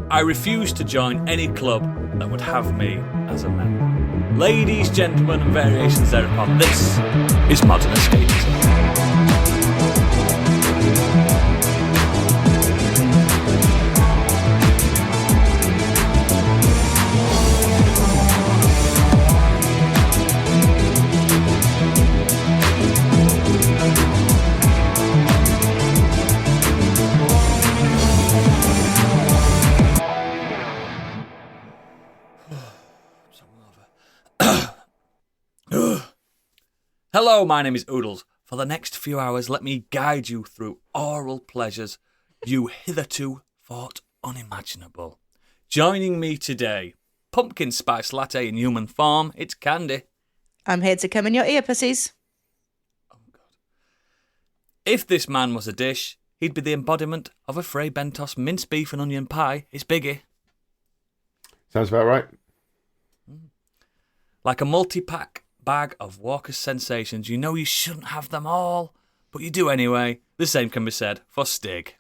I refuse to join any club that would have me as a member. Ladies, gentlemen, and variations thereupon, this is Modern Escapism. Hello, my name is Oodles. For the next few hours, let me guide you through oral pleasures you hitherto thought unimaginable. Joining me today, pumpkin spice latte in human form, it's Candy. I'm here to come in your ear, pussies. Oh, God. If this man was a dish, he'd be the embodiment of a Fray Bentos minced beef and onion pie. It's Biggie. Sounds about right. Like a multi-pack bag of Walker's sensations, you know you shouldn't have them all, but you do anyway. The same can be said for Stig.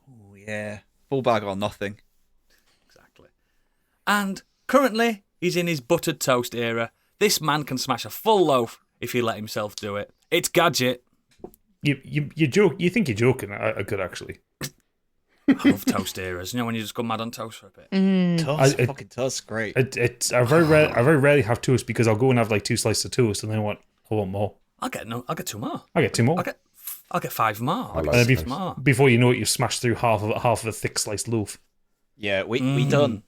Oh, yeah. Full bag or nothing. Exactly. And currently, he's in his buttered toast era. This man can smash a full loaf if he let himself do it. It's Gadget. You joke. You think you're joking? I could actually. I love toast eras. You know when you just go mad on toast for a bit. Toast, fucking toast, great. I very rarely have toast because I'll go and have like 2 slices of toast and then I want more. I'll get 2 more. I get 2 more. I'll get 5 more. I'll like get it. 6 more. Before you know it, you've smashed through half of a thick sliced loaf. Yeah, we don't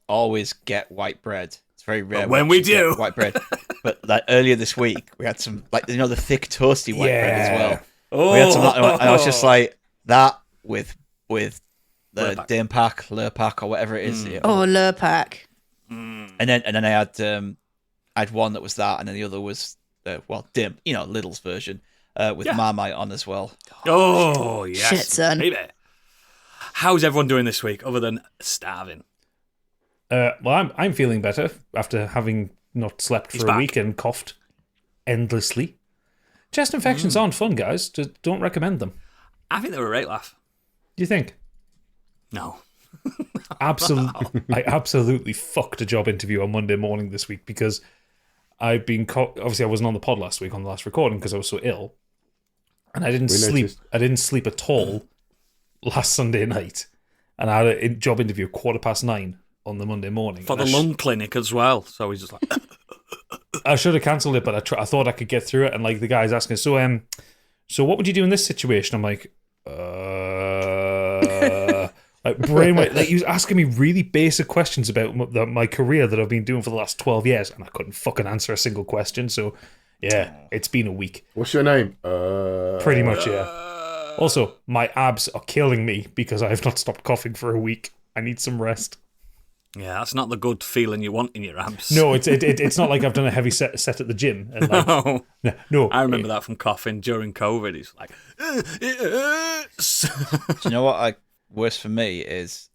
always get white bread. It's very rare. But when we do, white bread. But like earlier this week, we had some the thick toasty white bread as well. Oh. We had some, and I was just like that with the Lurpak. Lurpak or whatever it is. Oh, Lurpak. And then I had one that was that, and then the other was dim, Lidl's version with Marmite on as well. Oh, yes. Shit, son. Baby. How's everyone doing this week other than starving? Well, I'm feeling better after having not slept He's for a back. week and coughed endlessly. Chest infections aren't fun, guys. Just don't recommend them. I think they were a great laugh. Do you think? No. Absolutely, I absolutely fucked a job interview on Monday morning this week because I've been obviously I wasn't on the pod last week on the last recording because I was so ill, and I didn't sleep. noticed. I didn't sleep at all last Sunday night, and I had a job interview 9:15 on the Monday morning For and the lung clinic as well. So he's just like... I should have cancelled it, but I thought I could get through it. And like the guy's asking, so what would you do in this situation? I'm like, like brainwave. Like he was asking me really basic questions about my career that I've been doing for the last 12 years, and I couldn't fucking answer a single question. So yeah, it's been a week. What's your name? Pretty much, yeah. Also, my abs are killing me because I have not stopped coughing for a week. I need some rest. Yeah, that's not the good feeling you want in your abs. No, it's not like I've done a heavy set at the gym. And like, no, I remember that from coughing during COVID. He's like, Do you know what? Worse for me is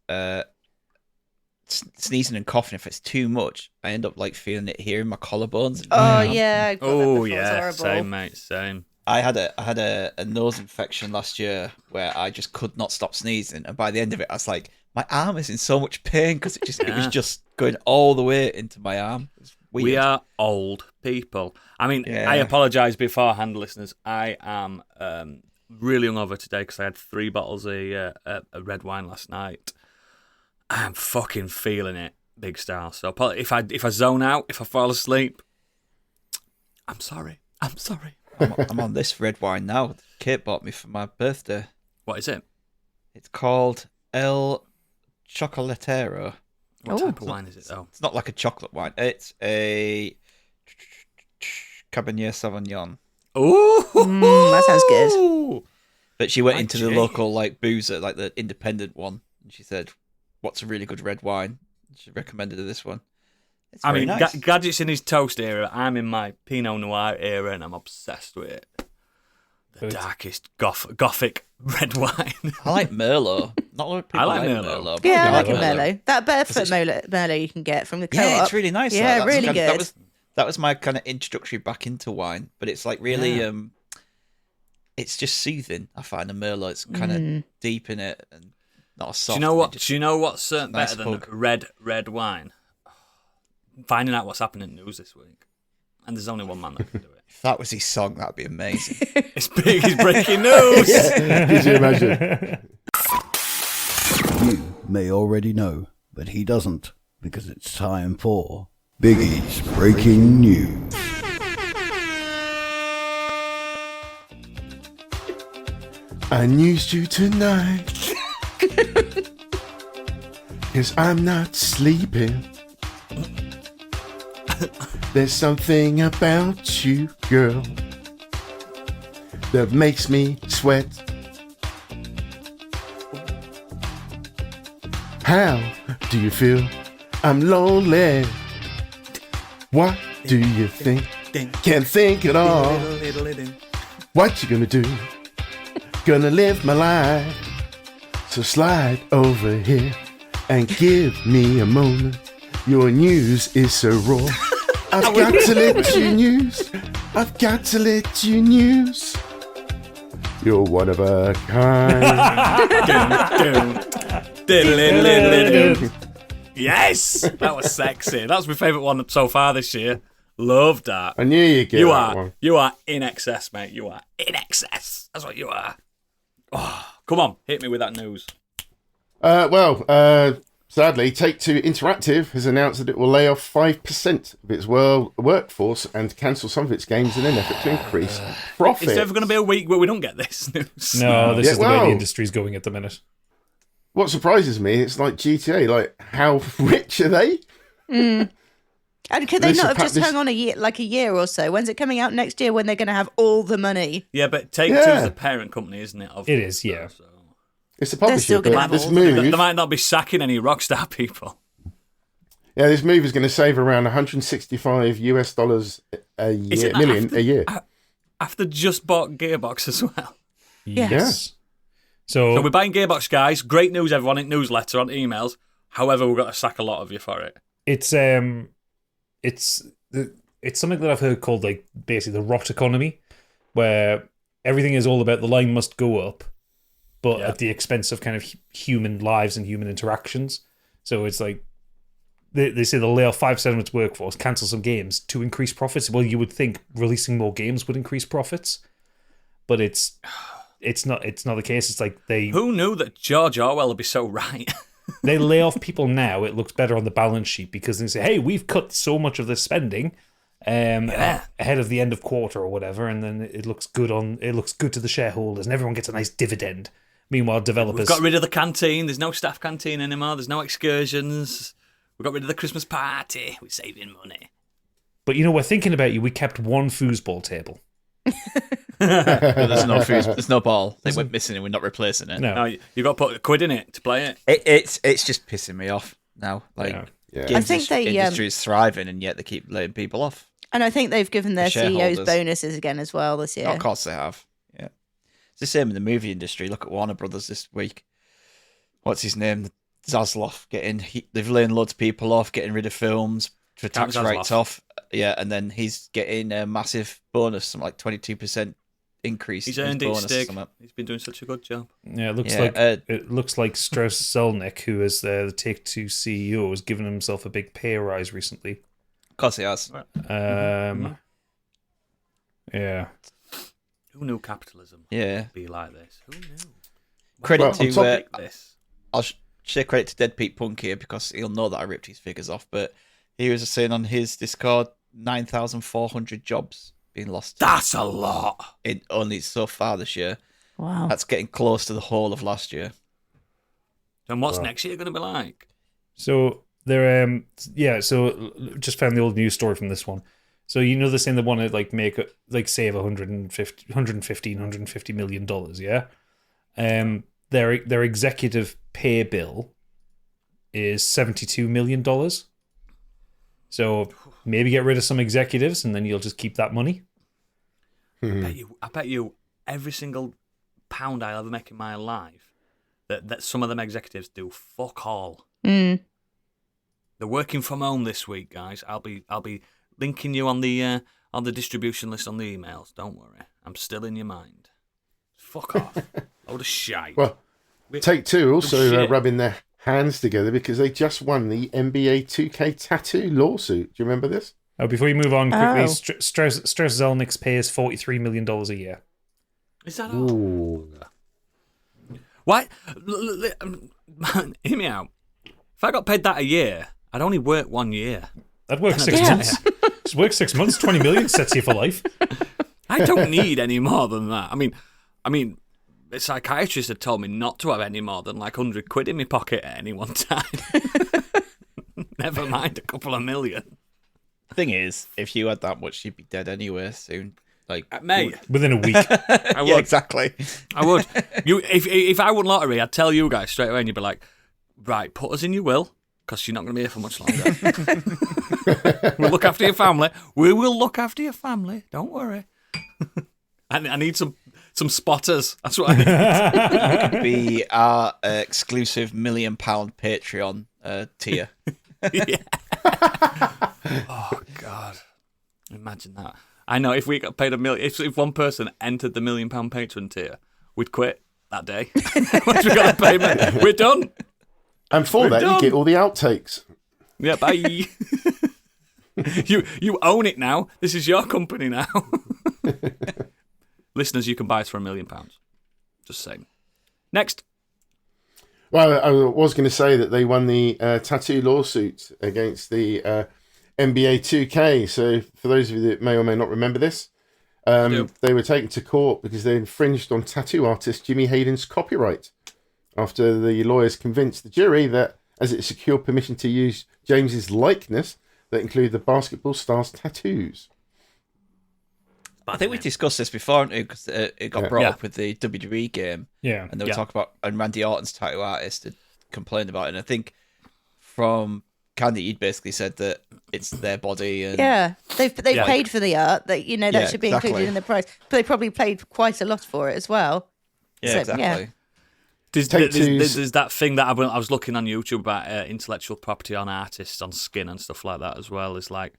sneezing and coughing. If it's too much, I end up like feeling it here in my collarbones. Oh, yeah. I got that oh before. yeah, It's horrible. same mate, same. I had a nose infection last year where I just could not stop sneezing, and by the end of it, I was like, my arm is in so much pain because it was just going all the way into my arm. It's weird. We are old people. I mean, Yeah. I apologise beforehand, listeners. I am really hungover today because I had 3 bottles of red wine last night. I'm fucking feeling it, big style. So if I zone out, if I fall asleep, I'm sorry. I'm on this red wine now. Kate bought me for my birthday. What is it? It's called El Chocolatero. What Oh. type of wine is it, though? It's not like a chocolate wine. It's a Cabernet Sauvignon. Ooh, that sounds good. But she went My into the G. local like boozer, like the independent one, and she said, "What's a really good red wine?" She recommended her this one. It's I very mean, nice. Gadget's in his toast era. I'm in my Pinot Noir era, and I'm obsessed with it. The darkest gothic red wine. I like Merlot. Not a lot of people I like like Merlot. Merlot. but Yeah, I I like a Merlot. That Barefoot Merlot you can get from the co-op. Yeah, it's really nice. Yeah, That's really kind of- good. That was my kind of introductory back into wine, but it's like really, it's just soothing. I find a Merlot, it's kind of deep in it, and not a Do soft. you know what? just- Do you know what's better nice than hug. red wine? Finding out what's happening in news this week, and there's only one man that can do it. If that was his song, that'd be amazing. It's big. It's breaking news. Could you imagine? You may already know, but he doesn't, because it's time for Biggie's Breaking News. I news you tonight. 'Cause I'm not sleeping. There's something about you, girl, that makes me sweat. How do you feel? I'm lonely. What do you think? Can't think at all. What you gonna do? Gonna live my life. So slide over here and give me a moment. Your news is so raw. I've got to let you news. I've got to let you news. You're one of a kind. Yes, that was sexy. That was my favourite one so far this year. Loved that. I knew you'd get that one. You are in excess, mate. You are in excess. That's what you are. Oh, come on, hit me with that news. Sadly, Take-Two Interactive has announced that it will lay off 5% of its workforce and cancel some of its games in an effort to increase profit. Is there ever going to be a week where we don't get this news? No, this Yeah, is the way well- the industry's going at the minute. What surprises me, it's like GTA. Like, how rich are they? And could they This not have appa- just this- hung on a year or so? When's it coming out next year when they're going to have all the money? Yeah, but Take-Two Yeah. is the parent company, isn't it? It is, yeah. So. It's the publisher, still gonna but have this all- move, They might not be sacking any Rockstar people. this move is going to save around 165 US dollars a Isn't year, that million after- a year. After just bought Gearbox as well. Yeah. Yes. So So, we're buying Gearbox, guys. Great news, everyone, in newsletter, on emails. However, we've got to sack a lot of you for it. it's something that I've heard called like basically the rot economy, where everything is all about the line must go up, but Yeah. at the expense of kind of human lives and human interactions. So it's like they say they'll lay off 5% of its workforce, cancel some games to increase profits. Well, you would think releasing more games would increase profits, but it's not the case. It's like Who knew that George Orwell would be so right? they lay off people now. It looks better on the balance sheet because they say, "Hey, we've cut so much of this spending ahead of the end of quarter or whatever," and then it looks good to the shareholders, and everyone gets a nice dividend. Meanwhile, We've developers got rid of the canteen. There's no staff canteen anymore. There's no excursions. We got rid of the Christmas party. We're saving money. But we're thinking about you. We kept one foosball table. But there's no food, there's no ball. They went missing and we're not replacing it. No, No, you got to put a quid in it to play it. It's just pissing me off now. Like, Yeah. Yeah. games I think they, industry is thriving, and yet they keep laying people off. And I think they've given their The CEOs shareholders. bonuses again as well this year. Of course they have. Yeah, it's the same in the movie industry. Look at Warner Brothers this week. What's his name? Zaslav they've laid loads of people off, getting rid of films for Count tax writes Zaslav. off. Yeah, and then he's getting a massive bonus, something like 22% increase. He's in his earned his bonus or stick. something. He's been doing such a good job. yeah, it looks Yeah, like Strauss Zelnick, who is the Take-Two CEO, has given himself a big pay rise recently. Of course he has. Yeah. Who knew capitalism Yeah. would be like this? Who knew? Credit Well, on to top- Like this. I'll share credit to Dead Pete Punk here because he'll know that I ripped his figures off. But he was saying on his Discord, 9,400 jobs being lost That's a lot. in only so far this year. Wow. That's getting close to the whole of last year. And what's next year going to be like? So they're so just found the old news story from this one. So they're saying they want to save 150 million dollars, yeah. Their executive pay bill is $72 million. So maybe get rid of some executives and then you'll just keep that money. I bet you every single pound I'll ever make in my life that some of them executives do fuck all. Mm. They're working from home this week, guys. I'll be linking you on the distribution list on the emails. Don't worry, I'm still in your mind. Fuck off. Load of shite. Well, Take-Two also shit. rubbing their hands together because they just won the NBA 2K tattoo lawsuit. Do you remember this? Before you move on quickly, Oh. Strauss Zelnick pays $43 million a year. Is that all? Ooh. Why? Hear me out. If I got paid that a year, I'd only work 1 year. That'd work 6 Yeah. months. Just work 6 months, 20 million sets you for life. I don't need any more than that. I mean, the psychiatrist had told me not to have any more than like 100 quid in my pocket at any one time. Never mind a couple of million. Thing is, if you had that much, you'd be dead anyway soon. Like, Mate, Within a week. I would. yeah, exactly. I would. If I won lottery, I'd tell you guys straight away, and you'd be like, right, put us in your will, because you're not going to be here for much longer. We'll look after your family. We will look after your family. Don't worry. I need some spotters. That's what I need. Be our exclusive £1 million Patreon tier. Yeah. Oh God! Imagine that. I know if we got paid $1 million, if one person entered the £1 million patron tier, we'd quit that day. Once we got the payment, we're done. And for We're that, done. you get all the outtakes. Yeah, bye. You own it now. This is your company now. Listeners, you can buy it for £1 million. Just saying. Next. Well, I was going to say that they won the tattoo lawsuit against the NBA 2K. So, for those of you that may or may not remember this, they were taken to court because they infringed on tattoo artist Jimmy Hayden's copyright after the lawyers convinced the jury that, as it secured permission to use James's likeness that included the basketball star's tattoos. I think we discussed this before, haven't we? Because it got brought Yeah. up with the WWE game. Yeah. And they were Yeah. talking about, and Randy Orton's tattoo artist had complained about it. And I think from Candy, you'd basically said that it's their body. And Yeah, they've Yeah. paid for the art. That that Yeah, should be exactly. included in the price. But they probably paid quite a lot for it as well. yeah, So, exactly. yeah. There's that thing that I was looking on YouTube about intellectual property on artists, on skin and stuff like that as well. Is like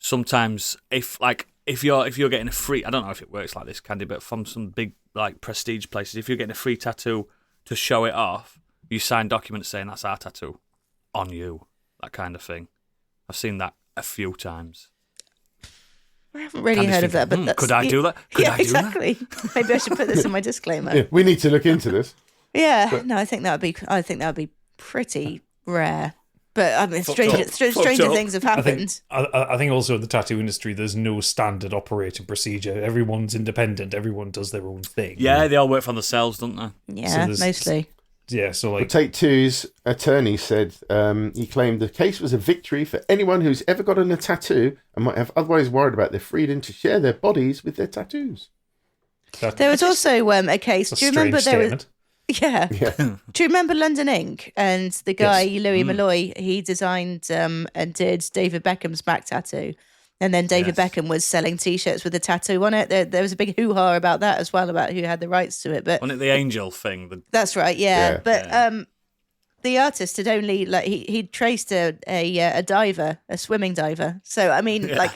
sometimes if you're getting a free, I don't know if it works like this, Candy, but from some big like prestige places, if you're getting a free tattoo to show it off, you sign documents saying that's our tattoo on you, that kind of thing. I've seen that a few times. I haven't really Candy's heard of that. But thinking, that's, could I do that? Could yeah, I do that? exactly. Maybe I should put this in my disclaimer. Yeah, we need to look into this. Yeah, no, I think that would be pretty rare. But I mean, stranger up. things have I think, happened. I think also in the tattoo industry, there's no standard operating procedure. Everyone's independent. Everyone does their own thing. Yeah, they all work for themselves, don't they? Yeah, there's- mostly. Yeah, so Well, like, Take-Two's attorney said he claimed the case was a victory for anyone who's ever gotten a tattoo and might have otherwise worried about their freedom to share their bodies with their tattoos. There was also a case. a Do you remember strange there was? statement. Yeah. Yeah. Do you remember London Ink and the guy Louis Malloy? He designed and did David Beckham's back tattoo, and then David Beckham was selling T-shirts with a tattoo on it. There was a big hoo-ha about that as well, about who had the rights to it. But Wasn't it the angel thing? that's right, yeah. Yeah. But the artist had only he traced a diver, a swimming diver. So I mean, like,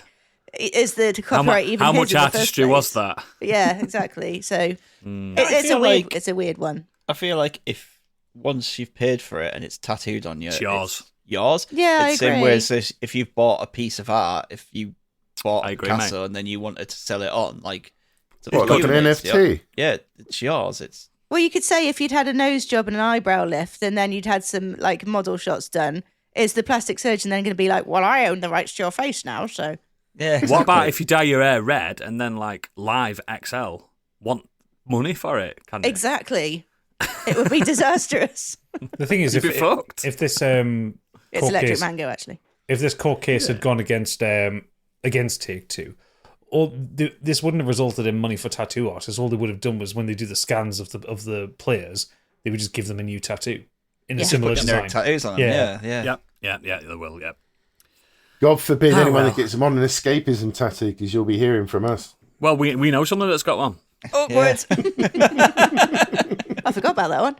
is the copyright even how his much in the first artistry was place? that? Yeah, exactly. So it's feel a weird, like- it's a weird one. I feel like if once you've paid for it and it's tattooed on you, It's yours. yours. Yeah, I it's the same agree. way as if you've bought a piece of art, if you bought I a agree, Picasso and then you wanted to sell it on, like, it's up to What, like you, an mate. It's NFT? Yeah, it's yours. It's Well, you could say if you'd had a nose job and an eyebrow lift, and then you'd had some like model shots done, is the plastic surgeon then going to be like, "Well, I own the rights to your face now," so yeah. What about if you dye your hair red and then like Live XL want money for it? Can they? exactly, it would be disastrous. The thing is, You'd be fucked. if this It's court Electric case, Mango, actually. if this court case had gone against Take-Two, this wouldn't have resulted in money for tattoo artists. All they would have done was when they do the scans of the players, they would just give them a new tattoo in a similar generic design. tattoos on them? Yeah. Yeah, they will. Yeah. God forbid Oh, anyone well. that gets them on an escapism tattoo, because you'll be hearing from us. Well, we know someone that's got one. Awkward. I forgot about that one.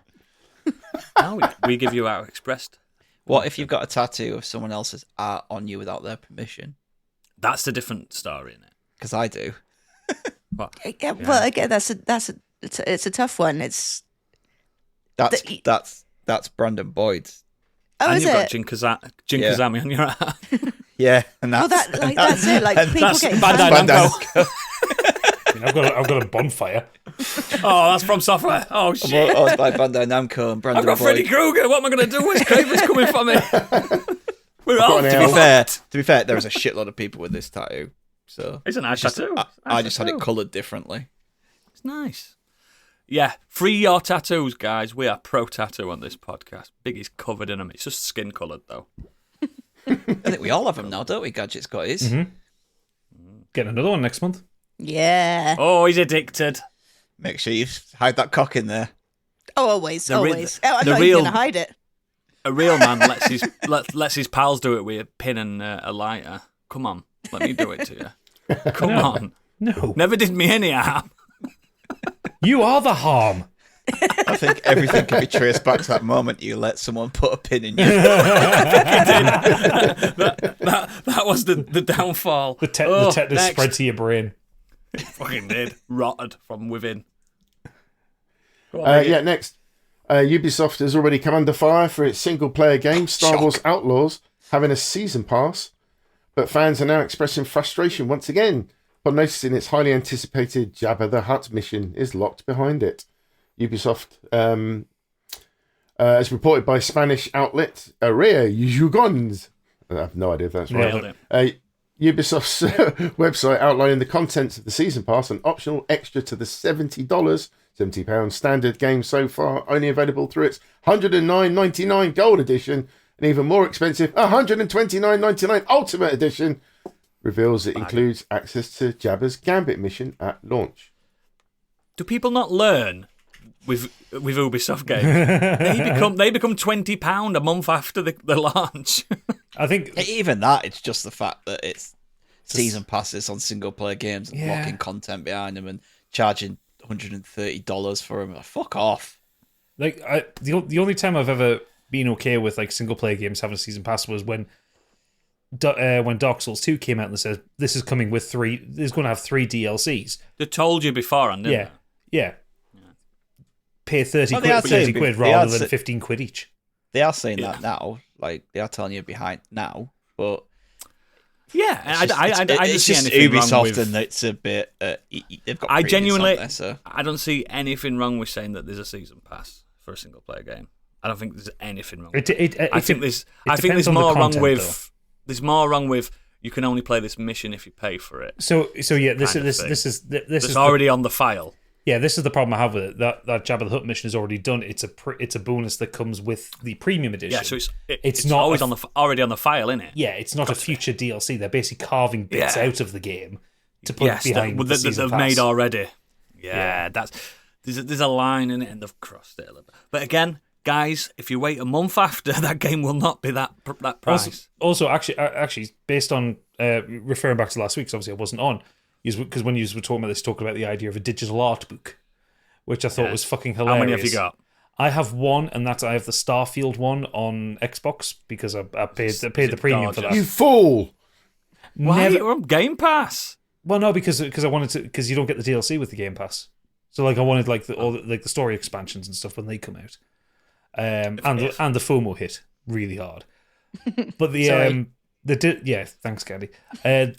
No, we give you our expressed. What if you've got a tattoo of someone else's art on you without their permission? That's a different story, isn't it? Because I do. What? Yeah, well, again, it's a tough one. It's That's Brandon Boyd's. Oh, And is you've got it? Jin Kazami on your arm. Yeah, and Well, that's it. Like people that's getting Bandai fans. Namco. I mean, I've got a bonfire. Oh, that's from Software. Oh, I shit. was by Bandai Namco and Brandon I've got Boyd. Freddy Krueger. What am I going to do? Where's Kraven's coming for me? We're got all an To L. be fair, there was a shitload of people with this tattoo. So It's a nice tattoo. I just had it coloured differently. It's nice. Yeah, free your tattoos, guys. We are pro tattoo on this podcast. Biggie's covered in them. It's just skin coloured, though. I think we all have them now, don't we? Gadget's got his. Getting another one next month. Yeah. Oh, he's addicted. Make sure you hide that cock in there. Oh, always, The re- always. I'm the not real- even gonna hide it. A real man lets his pals do it with a pin and a lighter. Come on, let me do it to you. Come on. No. Never did me any harm. You are the harm. I think everything can be traced back to that moment you let someone put a pin in you. That was the downfall. The tetanus next. spread to your brain. Fucking did. Rotted from within. Go on, Iggy. Next. Ubisoft has already come under fire for its single-player game, Star Wars Outlaws, having a season pass. But fans are now expressing frustration once again upon noticing its highly anticipated Jabba the Hutt mission is locked behind it. Ubisoft, as reported by Spanish outlet Area Yugons, I have no idea if that's right. Nailed it. Ubisoft's website outlining the contents of the season pass, an optional extra to the $70, £70 standard game so far, only available through its $109.99 gold edition, and even more expensive $129.99 ultimate edition, reveals it includes access to Jabba's Gambit mission at launch. Do people not learn with Ubisoft games? They become £20 a month after the launch. I think Even that, it's just the fact that it's season passes on single player games and locking content behind them and charging $130 for them. Like, fuck off. like the only time I've ever been okay with like single player games having a season pass was when Dark Souls 2 came out and said this is coming with there's going to have 3 DLCs. They told you beforehand, didn't Yeah. Pay 30 Well, they are quid, saying 30 quid they are rather than sa- 15 quid each. They are saying that now. Like, they are telling you behind now. But they? Yeah, it's just, I don't it's see just anything wrong Ubisoft with... and it's a bit... they've got I premiums genuinely... on there, so. I don't see anything wrong with saying that there's a season pass for a single player game. I don't think there's anything wrong with it. I think there's depends on the more wrong content, with... though. There's more wrong with you can only play this mission if you pay for it. So yeah, this kind of is thing. this is It's already on the file. Yeah, this is the problem I have with it. That Jabba the Hutt mission is already done. It's a bonus that comes with the premium edition. Yeah, so it's not always a- already on the file, isn't it? Yeah, it's not a future DLC. They're basically carving bits out of the game to put behind the season they've pass. made already. Yeah, that's there's a line in it, and they've crossed it a little bit. But again, guys, if you wait a month after, that game will not be that price. Also, actually, based on referring back to last week, 'cause obviously I wasn't on, because when you were talking about the idea of a digital art book, which I thought was fucking hilarious. How many have you got? I have one, and I have the Starfield one on Xbox because I paid the premium for that. You fool! Why? Never- You're on Game Pass. Well, no, because I wanted to, because you don't get the DLC with the Game Pass. So like I wanted like the story expansions and stuff when they come out, and the FOMO hit really hard. But thanks, Candy. The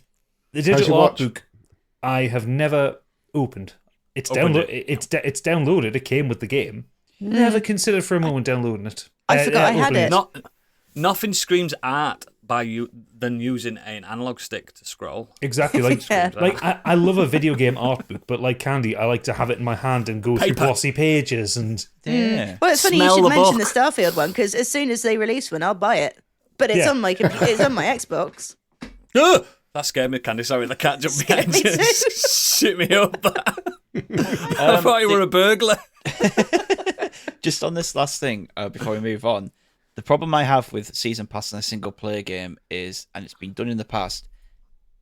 digital art book I have never opened. It's it's downloaded. It came with the game. Never considered for a moment downloading it. I forgot I had opening it. Nothing screams art by you than using an analog stick to scroll. Exactly, like Yeah. like I love a video game art book, but like Candy, I like to have it in my hand and go through Paper. glossy pages and Yeah. Well, it's funny you Smell should the mention the book. Starfield one because as soon as they release one, I'll buy it. But it's Yeah. on my it's on my Xbox. Ugh! That scared me, Candy. Sorry, the cat jumped behind me you. too. Shit me up. I thought you were a burglar. Just on this last thing, before we move on, the problem I have with Season Pass in a single player game is, and it's been done in the past,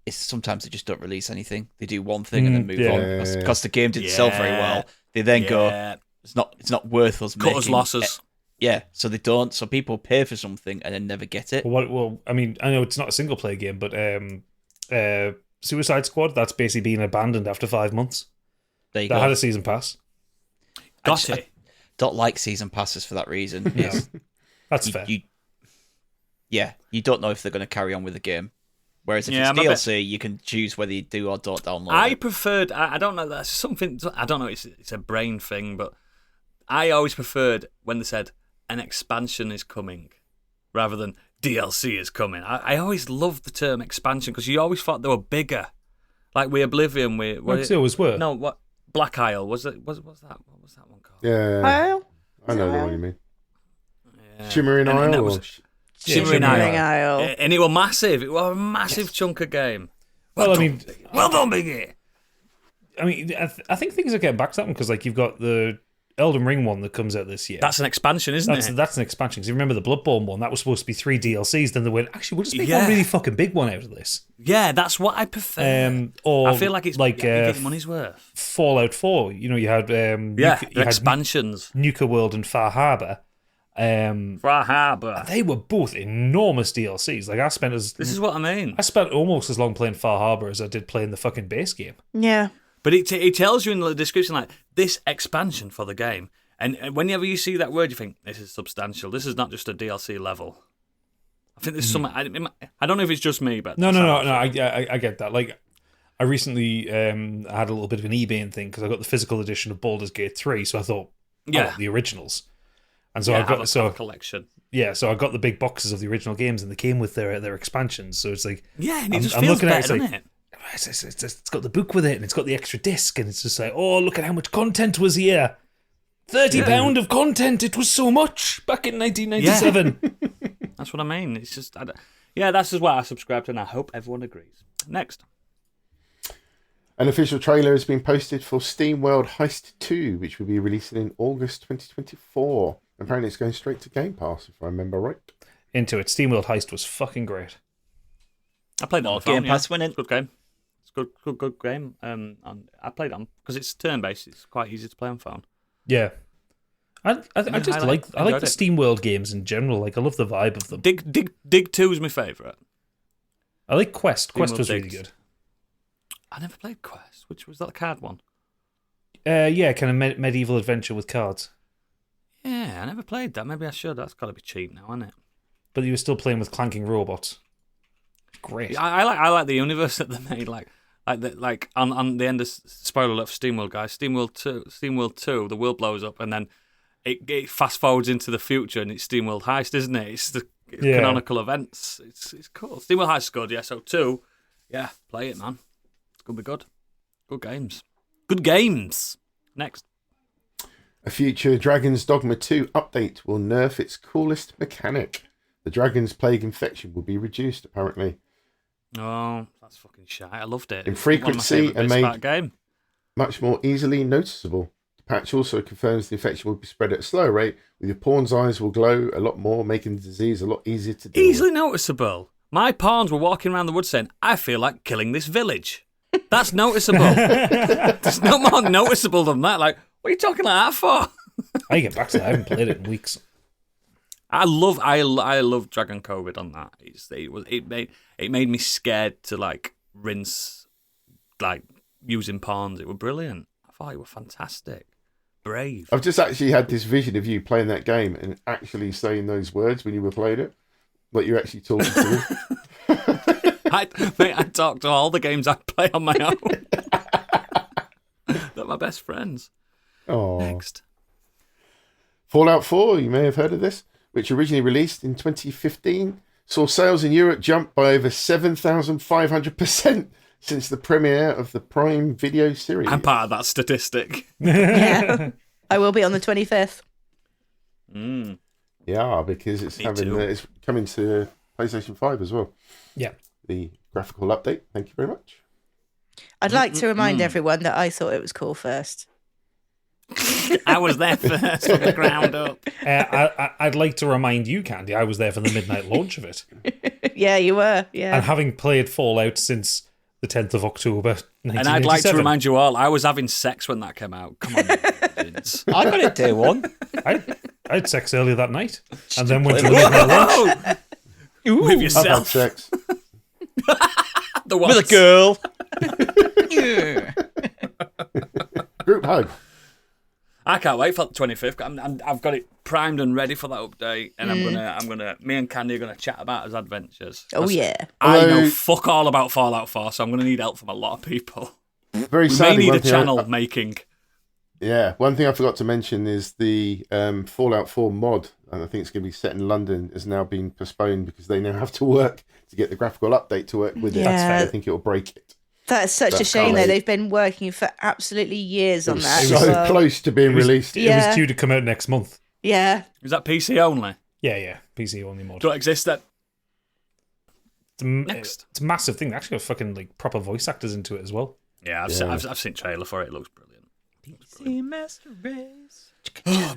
is sometimes they just don't release anything. They do one thing and then move on. Because the game didn't sell very well. They then go, it's not worth us Cut us making losses. Yeah, so they don't. So people pay for something and then never get it. well, I mean, I know it's not a single player game, but Suicide Squad, that's basically been abandoned after 5 months. There you That go. had a season pass. Got it. don't like season passes for that reason. Yeah. That's fair. You don't know if they're going to carry on with the game. Whereas if it's DLC, you can choose whether you do or don't download I preferred, I don't know, that's something, I don't know, it's a brain thing, but I always preferred when they said an expansion is coming rather than DLC is coming. I always loved the term expansion because you always thought they were bigger. Like with Oblivion, they always were. No, what? Black Isle, what was that one called? Yeah. Isle? I know the one you mean. Yeah. Shimmering Isle? Shimmering Isle. And it was massive. It was a massive chunk of game. Well done, Biggie. I mean, I think things are getting back to that one because, like, you've got the Elden Ring one that comes out this year. That's an expansion, isn't it? That's an expansion. Because you remember the Bloodborne one, that was supposed to be 3 DLCs. Then they went, actually, we'll just make one really fucking big one out of this. Yeah, that's what I prefer. Or I feel like it's like you get your money's worth. Fallout 4. You had expansions. Nuka World and Far Harbor. Far Harbor. They were both enormous DLCs. Like This is what I mean. I spent almost as long playing Far Harbor as I did playing the fucking base game. Yeah. But it tells you in the description, like, this expansion for the game. And whenever you see that word, you think, this is substantial. This is not just a DLC level. I think there's something... I don't know if it's just me, but... No. I get that. Like, I recently had a little bit of an eBay thing because I got the physical edition of Baldur's Gate 3, so I thought, the originals. And so I got a collection. Yeah, so I got the big boxes of the original games, and they came with their expansions. So it's like... Yeah, and it just feels better, doesn't it? It's got the book with it, and it's got the extra disc, and it's just like, oh, look at how much content was here. £30 of content. It was so much back in 1997. Yeah. That's what I mean. It's just, that's just what I subscribe to, and I hope everyone agrees. Next. An official trailer has been posted for SteamWorld Heist 2, which will be releasing in August 2024. Apparently, it's going straight to Game Pass, if I remember right. Into it. SteamWorld Heist was fucking great. I played it on the Game phone, Pass winning. Good game. It's good game. I played it on because it's turn-based. It's quite easy to play on phone. Yeah. I just like the enjoyed it. SteamWorld games in general. Like, I love the vibe of them. Dig 2 is my favourite. I like Quest. Quest SteamWorld was Digs. really good. I never played Quest. Which was that the card one? Yeah, kind of medieval adventure with cards. Yeah, I never played that. Maybe I should. That's got to be cheap now, isn't it? But you were still playing with clanking robots. Great. Yeah, I like the universe that they made. Like on the end of spoiler alert for SteamWorld, guys. SteamWorld 2, the world blows up, and then it fast forwards into the future, and it's SteamWorld Heist, isn't it? It's the canonical events. It's cool. SteamWorld Heist is good. Yeah. So 2, yeah, play it, man. It's gonna be good. Good games. Good games. Next. A future Dragon's Dogma 2 update will nerf its coolest mechanic. The Dragon's Plague infection will be reduced, apparently. Oh, that's fucking shite. I loved it. In frequency and made game. much more easily noticeable. The patch also confirms the infection will be spread at a slower rate, with your pawn's eyes will glow a lot more, making the disease a lot easier to deal Easily with. noticeable. My pawns were walking around the woods saying, I feel like killing this village. That's noticeable. There's no more noticeable than that. Like, what are you talking like that for? I get back to that. I haven't played it in weeks. I love Dragon COVID on that. It made me scared to like rinse like using pawns. It was brilliant. I thought it was fantastic. Brave. I've just actually had this vision of you playing that game and actually saying those words when you were playing it. Like you're actually talking to me. I talk to all the games I play on my own. They're my best friends. Oh. Next. Fallout 4, you may have heard of this, which originally released in 2015, saw sales in Europe jump by over 7,500% since the premiere of the Prime Video series. I'm part of that statistic. Yeah. I will be on the 25th. Yeah, because it's it's coming to PlayStation 5 as well. Yeah. The graphical update. Thank you very much. I'd like to remind everyone that I thought it was cool first. I was there first from the ground up. I'd like to remind you, Candy, I was there for the midnight launch of it. Yeah, you were. Yeah. And having played Fallout since the 10th of October 1987. And I'd like to remind you all, I was having sex when that came out. Come on, kids. I got it day one. I had sex earlier that night. And then went to the midnight launch. With I've had yourself. sex. The With a girl. Yeah. Group hug. I can't wait for the 25th. I've got it primed and ready for that update, and I'm gonna. Me and Candy are gonna chat about his adventures. Oh yeah. I know fuck all about Fallout 4, so I'm gonna need help from a lot of people. Very We may sadly, need one a thing channel making. Yeah, one thing I forgot to mention is the Fallout 4 mod, and I think it's going to be set in London, has now been postponed because they now have to work to get the graphical update to work with it. Yeah. I think it will break it. That's such a That's shame, though. great. They've been working for absolutely years on that. So So, close to being released. It was due to come out next month. yeah. Is that PC only? Yeah. PC only mod. Do it exist then? Next. It's a massive thing. They actually got fucking like proper voice actors into it as well. Yeah, I've seen trailer for it. It looks brilliant. Master Race.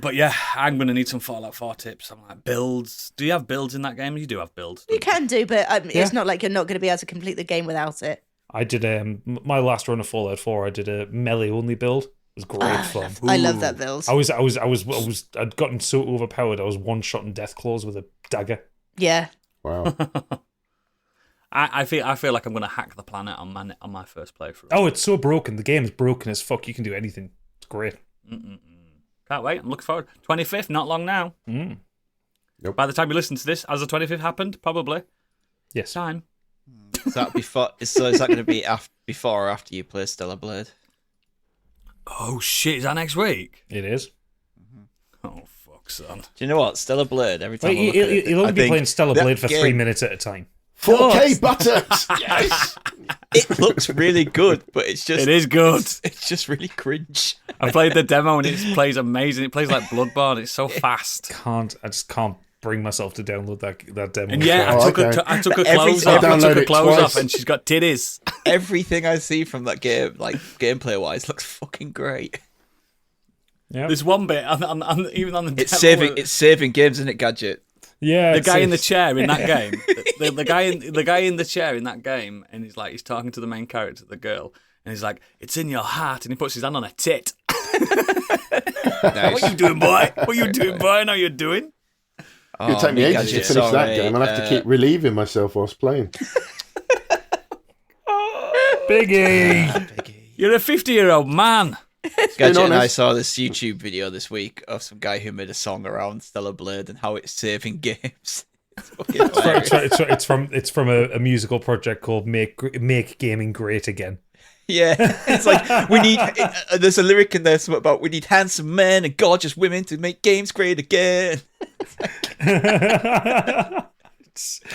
But yeah, I'm going to need some Fallout 4 tips. I'm like, builds. Do you have builds in that game? You do have builds. You can do, but it's not like you're not going to be able to complete the game without it. I did my last run of Fallout 4. I did a melee only build. It was great fun. I love that build. I'd gotten so overpowered. I was one shot in death claws with a dagger. Yeah. Wow. I feel like I'm going to hack the planet on my first playthrough. Oh, it's so broken. The game is broken as fuck. You can do anything. It's great. Can't wait. I'm looking forward. 25th, not long now. Nope. By the time you listen to this, has the 25th happened? Probably. Yes. Time. Is that before? So is that going to be before or after you play Stellar Blade? Oh shit! Is that next week? It is. Oh fuck, son. Do you know what? Stellar Blade. Every time Well, I look at it, you'll only I be think playing Stellar that Blade for game- 3 minutes at a time. 4K buttons! Yes, it looks really good, but it's just It is good. It's just really cringe. I played the demo and it plays amazing. It plays like Bloodborne. It's so fast. I just can't bring myself to download that demo. And yeah, Oh, I took okay. I took her Every clothes time off. I I took download her it clothes twice. off, and she's got titties. Everything I see from that game, like gameplay wise, looks fucking great. Yeah. There's one bit, even on the It's demo, saving games, isn't it, Gadget? Yeah, the it's guy in the safe. chair in that game, the guy in the chair in that game, and he's talking to the main character, the girl, and he's like, "It's in your heart," and he puts his hand on her tit. Nice. What you doing, boy? What you doing, boy? I know you're doing. It'll take me ages Gadget, to finish that sorry, game. I'll have to keep relieving myself whilst playing. Biggie. You're a 50-year-old man. Gadget and I honest. saw this YouTube video this week of some guy who made a song around Stellar Blade and how it's saving games. It's fucking hilarious. It's from a musical project called Make Gaming Great Again. Yeah, it's like we need. There's a lyric in there something about we need handsome men and gorgeous women to make games great again.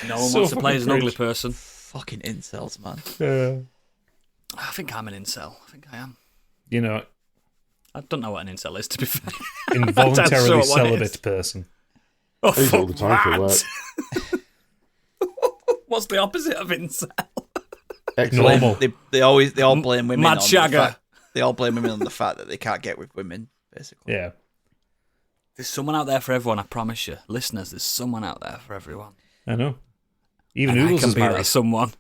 No one So wants to play as an fucking ugly cringe. person. Fucking incels, man. I think I'm an incel. I think I am. You know, I don't know what an incel is, to be fair. involuntarily That's what it is. celibate person. Oh, I use it all the fuck time for that. work. What's the opposite of incel? Excellent. Normal. They all blame women. Mad on shagger. the fact, they all blame women on the fact that they can't get with women, basically. Yeah. There's someone out there for everyone, I promise you. Listeners, there's someone out there for everyone. I know. Even And I Noodles can is be that married. someone.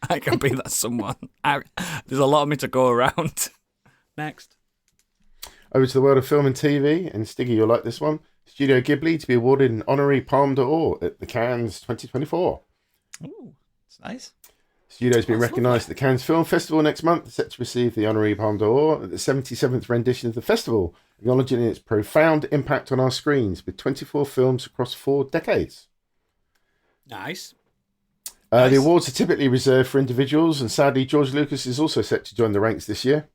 I can be that someone. There's a lot of me to go around. Next. Over to the world of film and TV, and Stiggy, you'll like this one. Studio Ghibli to be awarded an honorary Palme d'Or at the Cannes 2024. Ooh, it's nice. Studio's been recognised at the Cannes Film Festival next month, set to receive the honorary Palme d'Or at the 77th rendition of the festival, acknowledging its profound impact on our screens with 24 films across 4 decades. Nice. The awards are typically reserved for individuals, and sadly, George Lucas is also set to join the ranks this year.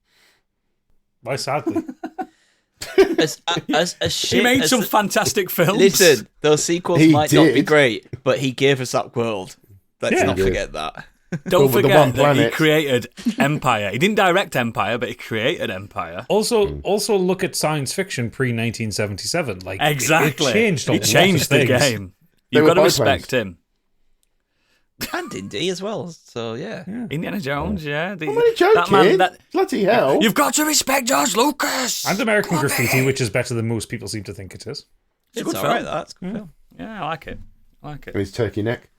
Why, sadly? As shit, He made as some fantastic films. Listen, those sequels He might not be did. great, but he gave us that world. Let's Yeah. not He did. forget that. Don't Over the forget one that he planet. created Empire. He didn't direct Empire, but he created Empire. Also look at science fiction pre 1977. Like Exactly. it changed. He changed the game. They You've were got to biplanes. respect him. And Indy as well. So, yeah. Indiana Jones, yeah. I'm only joking. Bloody hell. You've got to respect George Lucas. And American Graffiti, which is better than most people seem to think it is. It's a It's good alright, film. that's a good film. Yeah, I like it. I like And it. his turkey neck.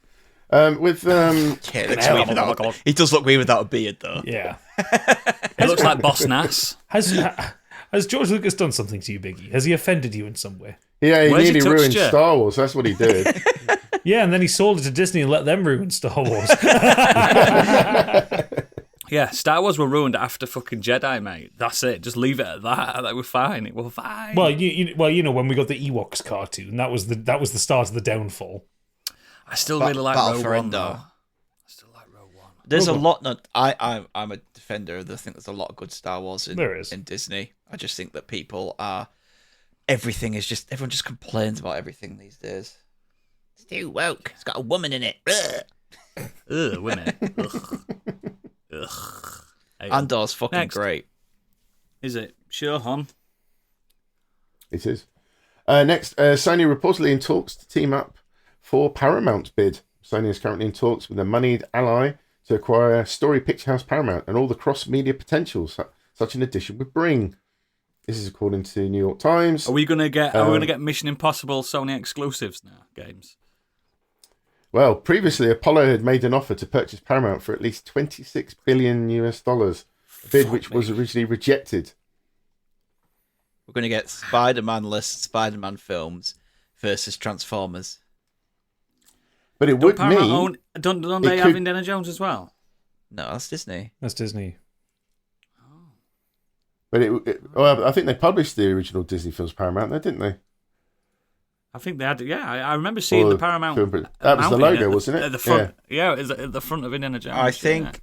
With Yeah, it looks weird without, he does look weird without a beard, though. Yeah. It looks like Boss Nass. Has George Lucas done something to you, Biggie? Has he offended you in some way? yeah, he Where's he nearly touched ruined you? Star Wars. That's what he did. Yeah, and then he sold it to Disney and let them ruin Star Wars. Yeah, Star Wars were ruined after fucking Jedi, mate. That's it. Just leave it at that. Like, we're fine. We're fine. Well, when we got the Ewoks cartoon, that was the start of the downfall. I still really like Battle Rogue for One, Endor. though. I still like Rogue One. There's a lot. I'm a defender. I think there's a lot of good Star Wars in Disney. I just think that everyone just complains about everything these days. It's too woke. It's got a woman in it. Ugh, women. Ugh. Ugh. Andor's fucking Next. great. Is it? Sure, hon. It is. Next, Sony reportedly in talks to team up for Paramount's bid. Sony is currently in talks with a moneyed ally to acquire Story Picture House Paramount and all the cross-media potentials such an addition would bring. This is according to New York Times. Are we gonna get Mission Impossible Sony exclusives now? Games. Well, previously Apollo had made an offer to purchase Paramount for at least $26 billion, a bid which was originally rejected. We're going to get Spider-Man-less Spider-Man films versus Transformers. But it would Paramount mean... own, don't they have Indiana Jones as well? No, that's Disney. That's Disney. But I think they published the original Disney films Paramount, though, didn't they? I think they had. Yeah, I remember seeing the Paramount. That was the mounting logo, wasn't it? At the front. Yeah, it was at the front of Indiana Jones. I think.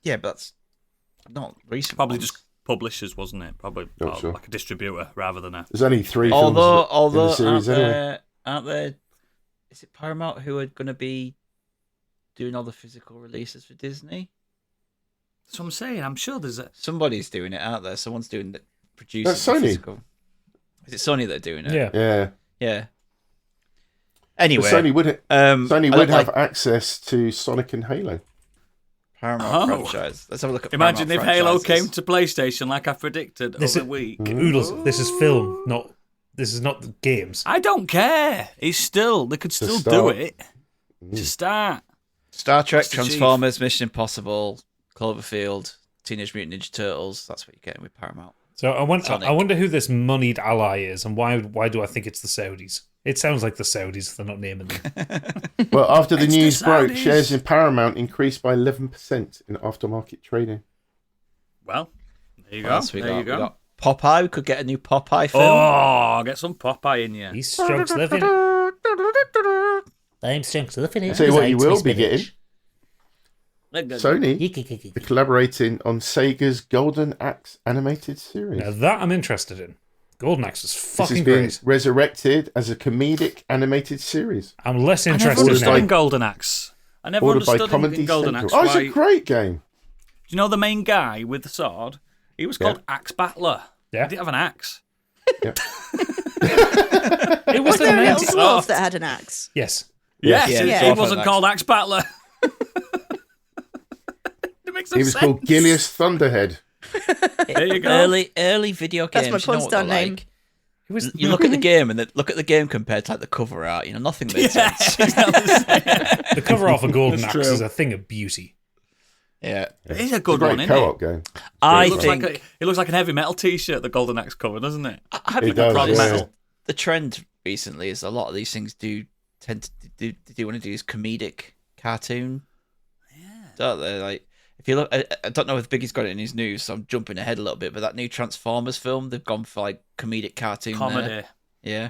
Yeah, but that's not recent. Probably ones. just publishers, wasn't it? Probably Not sure. like a distributor rather than a. There's only 3 Although films in the series anyway. aren't there? Is it Paramount who are going to be doing all the physical releases for Disney? That's what I'm saying. I'm sure there's a. Somebody's doing it out there. Someone's doing the producing. That's Sony. The physical. Is it Sony that are doing it? Yeah. Yeah. Yeah. Anyway, Sony would I don't have like access to Sonic and Halo. Paramount franchise. Let's have a look at. Imagine Paramount if Halo franchises. came to PlayStation like I predicted over the week. Oodles, this is film, not. This is not the games. I don't care. They could still do start. it. To start. Star Trek, Master Chief. Transformers, Mission Impossible, Cloverfield, Teenage Mutant Ninja Turtles. That's what you're getting with Paramount. So I Sonic. wonder who this moneyed ally is, and why do I think it's the Saudis? It sounds like the Saudis if they're not naming them. Well, after the It's the news broke, Saudis. shares in Paramount increased by 11% in aftermarket trading. Well, there you What go. else we There got? you go. We got Popeye. We could get a new Popeye film. Oh, get some Popeye in you. These strokes of the finish. I'm strokes of the finish. I'll tell you what you will be getting. Sony getting. are collaborating on Sega's Golden Axe animated series. Now that I'm interested in. Golden Axe is This is fucking being great. resurrected as a comedic animated series. I'm less I never interested understood now. in Golden Axe. I never Ordered by understood Comedy in Golden Central. Axe. Oh, it's Why, a great game. do you know the main guy with the sword? He was called Axe Battler. Yeah. He didn't have an axe. It was Was the there a little 90s. dwarf that had an axe? Yes. Yes, Yeah, he the dwarf wasn't had an called Axe Battler. It makes no He was sense. called Gilius Thunderhead. There you go. Early video That's games. my you know what they're constant name. like. It was. You look at the game and look at the game compared to like the cover art. You know, nothing made Yeah, sense. The cover off a Golden That's Axe true. is a thing of beauty. Yeah, It is a It's a good one, great isn't co-op it? game. I It looks, think like it looks like an heavy metal T-shirt, the Golden Axe cover, doesn't it? It does, prog yeah. metal. the trend recently is a lot of these things tend to do want to do this comedic cartoon. Yeah, don't they? Like if you look, I don't know if Biggie's got it in his news, so I'm jumping ahead a little bit. But that new Transformers film, they've gone for like comedic cartoon. Comedy. There. Yeah,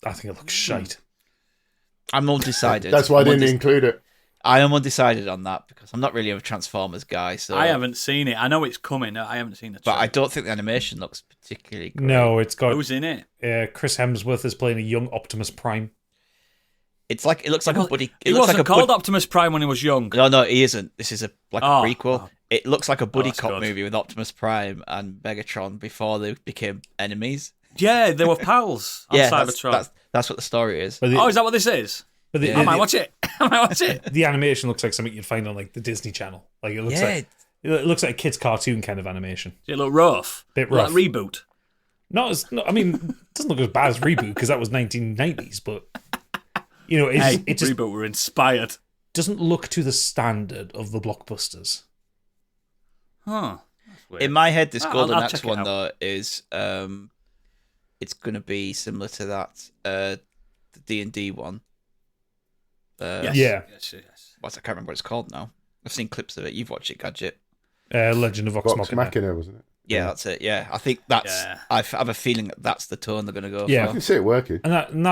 I think it looks shite. I'm undecided. That's why I I'm didn't undec- include it. I am undecided on that because I'm not really a Transformers guy. So I haven't seen it. I know it's coming. I haven't seen it. but I don't think the animation looks particularly great. No, it's got Who's in it? Chris Hemsworth is playing a young Optimus Prime. It looks like a buddy. He It looks wasn't like a called bud- Optimus Prime when he was young. No, he isn't. This is a Oh, prequel. oh. It looks like a buddy that's cop good. movie with Optimus Prime and Megatron before they became enemies. Yeah, they were pals on Yeah, Cybertron. that's what the story is. But Oh, is that what this is? but I might watch it. I might watch it. the animation looks like something you'd find on like the Disney Channel. Like it looks Yeah. like it looks like a kid's cartoon kind of animation. Does it look rough? Bit Like rough. reboot. I mean, it doesn't look as bad as Reboot because that was 1990s, but you know, Hey, it just reboot were inspired. doesn't look to the standard of the blockbusters. Huh. That's weird. In my head, this I'll- Golden I'll Axe check it one out. though is it's going to be similar to that the D&D one. Yes. Yeah. Yes. I can't remember what it's called now. I've seen clips of it. You've watched it, Gadget. Legend of Vox Vox Machina. Machina, wasn't it? Yeah, that's it. Yeah, I think that's. Yeah. I have a feeling that that's the tone they're going to go Yeah. I for. can see it working. And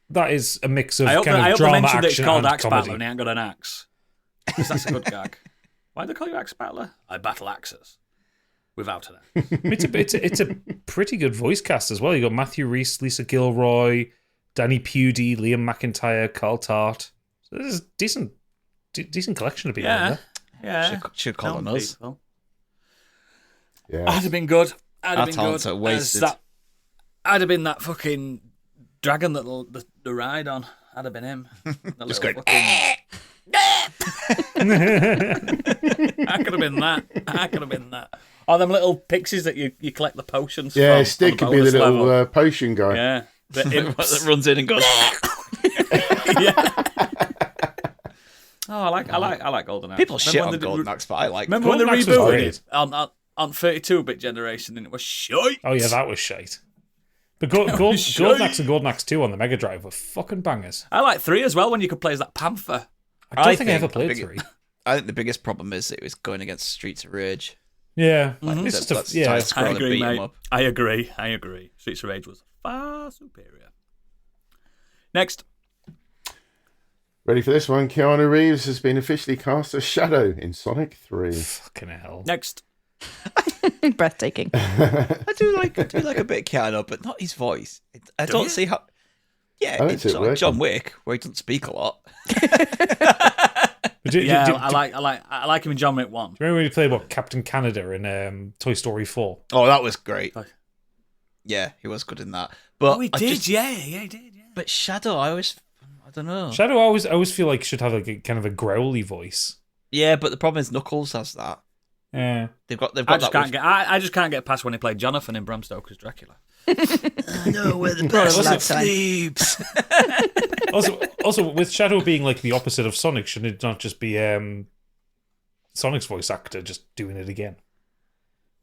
that is a mix of I hope, kind I of hope they drama, mentioned that it's action, called and Axe comedy. Battler and he ain't got an axe. 'Cause that's a good gag. Why do they call you Axe Battler? I battle axes without an axe. It's a pretty good voice cast as well. You got Matthew Rhys, Lisa Gilroy, Danny Pudi, Liam McIntyre, Carl Tart. So this is decent collection of people in Yeah, there. yeah. Should call on us. People. Yeah. I'd have been good. Our talents are wasted. I'd have been that fucking dragon that the ride on. I'd have been him. That Just little going, fucking- I could have been that. I could have been that. Oh, them little pixies that you collect the potions Yeah, from. Stig on could be the bonus level. little potion guy. Yeah. The imps. that runs in and goes. Yeah. Oh, I like Golden Axe. People shit Remember on when they- Golden Axe, but I like. Remember when they Golden Axe was rebooted great. it on 32-bit generation and it was shite? Oh yeah, that was shite. But was Golden shite. Axe and Golden Axe 2 on the Mega Drive were fucking bangers. I like 3 as well when you could play as that panther. I don't I think I ever think played the big- 3. I think the biggest problem is it was going against Streets of Rage. Yeah, Mm-hmm. it's That's- just that's yeah. tight. I Scroll and agree, beat 'em mate. up. I agree. Streets of Rage was far superior. Next. Ready for this one? Keanu Reeves has been officially cast as Shadow in Sonic 3. Fucking hell. Next. Breathtaking. I do like a bit of Keanu, but not his voice. I don't see how. Yeah, don't it's see it like working. John Wick, where he doesn't speak a lot. But Yeah, do I like him in John Wick 1. you remember when he played Captain Canada in Toy Story 4? Oh, that was great. Oh. Yeah, he was good in that. But Oh, he I did, just- yeah, he did, yeah. But Shadow, I don't know. Shadow, I always feel like should have like a kind of a growly voice. Yeah, but the problem is Knuckles has that. Yeah. They've got I that. I just can't get past when he played Jonathan in Bram Stoker's Dracula. I know where the Well, best that's fine. sleeps. Also, with Shadow being like the opposite of Sonic, shouldn't it not just be Sonic's voice actor just doing it again?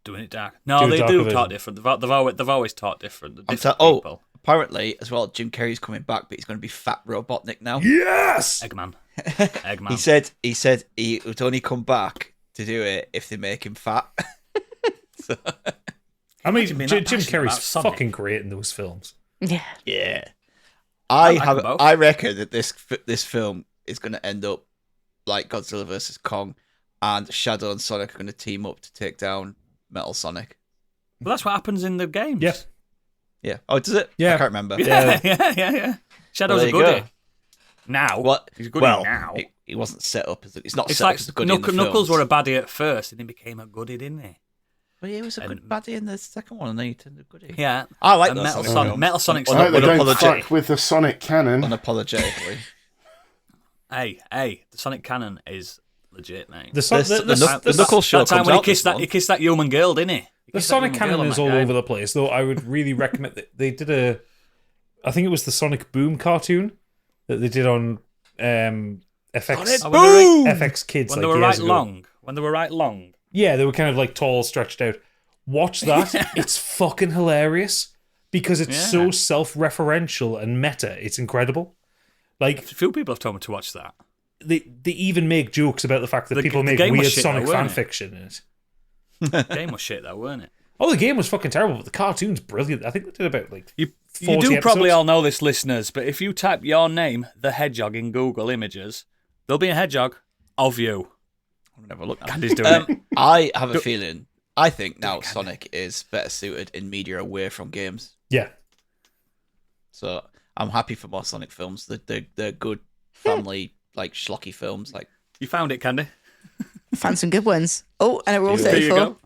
Doing it dark. No, Do a they darker do version. talk different. They've always taught different. They're I'm different oh, people. apparently as well, Jim Carrey's coming back, but he's going to be Fat Robotnik now. Yes. Eggman. He said he would only come back to do it if they make him fat. So, I mean, Imagine being Jim that passionate Carrey's about Sonic. fucking great in those films. Yeah. yeah, I like them both. I reckon that this film is going to end up like Godzilla vs Kong, and Shadow and Sonic are going to team up to take down Metal Sonic. Well, that's what happens in the games. Yeah. Yeah. Oh, does it? Yeah. I can't remember. Yeah. yeah. Shadow's Well, a there you goodie. go. Now. What? He's a goodie Well, now. he wasn't set up as it's not It's set like up as a goodie in the Knuckles films. were a baddie at first and he became a goodie, didn't he? But he was a good and- baddie in the second one, and then he turned a goodie. Yeah. I like And those Metal Sonic Sonic. films. Metal Sonic's I hope they don't Unapologetic- fuck with the Sonic canon. unapologetically. Hey, the Sonic canon is legit, mate. The, son- The Knuckles show That time comes when he out kissed this that, he month. kissed that human girl, didn't he? He The kissed that Sonic human girl canon on is that all guy. over the place, though. I would really recommend that they did I think it was the Sonic Boom cartoon that they did on FX Oh, when they were- FX Kids When like they were years right ago. long. When they were right long. Yeah, they were kind of like tall, stretched out. Watch that. It's fucking hilarious because it's so Yeah. self-referential and meta. It's incredible. Like A few people have told me to watch that. they even make jokes about the fact that The- people the make game was weird shit Sonic though, fan weren't it? fiction in it. The game was shit though, weren't it? Oh, the game was fucking terrible, but the cartoon's brilliant. I think they did about like You 40 do probably episodes. all know this, listeners, but if you type your name, the Hedgehog, in Google Images, there'll be a hedgehog of you. I'm gonna have a look now. Candy's doing it. I have a feeling. I think now Sonic is better suited in media away from games. Yeah. So I'm happy for more Sonic films. They're good family like schlocky films. Like You found it, Candy. Found some good ones. Oh, and we're all There you 34.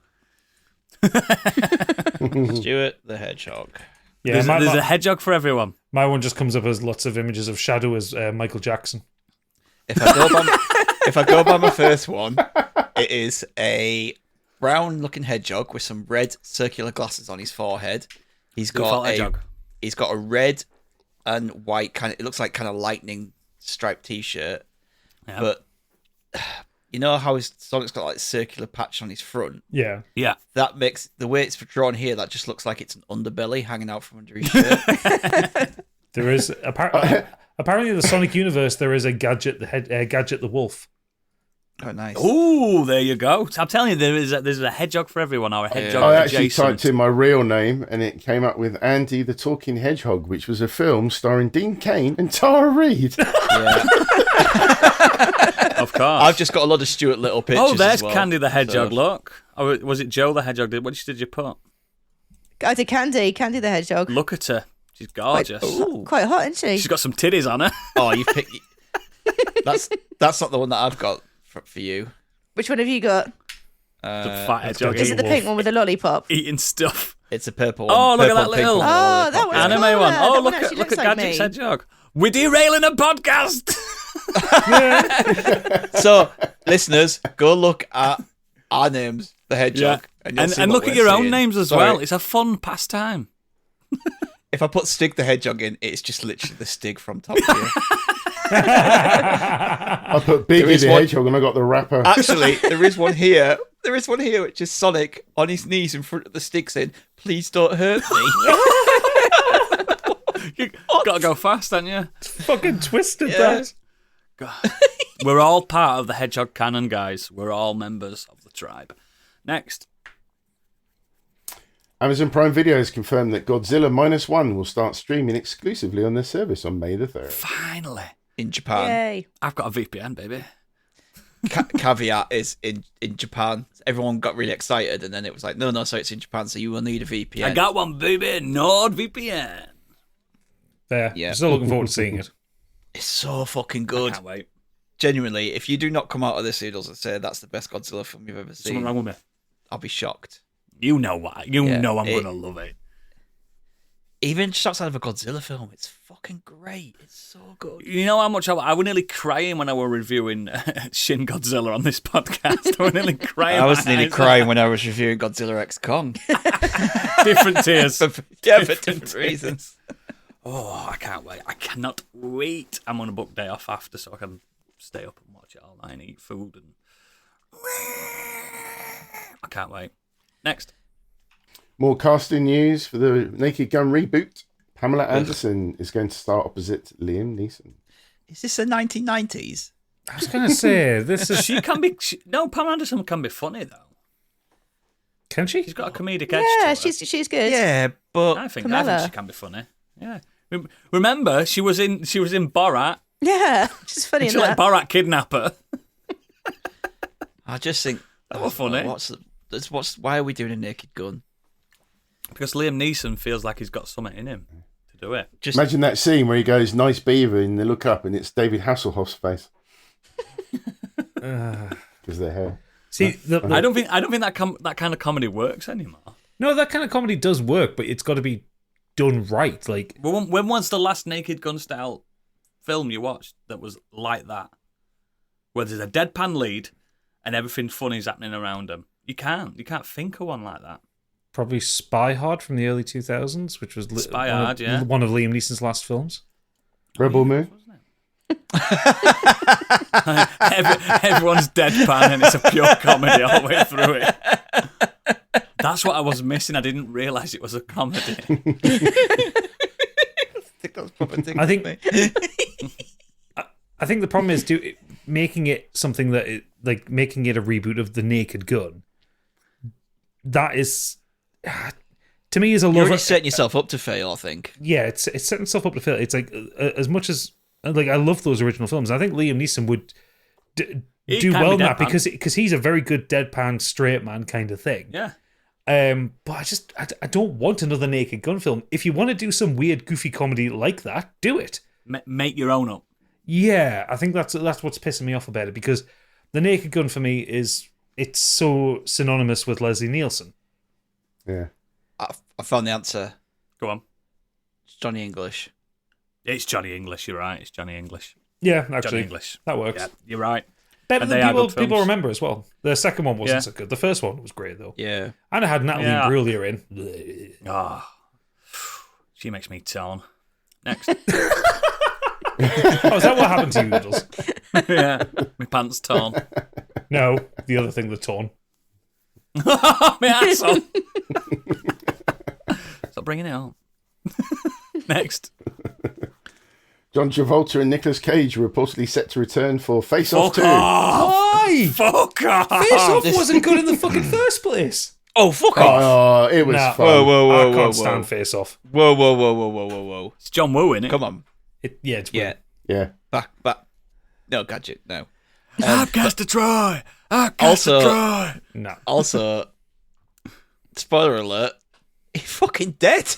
go. Stuart the Hedgehog. Yeah, There's, my, there's my- a hedgehog for everyone. my one just comes up as lots of images of Shadow as Michael Jackson. If I go by my first one, it is a brown-looking hedgehog with some red circular glasses on his forehead. He's Default got hedgehog. he's got a red and white kind of. It looks like kind of lightning striped T-shirt, Yeah. but you know how his Sonic's got like circular patch on his front. Yeah. Yeah. That makes the way it's drawn here. That just looks like it's an underbelly hanging out from under his shirt. There is apparently in the Sonic universe there is a Gadget Gadget the wolf. Oh, nice. Ooh, there you go. I'm telling you, there's a hedgehog for everyone, or a hedgehog I actually adjacent. typed in my real name and it came up with Andy the Talking Hedgehog, which was a film starring Dean Cain and Tara Reid. Yeah. Of course. I've just got a lot of Stuart Little pictures. Oh, there's as well, Candy the Hedgehog, so- look. Or was it Joe the Hedgehog? What did you put? I did Candy the Hedgehog. Look at her. She's gorgeous. Quite hot, isn't she? She's got some titties on her. Oh, you picked. That's not the one that I've got for you. Which one have you got? The fat hedgehog Is it the pink one with the lollipop? eating stuff. It's a purple one. Oh, look at Purple that and pink little- one. Oh, that one's Anime cooler. one. That Oh, one look actually at looks like Gadget's me. hedgehog. We're derailing a podcast. So, listeners, go look at our names, the hedgehog, and you'll see and what look at we're your own seeing. names as Sorry. well. It's a fun pastime. If I put Stig the Hedgehog in, it's just literally the Stig from Top Gear. I put Biggie is the one- Hedgehog and I got the rapper. Actually, there is one here. There is one here, which is Sonic on his knees in front of the Stig saying, "Please don't hurt me." You gotta go fast, haven't you? Fucking twisted Yeah. that. We're all part of the hedgehog canon, guys. We're all members of the tribe. Next. Amazon Prime Video has confirmed that Godzilla Minus One will start streaming exclusively on their service on May the 3rd. Finally. In Japan. Yay. I've got a VPN, baby. Caveat is in Japan. Everyone got really excited, and then it was like, no, so it's in Japan, so you will need a VPN. I got one, baby. NordVPN. There. Yeah. Still looking forward to seeing it. It's so fucking I good. can't wait. Genuinely, if you do not come out of this series and say that's the best Godzilla film you've ever Something seen, wrong with me. I'll be shocked. You know why. You Yeah, know I'm it- gonna love it. Even just outside of a Godzilla film, it's fucking great. It's so good. You know how much I was nearly crying when I were reviewing Shin Godzilla on this podcast. I was nearly crying. I was my nearly eyes crying when I was reviewing Godzilla X Kong. out. Different tears. for different reasons. Oh, I can't wait. I cannot wait. I'm on a book day off after, so I can stay up and watch it all night and eat food. And I can't wait. Next. More casting news for the Naked Gun reboot. Pamela Anderson is going to star opposite Liam Neeson. Is this the 1990s? I was going to say, this is... She can be. No, Pam Anderson can be funny though. Can she? She's got a comedic edge. Yeah, to her. she's good. Yeah, but I think Camilla. she can be funny. Yeah. Remember, she was in Borat. Yeah, she's funny in She let that. Borat kidnap her. I just think That was funny. Why are we doing a Naked Gun? Because Liam Neeson feels like he's got something in him to do it. Just Imagine that scene where he goes, "Nice beaver," and they look up and it's David Hasselhoff's face. Because their hair. See, I don't think that kind of comedy works anymore. no, that kind of comedy does work, but it's got to be done right. Like, When was the last Naked Gun style film you watched that was like that? Where there's a deadpan lead and everything funny's happening around him. You can't think of one like that. probably Spy Hard from the early 2000s, which was Spy Hard, yeah. one of Liam Neeson's last films. Rebel Moon. Everyone's deadpan and it's a pure comedy all the way through it. That's what I was missing. I didn't realise it was a comedy. think that's proper thing. I think I think the problem is making it something that making it a reboot of the Naked Gun. That is, to me, is a You're love. already setting yourself up to fail. I think. Yeah, it's setting itself up to fail. It's like as much as I love those original films. I think Liam Neeson would He do can well in be that deadpan. because he's a very good deadpan straight man kind of thing. Yeah. But I don't want another Naked Gun film. If you want to do some weird goofy comedy like that, do it. Make your own up. Yeah, I think that's what's pissing me off about it, because the Naked Gun for me it's so synonymous with Leslie Nielsen. Yeah. I found the answer. Go on. It's Johnny English. It's Johnny English, you're right. It's Johnny English. Yeah, Johnny actually, English. that works. Yeah, you're right. Better And than they are good people films. remember as well. The second one wasn't Yeah. so good. The first one was great though. Yeah. And it had Natalie Yeah. Imbruglia in. Blech. Ah, she makes me torn. Next. Oh, is that what happened to you, Noodles? Yeah, my pants torn. No, the other thing, the torn. My asshole. Stop bringing it on. Next. John Travolta and Nicolas Cage are reportedly set to return for Face Off 2. Why? Fuck off! Face Off wasn't good in the fucking first place. Oh, fuck off. Oh, it was Nah, fun. Whoa, I can't stand Face Off. Whoa. It's John Woo, innit? Come on. It's Yeah. weird. Yeah. Back. No, Gadget, no. I've got to try. I've got to try. No. Also, spoiler alert, he's fucking dead.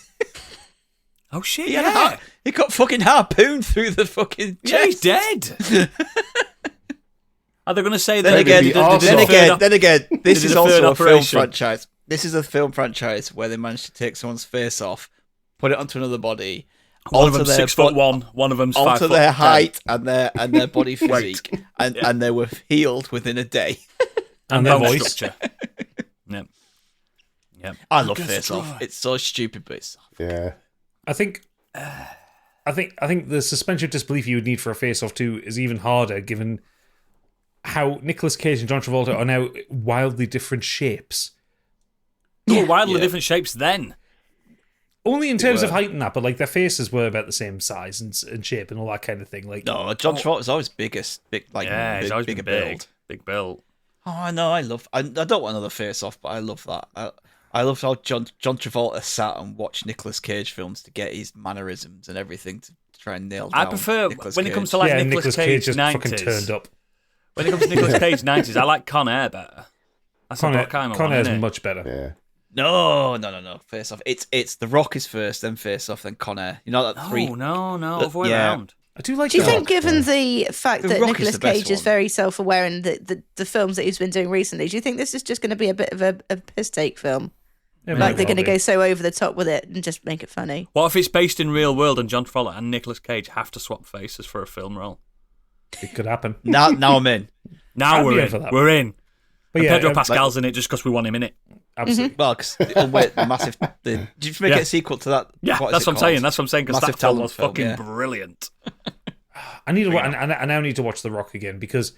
Oh shit! He, Yeah, he got fucking harpooned through the fucking yeah, he's chest. dead. Are they going to say that? Then again, this did is a third also a film operation. franchise. This is a film franchise where they managed to take someone's face off, put it onto another body, One of alter them's their 6'1", one of them's 5 alter foot their 10. height and their body physique, and they were healed within a day. And their bone voice. structure. Yep. I love Face Off. It's so stupid, but it's Yeah. I think the suspension of disbelief you would need for a Face Off 2 is even harder, given how Nicolas Cage and John Travolta are now wildly different shapes. They were wildly different shapes then. Only in terms of height and that, but like their faces were about the same size and shape and all that kind of thing. Like no. John Travolta's always big, He's big, always bigger been big. build. Big build. Oh, I know. I don't want another Face Off, but I love that. I love how John Travolta sat and watched Nicolas Cage films to get his mannerisms and everything to try and nail down. I prefer Nicolas when it Cage. comes to like yeah, Nicolas Nicolas Cage Cage just 90s. fucking turned up. When it comes to Nicolas Cage 90s, I like Con Air better. That's Con a Bruckheimer Air one, is isn't it? much better. Yeah. No. Face Off. It's The Rock is first, then Face Off, then Con Air. You know that three. No, other way yeah. around. I do like Do you that. think, given the fact The that Rock is Nicolas the best Cage is one. very self-aware in the films that he's been doing recently, do you think this is just going to be a bit of a piss take film? Yeah, Like maybe they're going to well go so over the top with it and just make it funny? What if it's based in real world and John Travolta and Nicolas Cage have to swap faces for a film role? be. It could happen. Now I'm in. Now I'd be we're in for in. that. We're in. But And yeah, Pedro Pascal's in it just because we want him in it. absolutely. Well, because the massive. Did you make it a sequel to that? Yeah, What is that's it what I'm called? saying. That's what I'm saying because Massive that film talent was film, fucking yeah. brilliant. I need to watch, and I now need to watch The Rock again because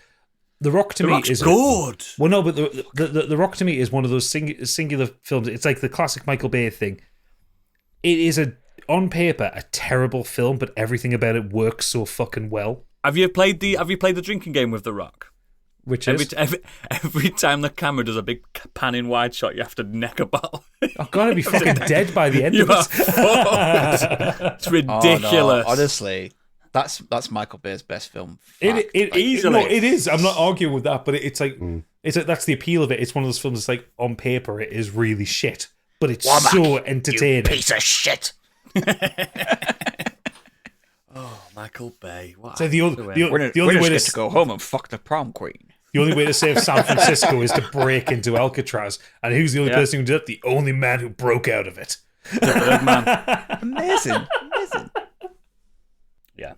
The Rock to The me Rock's is good. Well, no, but the Rock to me is one of those singular films. It's like the classic Michael Bay thing. It is on paper a terrible film, but everything about it works so fucking well. Have you played the drinking game with The Rock? Which Every, is every time the camera does a big pan-in wide shot, you have to neck a bottle. I've got to be fucking dead by the end You of are it. fucked. It's Oh, ridiculous. no, honestly, that's Michael Bay's best film. easily. No, it is. I'm not arguing with that, but it's like that's the appeal of it. It's one of those films. It's like on paper, it is really shit, but it's so entertaining. Piece of shit. Oh, Michael Bay. What So the only We're way just to get to go home and fuck the prom queen. the only way to save San Francisco is to break into Alcatraz, and who's the only person who did it? The only man who broke out of it. third man. Amazing. Yeah.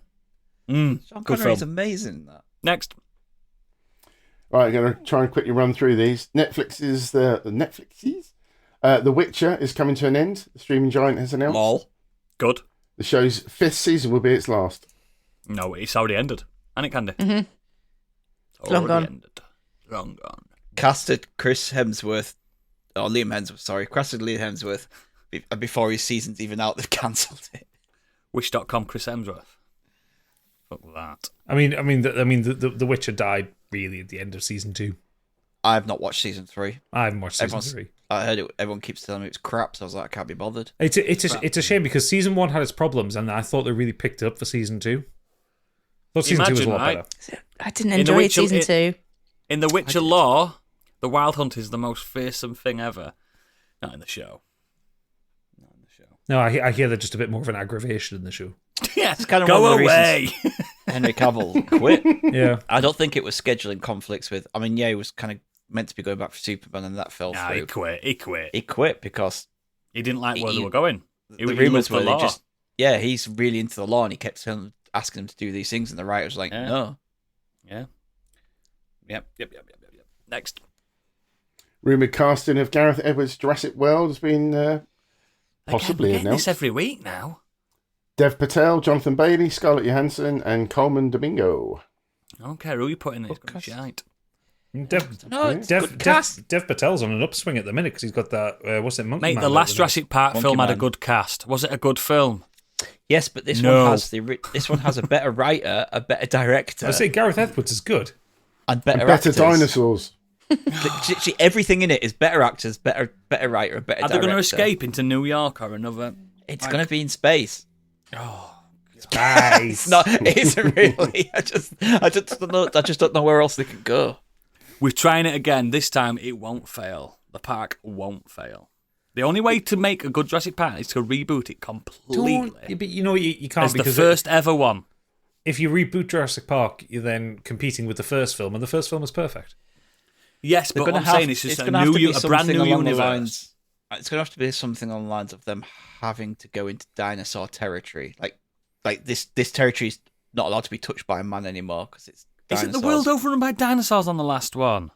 Sean Good Connery's film. amazing in that. Next. Right, I'm going to try and quickly run through these. Netflix's The Witcher is coming to an end. The streaming giant has announced. Lol. Good. The show's 5th season will be its last. No, it's already ended. And it can do. Mhm. It's Long already gone. ended. Long gone. Casted Liam Hemsworth. Casted Liam Hemsworth before his season's even out. They've cancelled it. Wish.com Chris Hemsworth. Fuck that. I mean, the Witcher died really at the end of season 2. I've not watched season 3. I haven't watched season Everyone's- 3. I heard it. Everyone keeps telling me it's crap, so I was like, I can't be bothered. It's a shame because season 1 had its problems, and I thought they really picked it up for season 2. I thought season 2 was a lot Imagine, better. I didn't In The enjoy Witcher- season 2. In The Witcher lore, the Wild Hunt is the most fearsome thing ever. Not in the show. No, I hear they're just a bit more of an aggravation in the show. Yeah, It's kind of go one of the away. reasons Henry Cavill quit. Yeah. I don't think it was scheduling conflicts with. I mean, yeah, he was kind of meant to be going back for Superman, and that fell Nah, through. he quit. He quit. He quit because He didn't like where He- they were going. He the rumors loved were the they law. he's really into the law, and he kept asking him to do these things, and the writers were like, Yeah. no. Yeah. Yep. Next. Rumoured casting of Gareth Edwards' Jurassic World has been possibly Again, we're getting announced. this every week now. Dev Patel, Jonathan Bailey, Scarlett Johansson, and Coleman Domingo. I don't care who you put in it. It's Podcast. gonna be shite. No, it's good cast. Dev Patel's on an upswing at the minute because he's got that, what's it, Monkey Mate, Man the out last with Jurassic Park Monkey film had a Man. good cast. Was it a good film? Yes, but this No. one has a better writer, a better director, I say Gareth Edwards is good. and better Better actors. dinosaurs. Literally everything in it is better actors, better writer, a better Are they director. going to escape into New York or another? It's going to be in space. Nice. No, it isn't really. I just don't know where else they can go. We're trying it again. This time it won't fail. The park won't fail. The only way to make a good Jurassic Park is to reboot it completely. But you know you can't As the because first ever one. if you reboot Jurassic Park, you're then competing with the first film, and the first film is perfect. Yes, but what I'm saying is just a brand new universe. It's going to have to be something along the lines of them having to go into dinosaur territory. Like this territory is not allowed to be touched by a man anymore because it's dinosaurs. Isn't the world overrun by dinosaurs on the last one?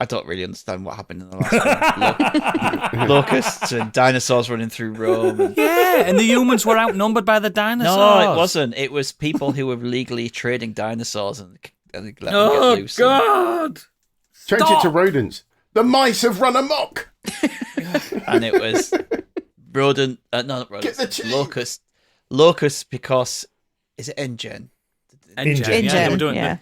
I don't really understand what happened in the last one. Locusts and dinosaurs running through Rome. And... Yeah, and the humans were outnumbered by the dinosaurs. No, it wasn't. It was people who were legally trading dinosaurs and let them get loose. God! Change it to rodents. The mice have run amok. And it was rodent. No, not rodents. Get the cheese. Locusts because is it NGen? InGen. Yeah, they were doing Yeah,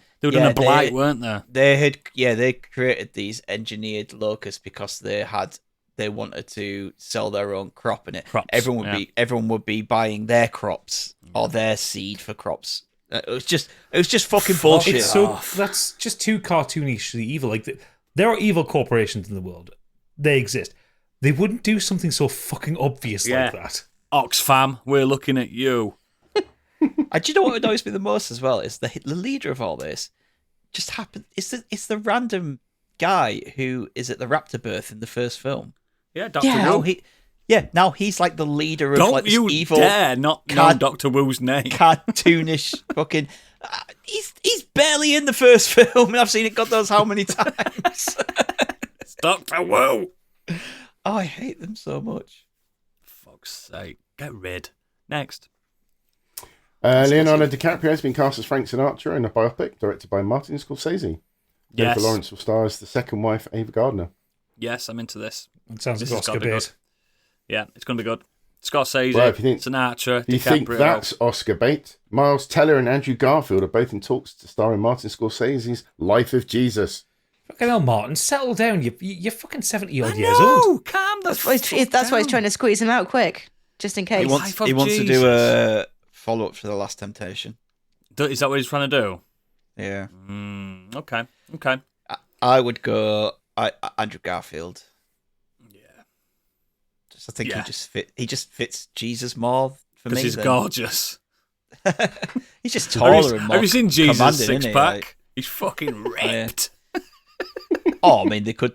a blight, weren't they? They created these engineered locusts because they wanted to sell their own crop, and everyone would be buying their crops or their seed for crops. It was just fucking bullshit. That's just too cartoonishly evil. Like there are evil corporations in the world. They exist. They wouldn't do something so fucking obvious like that. Oxfam, we're looking at you. And do you know what annoys me the most as well is the leader of all this just happened. It's the random guy who is at the raptor birth in the first film. Yeah, Dr. Wu. Now he's like the leader of Don't like this you evil dare not know Dr. Wu's name. cartoonish fucking. He's barely in the first film, and I've seen it God knows how many times. It's Dr. Wu. Oh, I hate them so much. Fuck's sake. Get rid. Next. Leonardo DiCaprio has been cast as Frank Sinatra in a biopic directed by Martin Scorsese. Jennifer Lawrence will star as the second wife, Ava Gardner. Yes, I'm into this. It sounds This like has Oscar gotta be bait. Yeah, it's going to be good. Scorsese, Well, if you think- Sinatra, Do you DiCaprio. think that's Oscar bait? Miles Teller and Andrew Garfield are both in talks to star in Martin Scorsese's Life of Jesus. Fucking hell, Martin, settle down. You're fucking 70-odd years No, old. calm the That's why he's trying to squeeze him out quick, just in case. Life of He wants to Jesus. do a follow-up to The Last Temptation. Is that what he's trying to do? Yeah. Okay. I would go Andrew Garfield. Yeah. I think he just fits Jesus more for me. Because he's gorgeous. He's just taller and more Have you seen Jesus' commanding, isn't he? six-pack? Like, He's fucking ripped. I mean, they could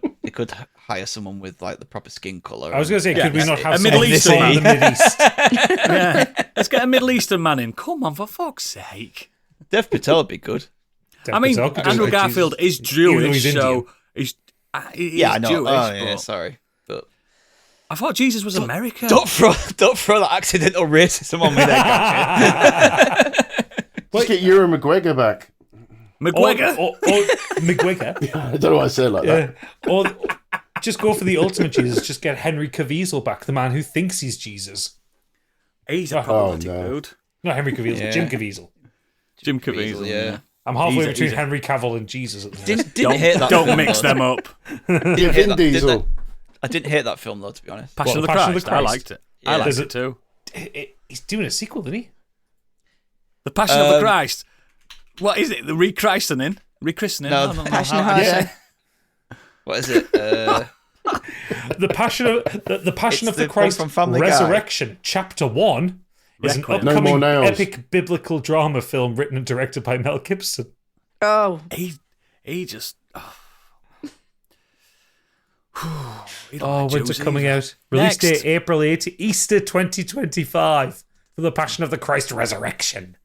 hire someone with like the proper skin color. I was going to say, could we not have a Middle someone Eastern from the Middle East? Yeah. Let's get a Middle Eastern man in. Come on, for fuck's sake. Dev Patel would be good. I mean, Patel could do Andrew like Garfield Jesus. is Even though Jewish, he's so Indian. he's I know. Jewish. Yeah, but sorry, but I thought Jesus was American. don't throw that accidental racism on me there, Gadget. Let's get Ewan McGregor back. McGregor. Or McGregor. I don't know why I say it like that. Or just go for the ultimate Jesus. Just get Henry Caviezel back, the man who thinks he's Jesus. He's a problematic no. dude. Not Henry Caviezel, Yeah. Jim Caviezel. Jim Caviezel, yeah. I'm halfway He's between a- Henry Cavill and Jesus at the minute. Didn't hate that. Don't film, mix though. them up. Yeah, Vin Diesel. I didn't hate that film though, to be honest. Passion, What, of, the Passion of Christ. the I Christ? liked it. Yeah. I liked There's it too. He's doing a sequel, didn't he? The Passion of the Christ. What is it? The rechristening? Rechristening? No, I don't know Passion how- harder. What is it? The Passion of the Passion It's of the the one Christ from Family Guy. Resurrection, Chapter 1, is an Requiem. No upcoming more nails. epic biblical drama film written and directed by Mel Gibson. Oh, He just. When's it coming out? Release Next. date April 8th, Easter 2025 for the Passion of the Christ Resurrection.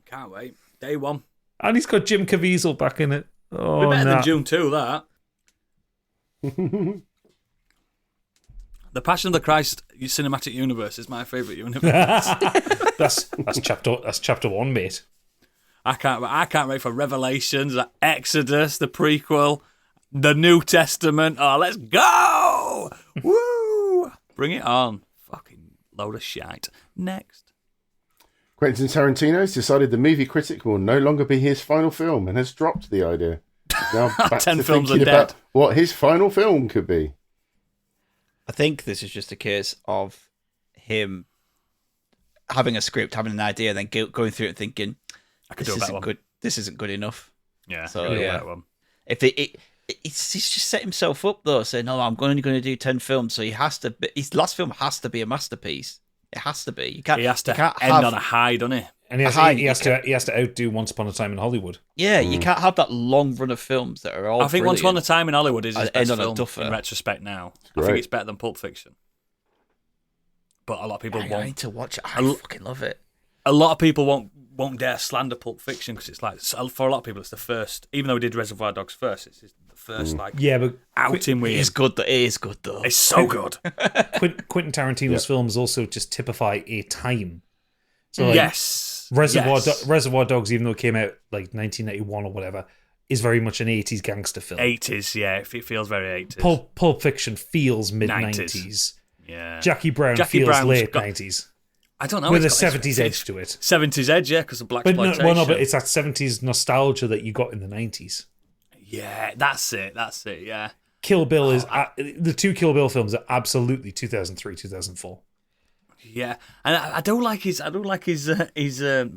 Can't wait. Day one. And he's got Jim Caviezel back in it. Oh, Be better nah. than June 2, that. The Passion of the Christ cinematic universe is my favourite universe. That's chapter 1, mate. I can't wait for Revelations, Exodus, the prequel, the New Testament. Oh, let's go! Woo! Bring it on. Fucking load of shite. Next. Quentin Tarantino has decided the movie critic will no longer be his final film and has dropped the idea. He's now back 10 to films thinking are about dead. what his final film could be. I think this is just a case of him having a script, having an idea, then going through it and thinking, I could this do a better isn't one. good. This isn't good enough. Yeah, So, I could do a yeah. better one. If he's just set himself up though, saying, "No, I'm only going to do 10 films." So he has to. His last film has to be a masterpiece. It has to be. You can't. He has to you can't end have, on a high, doesn't he? And he has to outdo Once Upon a Time in Hollywood. Yeah, you can't have that long run of films that are all. I think Once Upon a Time in Hollywood is his End best on a film duffer. in retrospect now. I Great. think it's better than Pulp Fiction. But a lot of people I won't. need to watch it. I fucking love it. A lot of people won't dare slander Pulp Fiction because it's like, for a lot of people, it's the first. Even though he did Reservoir Dogs first, it's the first Yeah, but outing with It is him. good. It is good though. It's so good. Quentin Tarantino's films also just typify a time. So like, Yes. Reservoir Dogs, even though it came out like 1981 or whatever, is very much an 80s gangster film. 80s, yeah. It feels very 80s. Pulp Fiction feels mid 90s. Yeah. Jackie Brown Jackie feels Brown's late got- 90s I don't know. with a it's got- 70s edge to it. 70s edge, yeah, because of black But no, exploitation. well, no, but it's that 70s nostalgia that you got in the 90s. Yeah, that's it, yeah. Kill Bill is the two Kill Bill films are absolutely 2003, 2004. Yeah, and I don't like his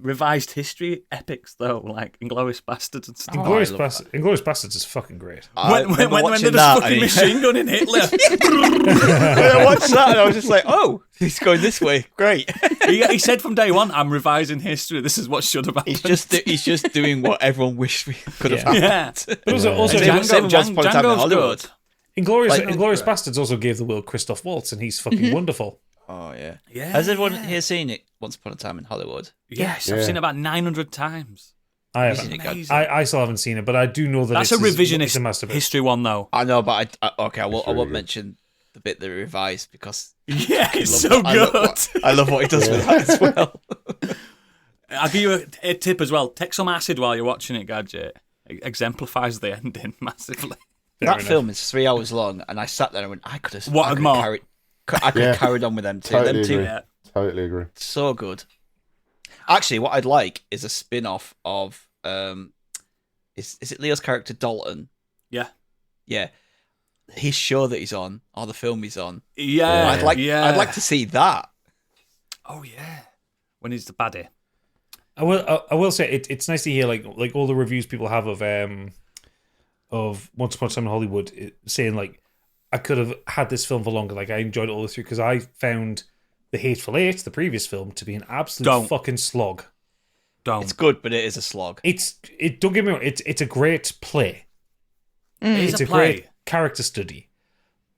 revised history epics though, like Inglourious Bastards and stuff. Inglourious Bastards is fucking great. When there's fucking machine gun in Hitler, I watched that and I was just like, "Oh, he's going this way. Great." he said from day one, "I'm revising history. This is what should have happened." He's just doing what everyone wished we could have happened. yeah. But also Django's Django's good. Inglourious Bastards also gave the world Christoph Waltz, and he's fucking wonderful. Oh yeah. Yeah. Has everyone here seen it? Once Upon a Time in Hollywood. Yes, Yeah. I've seen it about 900 times. I Have you haven't. seen it, Gad? Amazing. I still haven't seen it, but I do know that That's a it's revisionist a masterpiece. history one though. I know, but I won't really good. mention the bit that he revised because Yeah, it's I love so what- good. I love what he does with that as well. I'll give you a tip as well. Take some acid while you're watching it, Gadget. It exemplifies the ending massively. Fair That enough. film is 3 hours long, and I sat there and went, I could have What more? carried Yeah. carried on with them too. Totally Them two, agree. Yeah. Totally agree. so good. Actually, what I'd like is a spin-off of is it Leo's character Dalton? Yeah. Yeah, his show that he's on or the film he's on. Yeah. I'd like to see that. Oh yeah. When he's the baddie. I will say it's nice to hear like all the reviews people have of Once Upon a Time in Hollywood saying like I could have had this film for longer. Like I enjoyed it all the way through because I found The Hateful Eight, the previous film, to be an absolute fucking slog. Don't. It's good, but it is a slog. Don't get me wrong. It's a great play. It's It's a a play. great character study,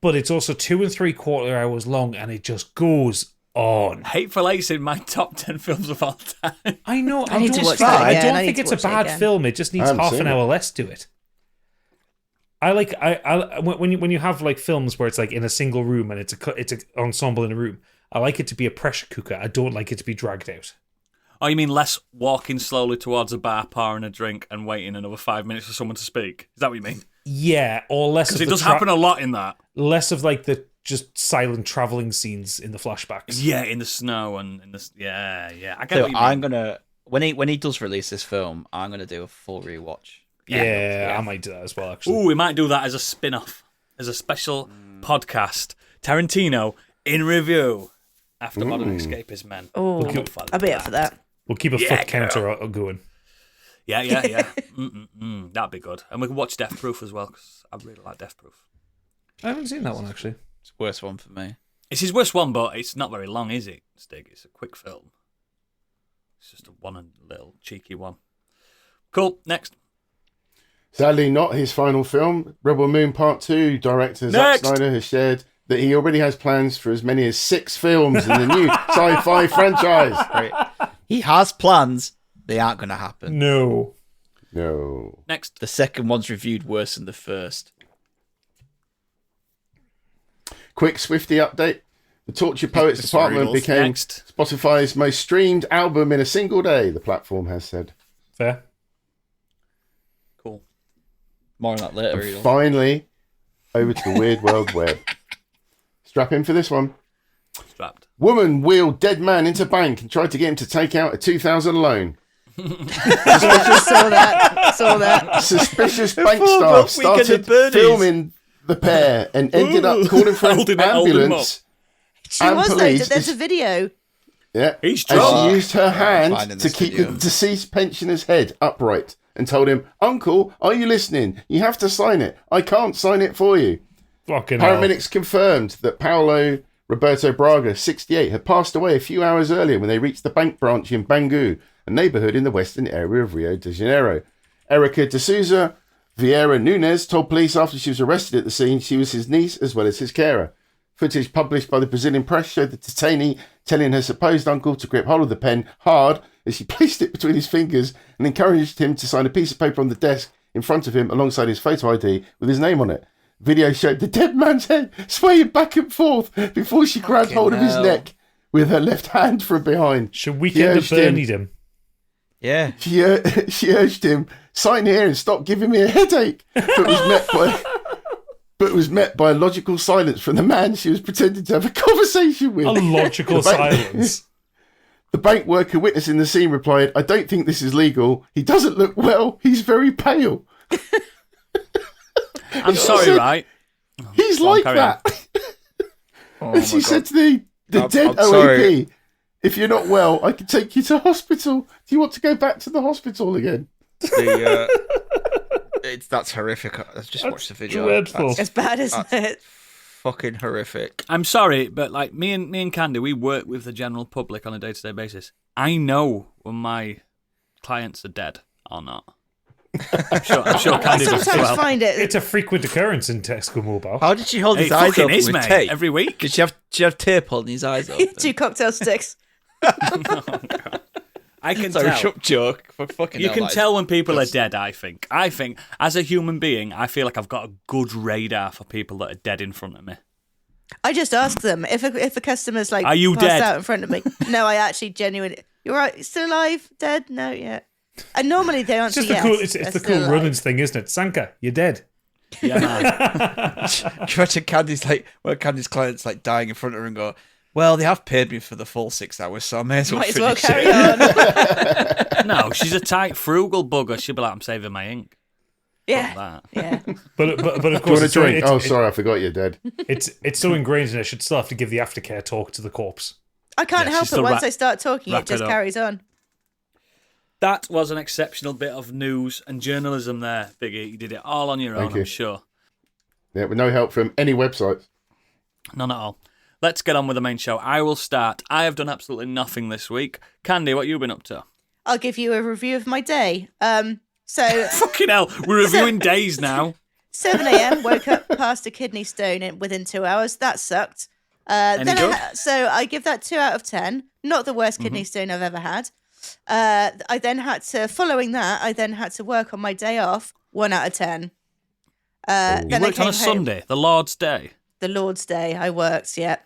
but it's also 2 3/4 hours long, and it just goes on. Hateful Eight's in my top 10 films of all time. I know. I need to watch I that again. don't I need think to it's a watch it bad again. film. It just needs I haven't half seen an it. hour less to it. I when you have like films where it's like in a single room and it's an ensemble in a room. I like it to be a pressure cooker. I don't like it to be dragged out. Oh, you mean less walking slowly towards a bar, pouring a drink, and waiting another 5 minutes for someone to speak? Is that what you mean? Yeah, or less of Because it the does happen a lot in that. less of like the just silent traveling scenes in the flashbacks. Yeah, in the snow and in the yeah. I get So what you mean. I'm gonna when he does release this film, I'm gonna do a full rewatch. Yeah, I might do that as well. Actually, Ooh, we might do that as a spin-off, as a special podcast. Tarantino in review after Modern Escapism. Oh, I'm up for I'll be up for that. we'll keep a Yeah, foot counter going. Yeah. That'd be good. And we can watch Death Proof as well, because I really like Death Proof. I haven't seen that one actually. It's the worst one for me. It's his worst one, but it's not very long, is it, Stig? It's a quick film. It's just a little cheeky one. Cool, next. Sadly, not his final film. Rebel Moon Part 2 director Next. Zack Snyder has shared that he already has plans for as many as 6 films in the new sci-fi franchise. Right. He has plans. They aren't gonna happen. No. No. Next. The second one's reviewed worse than the first. Quick Swifty update. The Torture Poets It's Department very became next. Spotify's most streamed album in a single day, the platform has said. Fair. Cool. More on that later. And finally, over to the Weird World Web. Strap in for this one. Strapped. Woman wheeled dead man into bank and tried to get him to take out a 2,000 loan. Saw that. Suspicious bank staff started filming the pair and ended up calling for an ambulance. She was though. There's a video. Yeah, he's and drunk. she used her hand to keep the deceased pensioner's head upright and told him, "Uncle, are you listening? You have to sign it. I can't sign it for you." Fucking Paramedics confirmed that Paulo Roberto Braga, 68, had passed away a few hours earlier when they reached the bank branch in Bangu, a neighbourhood in the western area of Rio de Janeiro. Erica de Souza Vieira Nunes told police after she was arrested at the scene she was his niece as well as his carer. Footage published by the Brazilian press showed the detainee telling her supposed uncle to grip hold of the pen hard as she placed it between his fingers and encouraged him to sign a piece of paper on the desk in front of him alongside his photo ID with his name on it. Video showed the dead man's head swaying back and forth before she grabbed hold of his neck with her left hand from behind. Should Weekend have Bernied him? Yeah. She urged him, sign here and stop giving me a headache, but was met by a logical silence from the man she was pretending to have a conversation with. A logical silence. The bank worker witnessing the scene replied, "I don't think this is legal. He doesn't look well. He's very pale." I'm sorry, said, right? He's like that. And she said to the dead OAP, "If you're not well, I can take you to hospital. Do you want to go back to the hospital again?" That's horrific. Let's just watch the video. Dreadful. It's bad, isn't it? Fucking horrific. I'm sorry, but like me and Candy, we work with the general public on a day-to-day basis. I know when my clients are dead or not. I'm sure Candy does as well. Find it. It's a frequent occurrence in Tesco Mobile. How did she hold his It eyes fucking open is, with mate. tape? Every week. Did she have tape holding his eyes open? 2 cocktail sticks. I can Sorry, tell. shop joke. For fucking You hell, can that is tell when people are disgusting. dead, I think. I think, as a human being, I feel like I've got a good radar for people that are dead in front of me. I just ask them if a customer's like, Are you passed dead? out in front of me. No, I actually genuinely. You're right. Still alive? Dead? No, yet. And normally they It's answer just the yes. cool. It's they're the still cool alive. runnings thing, isn't it? Sanka, you're dead. Yeah, man. Imagine Candy's Candy's clients like dying in front of her and go, "Well, they have paid me for the full 6 hours, so I may as well Might as well finish carry it." on. No, she's a tight, frugal bugger. She'll be like, I'm saving my ink. Yeah. That. Yeah. But of Do you course, want a it's so- drink? it's- Sorry, I forgot you're dead. It's so ingrained in her. She'd still have to give the aftercare talk to the corpse. I can't Yeah, help she's it. still Once I start talking, wrap it just it up. carries on. That was an exceptional bit of news and journalism there, Biggie. You did it all on your own, Thank you. I'm sure. Yeah, with no help from any websites. None at all. Let's get on with the main show. I will start. I have done absolutely nothing this week. Candy, what have you been up to? I'll give you a review of my day. So Fucking hell, we're reviewing days now. 7 a.m. woke up past a kidney stone within 2 hours. That sucked. Any good? So I give that 2 out of 10. Not the worst kidney stone I've ever had. I then had to, following that, I then had to work on my day off. 1 out of 10. You Then I worked on came a home. Sunday, the Lord's Day. The Lord's Day, I worked, yeah.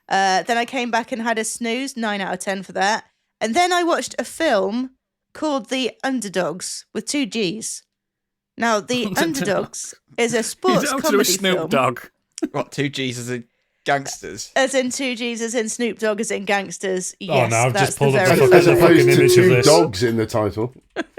Then I came back and had a snooze, 9 out of 10 for that. And then I watched a film called The Underdogs with 2 G's. Now, The Underdogs is a sports He's out to a comedy Snoop film. Dogg. What, 2 G's as in gangsters? As in 2 G's, as in Snoop Dogg, as in gangsters. Oh, Yes, no, I've that's just pulled the up very the As fucking opposed to image of 2 this. dogs in the title.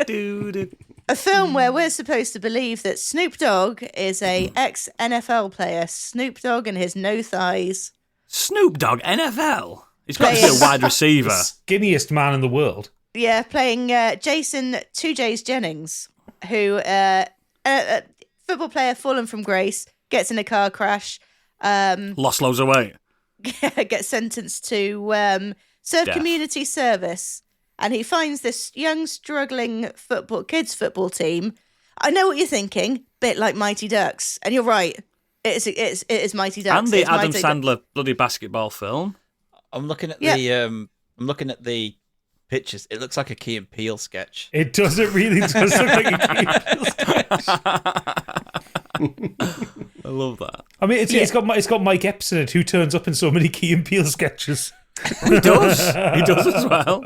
Dude. A film where we're supposed to believe that Snoop Dogg is a ex-NFL player. Snoop Dogg and his no thighs. Snoop Dogg, NFL. He's got to be Playing- a wide receiver. Skinniest man in the world. Yeah, playing Jason 2J's Jennings, who a football player fallen from grace, gets in a car crash, Lost loads of weight. gets sentenced to serve Death. community service, and he finds this young struggling kids football team. I know what you're thinking, bit like Mighty Ducks, and you're right. It is Mighty Ducks. And the It's Adam Mighty Sandler bloody basketball film. I'm looking at Yeah. I'm looking at the pictures. It looks like a Key and Peele sketch. It does. It really does look like a I love that. I mean, it's got Mike Epps in it, who turns up in so many Key and Peele sketches. He does. He does as well.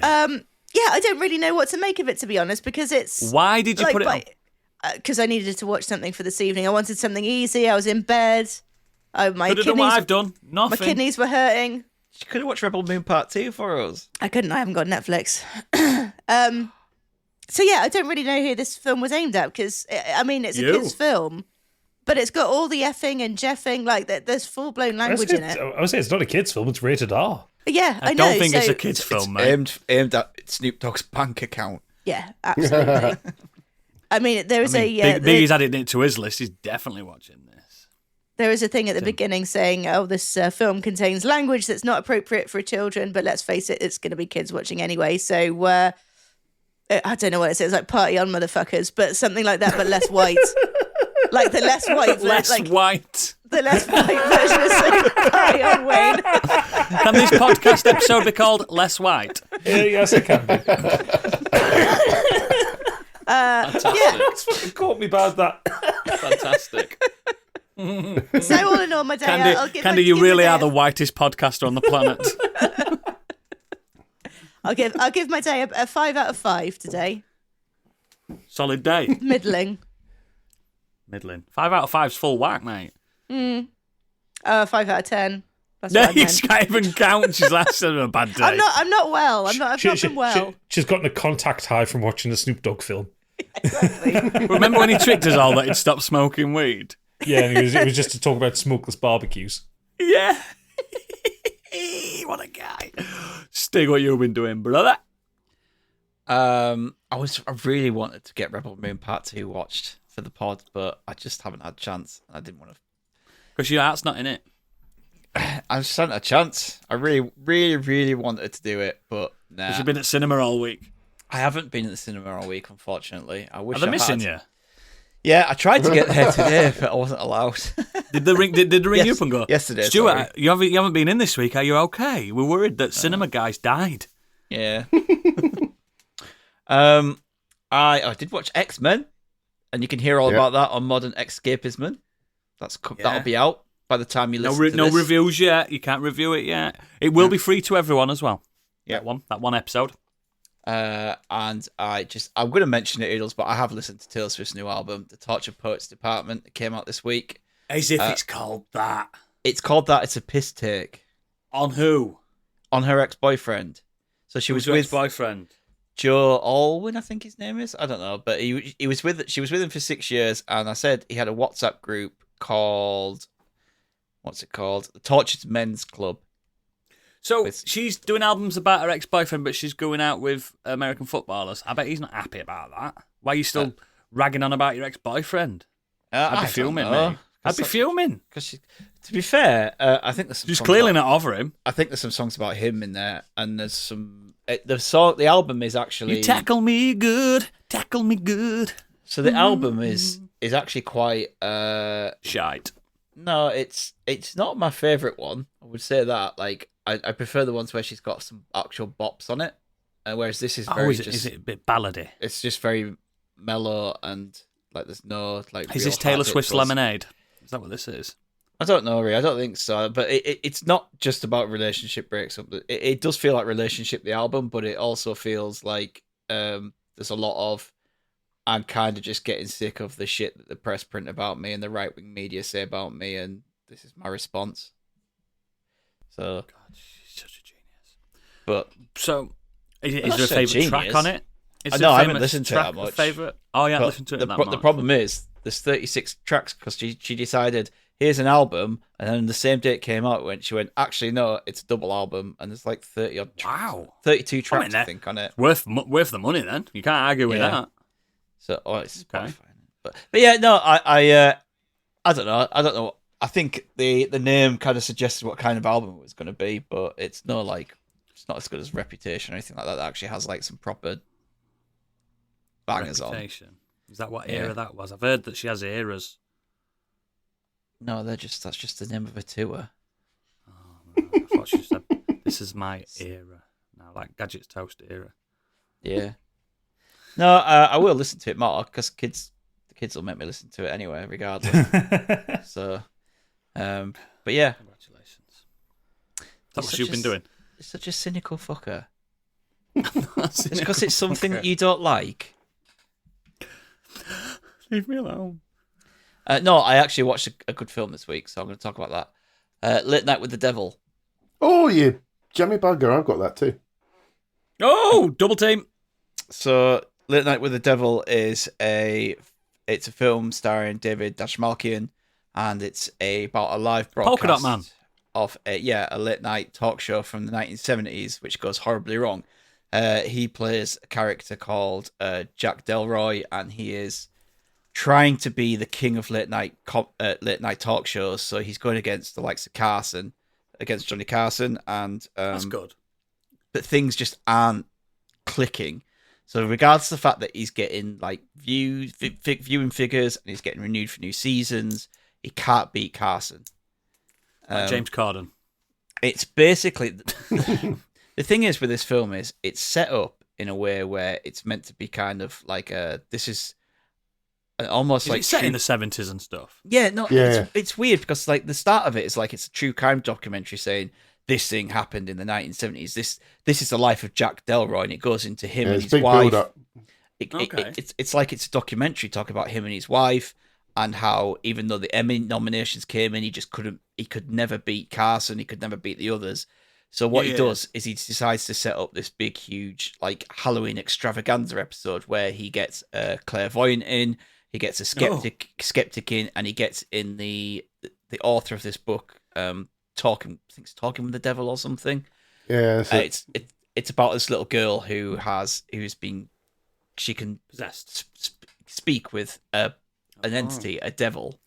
Yeah, I don't really know what to make of it, to be honest, because it's Why did you put it on? because I needed to watch something for this evening. I wanted something easy. I was in bed. Oh, my Could have done what kidneys. I've done. My Nothing. kidneys were hurting. You could have watched Rebel Moon Part 2 for us. I couldn't. I haven't got Netflix. So yeah, I don't really know who this film was aimed at because I mean it's a You. kids' film, but it's got all the effing and jeffing. Like there's full blown language in it. I would say it's not a kids' film; it's rated R. Yeah, I I know. don't think it's so- a kids' It's film, mate. aimed at Snoop Dogg's bank account. Yeah, absolutely. I mean, there is Biggie's added it to his list. He's definitely watching this. there is a thing at the beginning saying, "Oh, this film contains language that's not appropriate for children." But let's face it, it's going to be kids watching anyway. So I don't know what it says, like "party on, motherfuckers," but something like that, but less white. Like the less white, Less like white. the less white version of saying "party on, Wayne." Can this podcast episode be called Less White? Yes, it can be. Fantastic. It's fucking caught me bad, that. Fantastic. So all in all, my day, I'll give Candy, my- you give my really day are a- the whitest podcaster on the planet. I'll give my day a 5 out of 5 today. Solid day. Middling. Middling. 5 out of 5's full whack, mate. 5 out of 10. That's what I You meant. can't even count. She's last had a bad day. I'm not well. I've not been well. She's gotten a contact high from watching the Snoop Dogg film. Exactly. Remember when he tricked us all that he'd stop smoking weed? Yeah, and it was just to talk about smokeless barbecues. Yeah. What a guy. Stig, what you've been doing, brother? I really wanted to get Rebel Moon Part 2 watched for the pod, but I just haven't had a chance. I didn't want to. Because your heart's not in it. I just hadn't a chance. I really, really, really wanted to do it, but nah. Because you've been at cinema all week. I haven't been at the cinema all week, unfortunately. I wish Are they I missing had. you? Yeah, I tried to get there today, but I wasn't allowed. Did they ring Yes, you up and go, yesterday, Stuart, sorry. you haven't been in this week, are you okay? We're worried that cinema guys died. Yeah. I did watch X-Men, and you can hear all Yeah. about that on Modern Escapism. That'll be out by the time you listen to No this. reviews yet. You can't review it yet. It will be free to everyone as well. Yeah. That one episode. And I'm going to mention it, Oodles, but I have listened to Taylor Swift's new album, The Tortured Poets Department, that came out this week. As if it's called that. It's called that. It's a piss take On who? on her ex-boyfriend. So she was Your with ex-boyfriend. Joe Alwyn, I think his name is. I don't know, but she was with him for 6 years, and I said he had a WhatsApp group called, what's it called? The Tortured Men's Club. So she's doing albums about her ex-boyfriend, but she's going out with American footballers. I bet he's not happy about that. Why are you still ragging on about your ex-boyfriend? I I'd be fuming, don't know. mate. I'd be fuming. Because to be fair, I think there's some She's songs clearly about- not over him. I think there's some songs about him in there, and there's some. The album is actually. You tackle me good. So the album is actually quite. Shite. No, it's not my favorite one. I would say that. Like I prefer the ones where she's got some actual bops on it, whereas this is very. Is it a bit ballady? It's just very mellow and like there's no like. Is real this Taylor hard Swift's hits. Lemonade? Is that what this is? I don't know, really. I don't think so. But it's not just about relationship breaks up. It does feel like Relationship, the album, but it also feels like there's a lot of I'm kind of just getting sick of the shit that the press print about me and the right wing media say about me, and this is my response. So, God, she's such a genius. but So, is not there a so favourite track genius. on it? Is I there know, a I haven't famous listened to it track, that much. Favourite? Oh, yeah, I but listened to it that the much. problem is there's 36 tracks because she decided here's an album, and then the same day it came out when she went actually no, it's a double album, and there's like 30 odd Wow. 32 tracks I that- think on it. Worth the money, then. You can't argue with Yeah. that. So it's Okay. Spotify. But yeah, no, I don't know. I think the name kind of suggested what kind of album it was going to be, but it's not as good as Reputation or anything like that. That actually has like some proper bangers Reputation. Is that what Yeah. era that was? I've heard that she has eras. on. No, that's just the name of a tour. I thought she said, this is my era. Now, like Gadget's Toast era. Yeah. No, I will listen to it more because the kids will make me listen to it anyway, regardless. So, but yeah, Congratulations. Is that what you've been doing? It's such a cynical fucker. It's It's because it's something that you don't like. Leave me alone. No, I actually watched a good film this week, so I'm going to talk about that. Late Night with the Devil. Oh, you jammy bugger! I've got that too. Oh, double team. So, Late Night with the Devil is a film starring David Dashmalkian, and it's about a live broadcast Polka Dot Man. of a late night talk show from the 1970s, which goes horribly wrong. He plays a character called Jack Delroy, and he is trying to be the king of late night talk shows. So he's going against the likes of against Johnny Carson, and That's good. but things just aren't clicking. So regardless of the fact that he's getting like viewing figures and he's getting renewed for new seasons, he can't beat Carson. James Corden. It's basically the thing is with this film is it's set up in a way where it's meant to be kind of like this is almost Is like it set true- in the 70s and stuff? Yeah, no, Yeah. It's weird because like the start of it is like it's a true crime documentary saying this thing happened in the 1970s. This is the life of Jack Delroy, and it goes into him and It's his big wife. build up. Okay. It's like it's a documentary talking about him and his wife, and how even though the Emmy nominations came in, he could never beat Carson, he could never beat the others. So what he does is he decides to set up this big, huge, like Halloween extravaganza episode where he gets a clairvoyant in, he gets a skeptic in, and he gets in the author of this book, talking with the devil or something. Yeah, It's about this little girl she can Possessed. speak with an entity, a devil.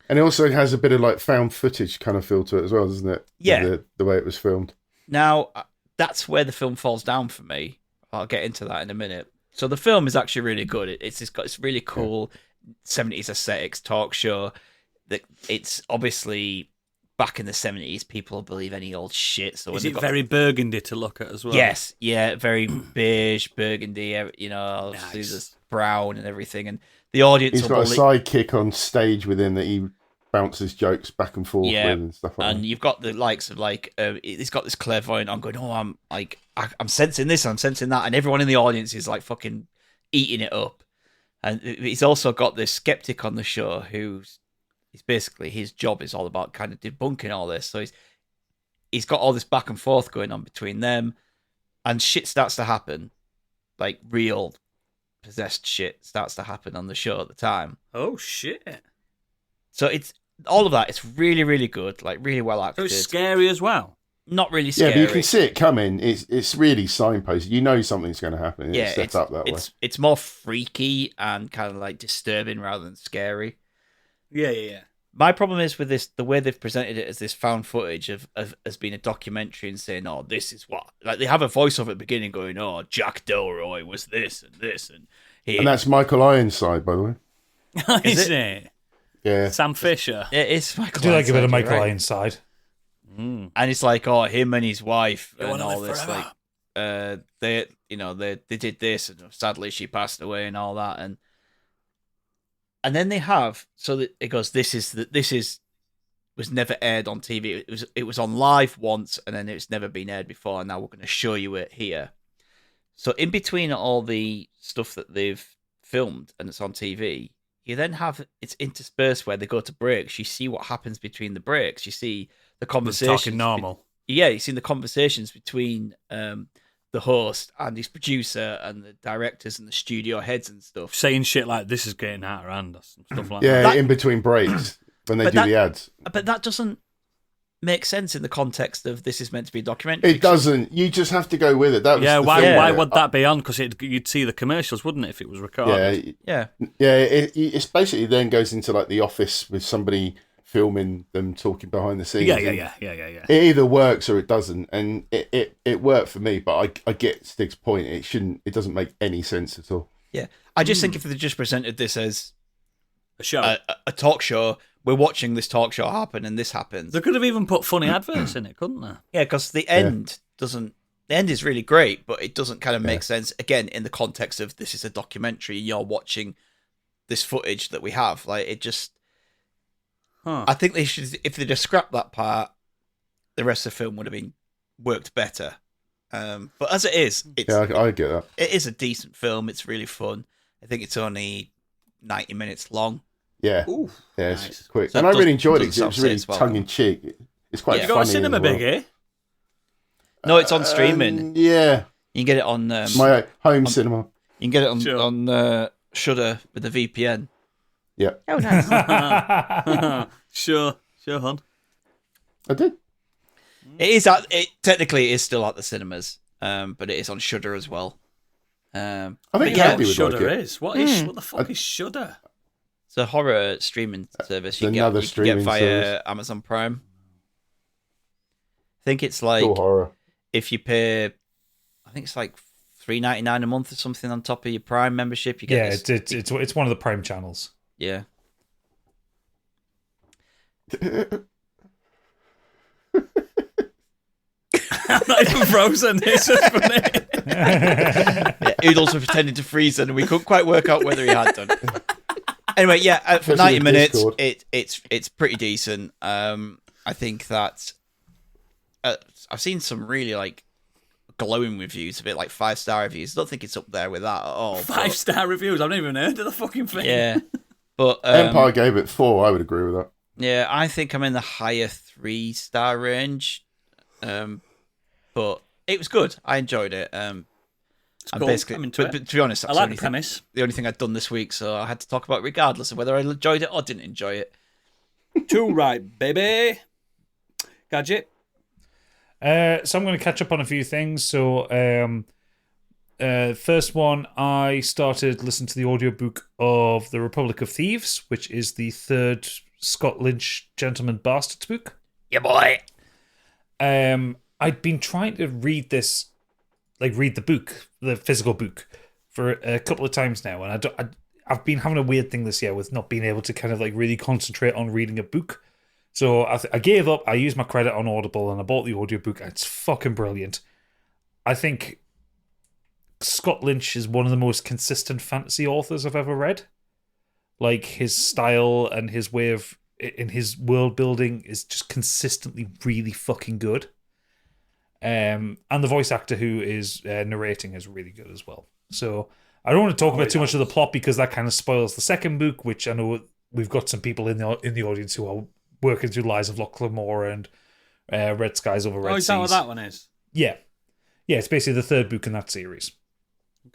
and it also has a bit of like found footage kind of feel to it as well, doesn't it? Yeah. The way it was filmed. Now, that's where the film falls down for me. I'll get into that in a minute. So the film is actually really good. It's got this really cool 70s aesthetics talk show. That it's obviously back in the 70s. People believe any old shit. So Is it very burgundy to look at as well? Yes, yeah, very beige, burgundy. You know, Nice. there's brown and everything, and the audience. He's got a will sidekick on stage with him that he bounces jokes back and forth Yeah, with and stuff like and that. you've got the likes of like he's got this clairvoyant. I'm going, I'm sensing this, I'm sensing that, and everyone in the audience is like fucking eating it up. And he's also got this skeptic on the show who's basically his job is all about kind of debunking all this. So he's got all this back and forth going on between them, and shit starts to happen, like real possessed shit starts to happen on the show at the time. Oh, shit. So it's all of that. It's really, really good, like really well So acted. it's scary as well. Not really Yeah, scary. but you can see it coming. It's really signposted. You know something's going to happen. Yeah, It's set up that way. It's more freaky and kind of like disturbing rather than scary. Yeah. My problem is with this, the way they've presented it as this found footage of as being a documentary and saying, "Oh, this is what." Like they have a voiceover at the beginning going, "Oh, Jack Delroy was this and this and he." And that's Michael Ironside, by the way. Is it? Yeah. Sam Fisher. It is Michael. I do like a bit of Ironside, Michael you're right. Ironside. And it's like, oh, him and his wife They and wanna all live this, forever. like, they did this, and sadly she passed away and all that, and then they have so that it goes, this was never aired on TV. It was on live once, and then it's never been aired before, and now we're going to show you it here. So in between all the stuff that they've filmed and it's on TV, you then have it's interspersed where they go to breaks. You see what happens between the breaks. You see the conversations. Talking normal. Yeah, you see the conversations between the host and his producer and the directors and the studio heads and stuff. Saying shit like this is getting out of hand or some stuff like Yeah, that. in between breaks when they But do that- the ads. But that doesn't make sense in the context of this is meant to be a documentary. It doesn't. You just have to go with it. That was Yeah, the why thing. why would that be on? Because you'd see the commercials, wouldn't it, if it was recorded? Yeah, Yeah. it's basically then goes into like the office with somebody filming them talking behind the scenes. Yeah. It either works or it doesn't, and it worked for me. But I get Stig's point. It doesn't make any sense at all. Yeah. I just think if they just presented this as A show. a talk show, we're watching this talk show happen and this happens. They could have even put funny adverts in it, couldn't they? Yeah, because the end doesn't. The end is really great, but it doesn't kind of make sense again in the context of this is a documentary. You're watching this footage that we have. Like it just. Huh. I think they should. If they just scrapped that part, the rest of the film would have been worked better. But as it is, it's Yeah, I get that. it is a decent film. It's really fun. I think it's only 90 minutes long. Yeah, Ooh, yeah, it's nice. quick, So and it I really does- enjoyed it. doesn't 'Cause it was sound really as well. tongue in cheek. It's quite You funny. got a cinema as well. big here? No, it's on streaming. Yeah, You can get it on. my home cinema. You can get it on Sure. on Shudder with the VPN. Yeah, Oh, nice. Sure, hon. I did. It is technically it is still at the cinemas, but it is on Shudder as well. I think Yeah, Andy what would Shudder like it. is. What the fuck is Shudder? It's a horror streaming service. You another can get streaming via service. Amazon Prime. I think it's like Cool horror. if you pay, I think it's like $3.99 a month or something on top of your Prime membership. You get it's one of the Prime channels. yeah. I'm not even frozen. It's just funny. Yeah, Oodles were pretending to freeze and we couldn't quite work out whether he had done. Anyway, yeah, for Especially 90 with minutes, Discord. it's pretty decent. I think that I've seen some really like glowing reviews, a bit like 5-star reviews. I don't think it's up there with that at all. 5-star reviews. I've never even heard of the fucking thing. Yeah, but Empire gave it 4. I would agree with that. yeah, I think I'm in the higher 3-star range. But it was good. I enjoyed it. I'm cool. basically, I'm into it. but to be honest, I that's like the premise. the only thing I'd done this week, so I had to talk about it regardless of whether I enjoyed it or didn't enjoy it. Too right, baby. Gadget. So I'm going to catch up on a few things. So, first one, I started listening to the audiobook of The Republic of Thieves, which is the third Scott Lynch Gentleman Bastards book. Yeah, boy. I'd been trying to read this, read the book, the physical book, for a couple of times now, and I've been having a weird thing this year with not being able to kind of really concentrate on reading a book. So I gave up. I used my credit on Audible and I bought the audiobook. It's fucking brilliant. I think Scott Lynch is one of the most consistent fantasy authors I've ever read. Like, his style and his way of, in his world building is just consistently really fucking good. And the voice actor who is narrating is really good as well. So I don't want to talk about too much of the plot because that kind of spoils the second book, which I know we've got some people in the audience who are working through Lies of Lochlamore and Red Skies Over Red Seas. Is that what that one is? Yeah. Yeah, it's basically the third book in that series.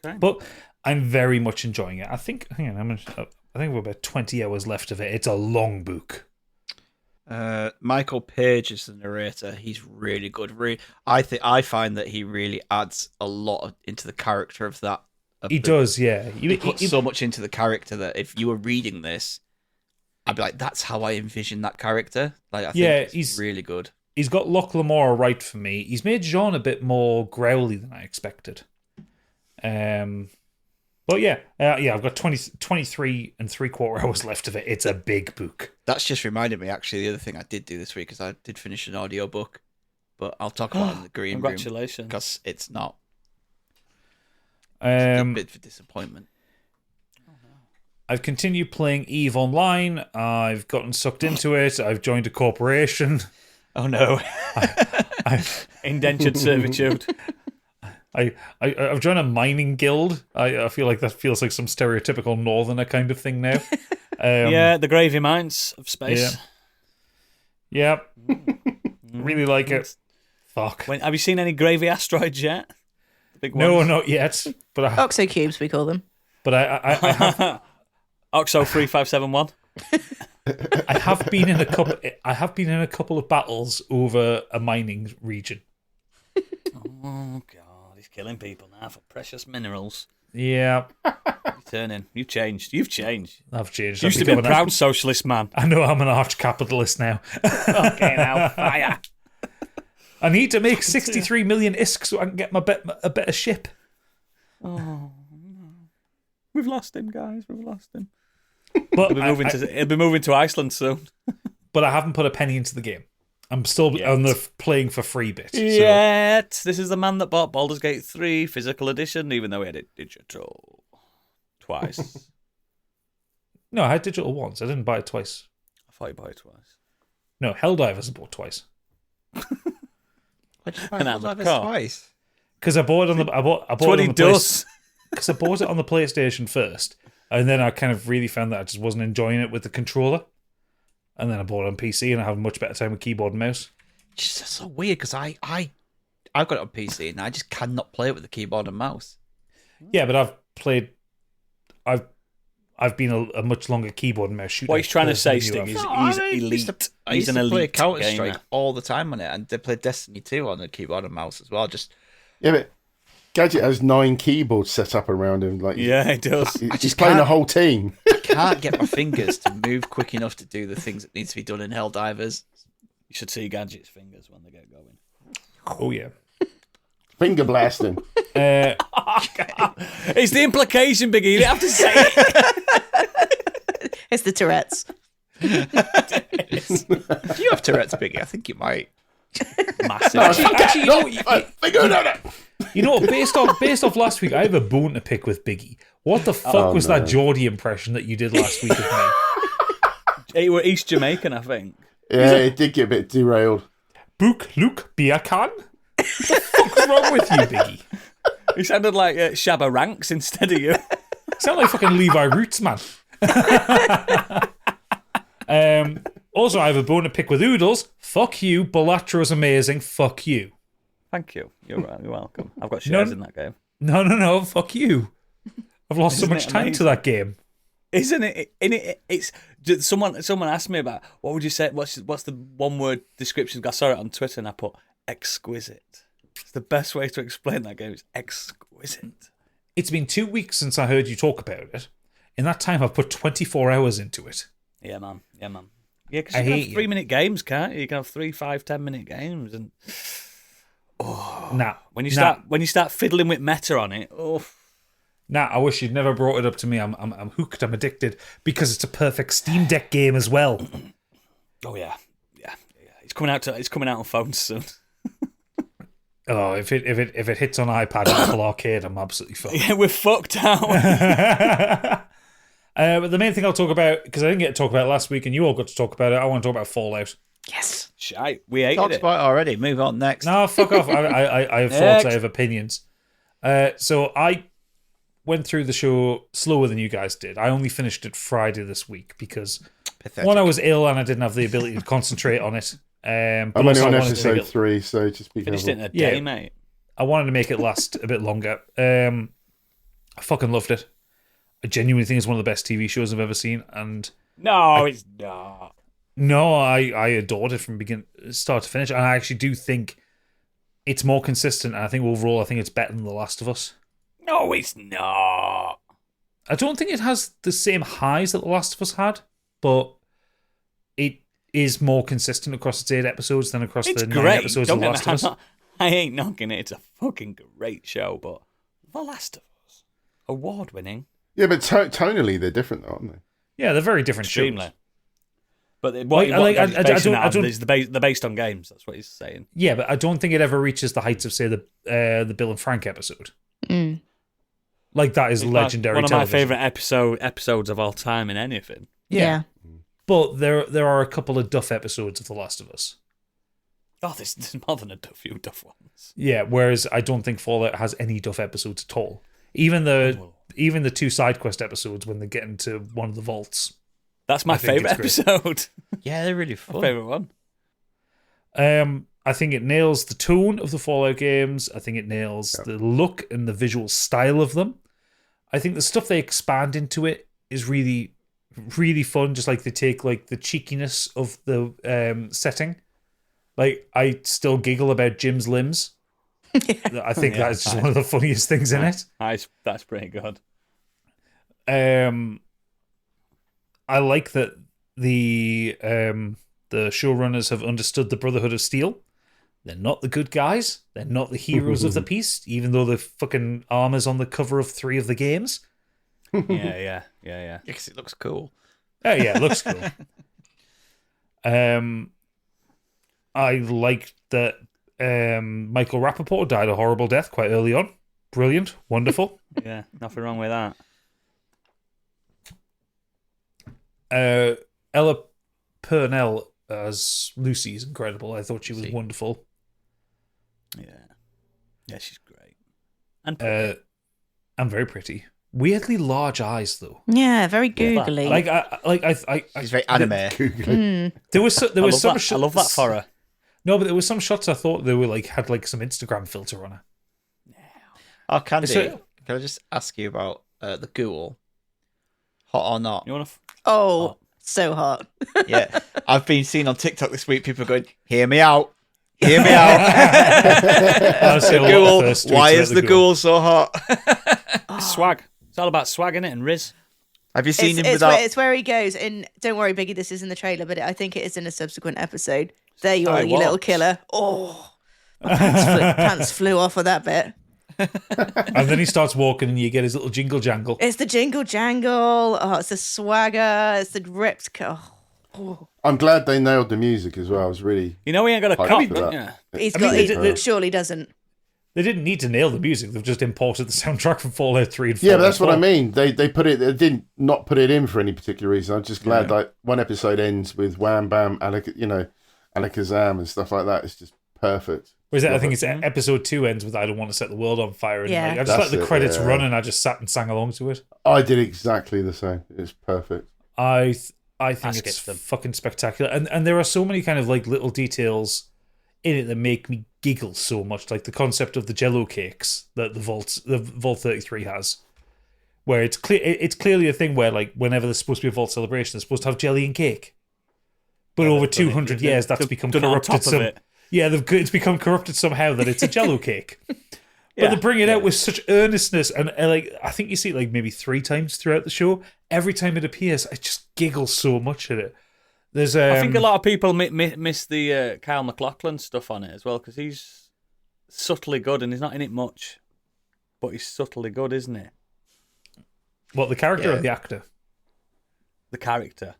Okay. But I'm very much enjoying it. I think we're about 20 hours left of it. It's a long book. Michael Page is the narrator. He's really good. I find that he really adds a lot into the character of that. He does, yeah. He puts so much into the character that if you were reading this, I'd be like, that's how I envision that character. Like, I think he's really good. He's got Lochlamore right for me. He's made Jean a bit more growly than I expected. But yeah, I've got 23 and 3/4 hours left of it. It's a big book. That's just reminded me, actually, the other thing I did do this week is I did finish an audiobook, but I'll talk about it in the green room. Congratulations. Because it's not. A bit of disappointment. I've continued playing EVE Online. I've gotten sucked into it. I've joined a corporation. Oh no. Indentured servitude. I've joined a mining guild. I feel like that feels like some stereotypical northerner kind of thing now. Yeah, the gravy mines of space. Yeah. Really like it. Fuck. Have you seen any gravy asteroids yet? The big No, ones? not yet. But Oxo cubes, we call them. But I have Oxo 3571. I have been in a couple of battles over a mining region. Oh god, he's killing people now for precious minerals. Yeah, You've changed. You've changed. I've changed. You used to be a proud socialist man. I know I'm an arch capitalist now. Okay, now fire. I need to make 63 million ISK so I can get a better ship. Oh no. We've lost him, guys. We've lost him. But He'll be moving to Iceland soon. But I haven't put a penny into the game. I'm still on the playing for free bit. So. Yet. This is the man that bought Baldur's Gate 3 physical edition, even though he had it digital twice. No, I had digital once. I didn't buy it twice. I thought you bought it twice. No, Helldivers I bought twice. Why'd you buy An Helldivers armoured car. twice? Because I bought it on the I bought That's what he does. because I bought it on the PlayStation first, And then I kind of really found that I just wasn't enjoying it with the controller. And then I bought it on PC, and I have a much better time with keyboard and mouse. It's just so weird because I've got it on PC and I just cannot play it with the keyboard and mouse. Yeah, but I've been a much longer keyboard and mouse shooter. What he's trying to say, than you Sting, have. is he's elite. I He's used an to play elite Counter gamer. Strike all the time on it, and they played Destiny 2 on the keyboard and mouse as well. Just Yeah, but Gadget has 9 keyboards set up around him. Like, Yeah, it does. he's playing the whole team. I can't get my fingers to move quick enough to do the things that need to be done in Helldivers. You should see Gadget's fingers when they get going. Oh, yeah. Finger blasting. It's the implication, Biggie. You didn't have to say it. It's the Tourette's. Do you have Tourette's, Biggie? I think you might. Massive. Actually, No. you know, based off last week, I have a bone to pick with Biggie. What the fuck was that Geordie impression that you did last week of me? They were East Jamaican, I think. Yeah, it did get a bit derailed. Book Luke Biakan? What the fuck's wrong with you, Biggie? He sounded like Shabba Ranks instead of you. Sound like fucking Levi Roots, man. Also, I have a bone to pick with Oodles. Fuck you. Balatro's amazing. Fuck you. Thank you. You're welcome. I've got shares in that game. No. Fuck you. I've lost so Isn't much it time to amazing? that game. Isn't it? It's someone asked me about what would you say? What's the one word description? I saw it on Twitter and I put exquisite. It's the best way to explain that game. It's exquisite. It's been 2 weeks since I heard you talk about it. In that time, I've put 24 hours into it. Yeah, man. Yeah, because I you can hate have 3-minute games, can't you? You can have 3, 5, 10-minute games, and when you start fiddling with meta on it, I wish you'd never brought it up to me. I'm hooked. I'm addicted because it's a perfect Steam Deck game as well. oh yeah. It's coming out on phones soon. Oh, if it hits on iPad and Apple Arcade, I'm absolutely fucked. Yeah, we're fucked out. But the main thing I'll talk about, because I didn't get to talk about it last week, and you all got to talk about it, I want to talk about Fallout. Yes. Shite, we hated Talked it. about it already. Move on next. No, fuck off. I have thoughts. I have opinions. So I went through the show slower than you guys did. I only finished it Friday this week because Pathetic. one, I was ill and I didn't have the ability to concentrate on it. But I'm only also on I wanted to make episode it- 3, so just be Finished careful. it in a day, Yeah. mate. I wanted to make it last a bit longer. I fucking loved it. I genuinely think it's one of the best TV shows I've ever seen, and No, it's not. no, I adored it from start to finish, and I actually do think it's more consistent, and I think overall, I think it's better than The Last of Us. No, it's not. I don't think it has the same highs that The Last of Us had, but it is more consistent across its 8 episodes than across It's the 9 great. episodes Don't of The get Last me, of Us. I ain't knocking it. It's a fucking great show, but The Last of Us, award-winning, Yeah, but tonally they're different, though, aren't they? Yeah, they're very different extremely. shows. But they're based on games. That's what he's saying. Yeah, but I don't think it ever reaches the heights of, say, the Bill and Frank episode. Mm. Like, that is It's legendary one of my television. favourite episodes of all time in anything. Yeah. But there are a couple of duff episodes of The Last of Us. Oh, there's more than a few duff ones. Yeah, whereas I don't think Fallout has any duff episodes at all. Even the 2 side quest episodes when they get into one of the vaults. That's my I think favourite it's great. episode. Yeah, they're really My fun. favourite one. I think it nails the tone of the Fallout games. I think it nails the look and the visual style of them. I think the stuff they expand into it is really, really fun. Just like they take like the cheekiness of the setting. Like, I still giggle about Jim's limbs. I think that is just one of the funniest things in it. That's pretty good. I like that the showrunners have understood the Brotherhood of Steel. They're not the good guys. They're not the heroes of the piece, even though the fucking armor's on the cover of 3 of the games. Yeah. Because it looks cool. Oh yeah, it looks cool. I like that Michael Rappaport died a horrible death quite early on. Brilliant, wonderful. Yeah, nothing wrong with that. Ella Purnell as Lucy is incredible. I thought she was wonderful. Yeah, she's great. And pretty. And very pretty. weirdly large eyes though. Yeah, very googly. He's very anime. There was I love that for her. No, but there was some shots I thought they were had some Instagram filter on her. Oh, Candy, So- can I just ask you about the ghoul? Hot or not? You want to? oh, so hot. Yeah, I've been seen on TikTok this week. People going, "Hear me out, hear me out." Honestly, a lot of Ghoul, thirst tweets why about is the ghoul so hot? Swag. It's all about swag, innit? And Riz. Have you seen him It's without? it's where he goes. And don't worry, Biggie, this is in the trailer, but I think it is in a subsequent episode. There you are, you little killer. Oh, my pants flew off of that bit. And then he starts walking, and you get his little jingle jangle. It's the jingle jangle. Oh, it's the swagger. It's the ripped. Oh. I'm glad they nailed the music as well. I was really. You know he ain't got a Hyped cop, for don't that. you? He's I got. mean, He surely doesn't. They didn't need to nail the music; they've just imported the soundtrack from Fallout 3 and 4. Yeah, but that's what I mean. They put it. They didn't not put it in for any particular reason. I'm just glad that one episode ends with Wham Bam, Alakazam and stuff like that. It's just perfect. Whereas I think it's episode 2 ends with "I don't want to set the world on fire," and Yeah. I just That's let the it, credits yeah. run, and I just sat and sang along to it. I did exactly the same. It's perfect. I think it's skipped them. fucking spectacular, and there are so many kind of little details in it that make me giggle so much, like the concept of the Jello cakes that the Vault 33 has, where it's clearly a thing where whenever there's supposed to be a Vault celebration, they're supposed to have jelly and cake, but over 200 years that's become done it on corrupted. top of it. Yeah, it's become corrupted somehow that it's a Jello cake. But Yeah, they bring it out with such earnestness, and I think you see it maybe 3 times throughout the show. Every time it appears, I just giggle so much at it. There's I think a lot of people miss the Kyle MacLachlan stuff on it as well, because he's subtly good and he's not in it much, but he's subtly good, isn't he? What, the character or Yeah. the actor? The character.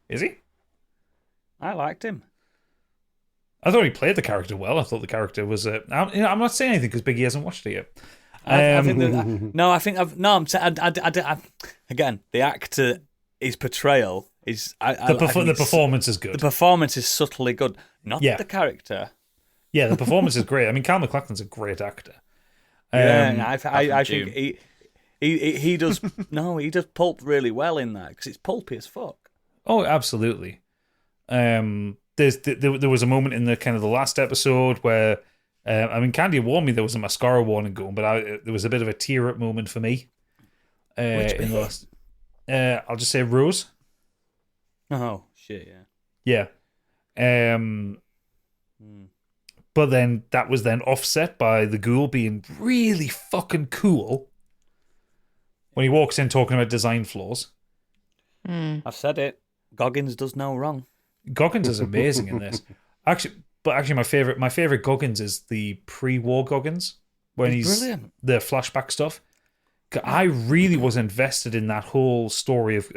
Is he? I liked him. I thought he played the character well. I thought the character was. I'm not saying anything because Biggie hasn't watched it yet. I think again, the actor, his portrayal is The performance is good. The performance is subtly good, not Yeah. the character. Yeah, the performance is great. I mean, Kyle MacLachlan's a great actor. I from think Dune. he does. No, he does pulp really well in that because it's pulpy as fuck. Oh, absolutely. There was a moment in the kind of the last episode where, Candy warned me there was a mascara warning going, but there was a bit of a tear up moment for me. In the last, I'll just say Rose. Oh shit, yeah. Yeah. But then that was then offset by the ghoul being really fucking cool when he walks in talking about design flaws. I've said it. Goggins does no wrong. Goggins is amazing in this. Actually, my favorite Goggins is the pre-war Goggins when he's brilliant. the flashback stuff. I really was invested in that whole story of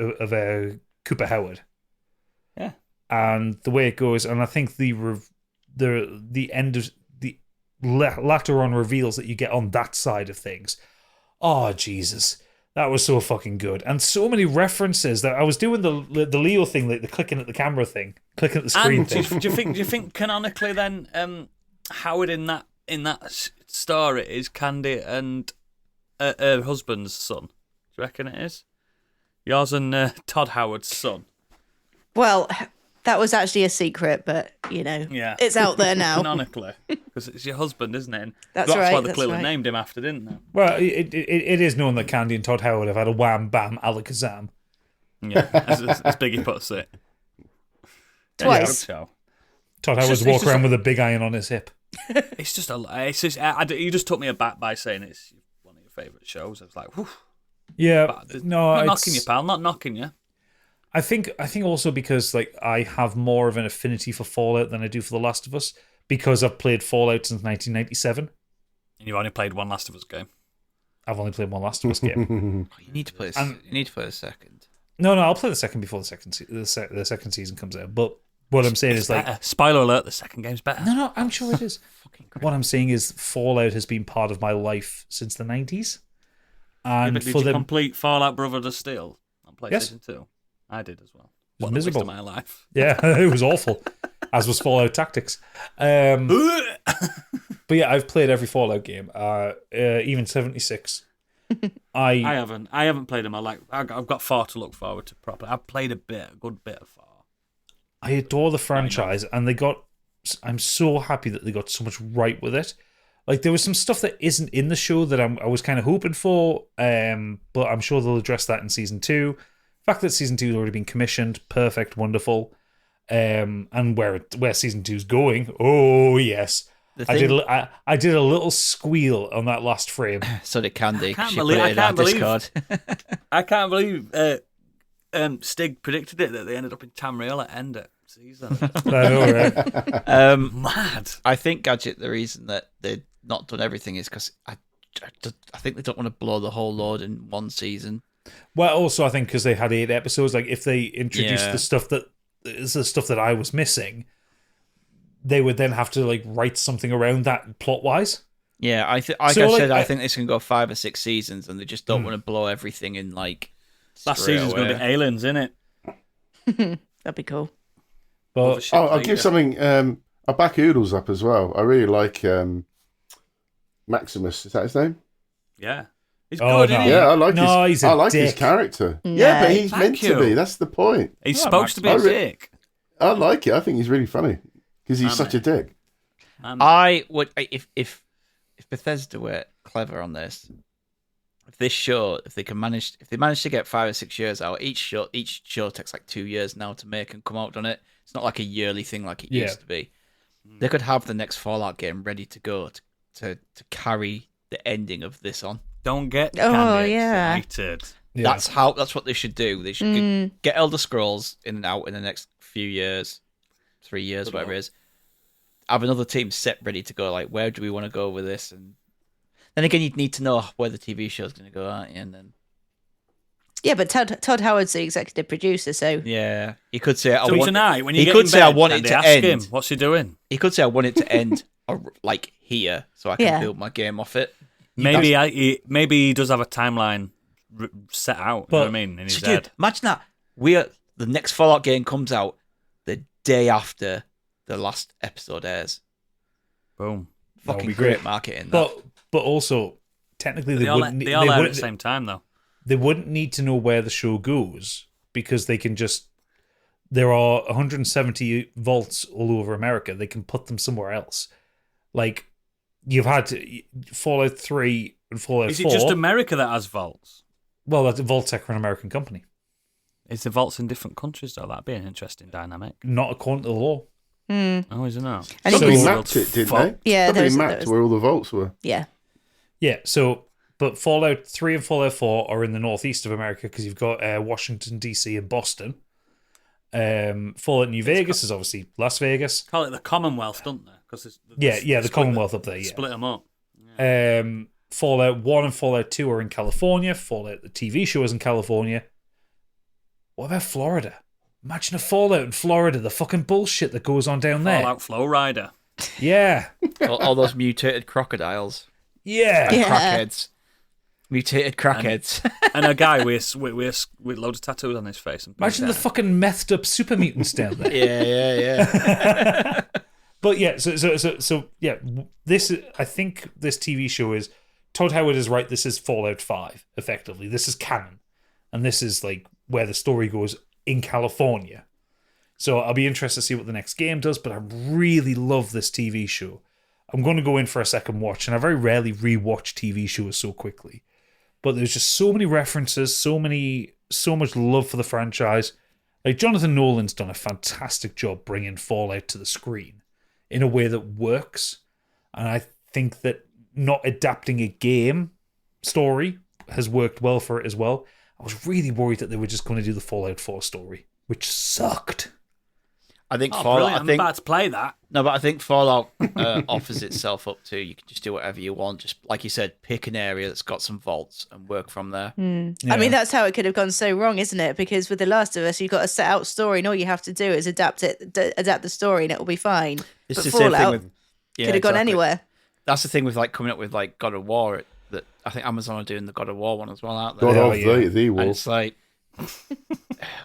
Cooper Howard. Yeah, And the way it goes, and I think the end of the latter on reveals that you get on that side of things. Oh Jesus, that was so fucking good, and so many references that I was doing the Leo thing, like the clicking at the camera thing, clicking at the screen and do thing. you think canonically then Howard in that story is Candy and her husband's son? Do you reckon it is yours and Todd Howard's son? Well, that was actually a secret, but Yeah, it's out there now. Canonically, because it's your husband, isn't it? And That's why right, the that's clearly right. named him after, didn't they? Well, it is known that Candy and Todd Howard have had a wham bam alakazam. Yeah, as Biggie puts it. Twice. Yeah, Todd It's Howard's just- walk it's just around a- with a big iron on his hip. it's just you just took me aback by saying it's one of your favourite shows. I was like, whew. Yeah, But no, not it's, knocking you, pal. Not knocking you. I think also because I have more of an affinity for Fallout than I do for The Last of Us because I've played Fallout since 1997. And you've only played one Last of Us game. I've only played one Last of Us game. You need to play. And- You need to play a second. No, I'll play the second before the second season comes out. But what I'm saying is Better. Spoiler alert: the second game's better. no, I'm sure it is. What I'm saying is Fallout has been part of my life since the 90s. Yeah, And but did for you them, complete Fallout Brotherhood of Steel on PlayStation 2? I did as well. was What a waste miserable. of my life. yeah, it was awful, as was Fallout Tactics. But yeah, I've played every Fallout game, even 76. I haven't played them. I've got 4 to look forward to properly. I've played a good bit of 4. I adore the franchise, and I'm so happy that they got so much right with it. Like, there was some stuff that isn't in the show that I was kind of hoping for, but I'm sure they'll address that in season 2. The fact that season 2 has already been commissioned, perfect, wonderful. And where season 2's going, oh yes. I did a little squeal on that last frame. So did Candy. I can't believe Stig predicted it that they ended up in Tamriel at end of season. I know, right? Mad. I think Gadget. The reason that they've not done everything is because I think they don't want to blow the whole load in one season. Well, also I think because they had 8 episodes. Like, if they introduced the stuff that I was missing, they would then have to like write something around that plot wise. Yeah, I think this can go 5 or 6 seasons, and they just don't want to blow everything in like. Last season's going to be aliens, isn't it? That'd be cool. But I'll give something. I'll back Oodles up as well. I really like Maximus. Is that his name? Yeah. He's Oh, good, no. isn't he? Yeah, I like he's a I like his dick. character. No. Yeah, but he's Thank meant you. to be. That's the point. He's supposed to be a Max- dick. I like it. I think he's really funny because he's Man, such mate. a dick. I would if Bethesda were clever on this. If they manage to get 5 or 6 years out, each show takes like 2 years now to make and come out on it. It's not like a yearly thing like it used to be. They could have the next Fallout game ready to go to carry the ending of this on. Don't get yeah. excited. Yeah. That's what they should do. They should get Elder Scrolls in and out in the next few years, 3 years, whatever it is. Have another team set ready to go. Like, where do we want to go with this? And then again, you'd need to know where the TV show's going to go, aren't you? And then Yeah, but Todd Howard's the executive producer, so yeah, he could say Tonight, when you he get could in say bed, I want it Andy, to ask end. him, what's he doing? He could say I want it to end like here, so I can build my game off it. Maybe he does have a timeline set out. You know what I mean? In his head. Dude, imagine that. The next Fallout game comes out the day after the last episode airs. Boom. That would Fucking be great great. marketing. But also, technically, They all air at the same time, though. They wouldn't need to know where the show goes because they can just. There are 170 vaults all over America. They can put them somewhere else. Like, you've had Fallout 3 and Fallout 4. Is it just America that has vaults? Well, that's Vault-Tec are an American company. Is the vaults in different countries, though? That'd be an interesting dynamic. Not according to the law. Oh, is it not? And Somebody So- mapped it, didn't they? Yeah, Somebody there mapped was- where all the vaults were. yeah. Yeah, but Fallout 3 and Fallout 4 are in the northeast of America because you've got Washington, D.C. and Boston. Fallout New Vegas is obviously Las Vegas. Call it the Commonwealth, don't they? Because The Commonwealth up there, yeah. Split them up. Fallout 1 and Fallout 2 are in California. Fallout, the TV show, is in California. What about Florida? Imagine a Fallout in Florida, the fucking bullshit that goes on down there. Fallout Flow Rider. Yeah. all those mutated crocodiles, Yeah. crackheads, mutated crackheads. And a guy with loads of tattoos on his face. And Imagine the fucking methed up super mutants down there. yeah. But yeah, so yeah, I think this TV show is Todd Howard is right. This is Fallout 5, effectively. This is canon, and this is like where the story goes in California. So I'll be interested to see what the next game does. But I really love this TV show. I'm going to go in for a second watch, and I very rarely rewatch TV shows so quickly. But there's just so many references, so much love for the franchise. Like, Jonathan Nolan's done a fantastic job bringing Fallout to the screen in a way that works. And I think that not adapting a game story has worked well for it as well. I was really worried that they were just going to do the Fallout 4 story, which sucked. I think Oh, Fallout. brilliant. I'm about to play that. No, but I think Fallout offers itself up to you can just do whatever you want. Just like you said, pick an area that's got some vaults and work from there. I mean, that's how it could have gone so wrong, isn't it? Because with The Last of Us, you've got a set out story, and all you have to do is adapt the story, and it will be fine. It's But the same thing Fallout with could have gone anywhere. That's the thing with like coming up with like God of War. That I think Amazon are doing the God of War one as well, aren't they? God Oh, of yeah. the And wolf. it's like,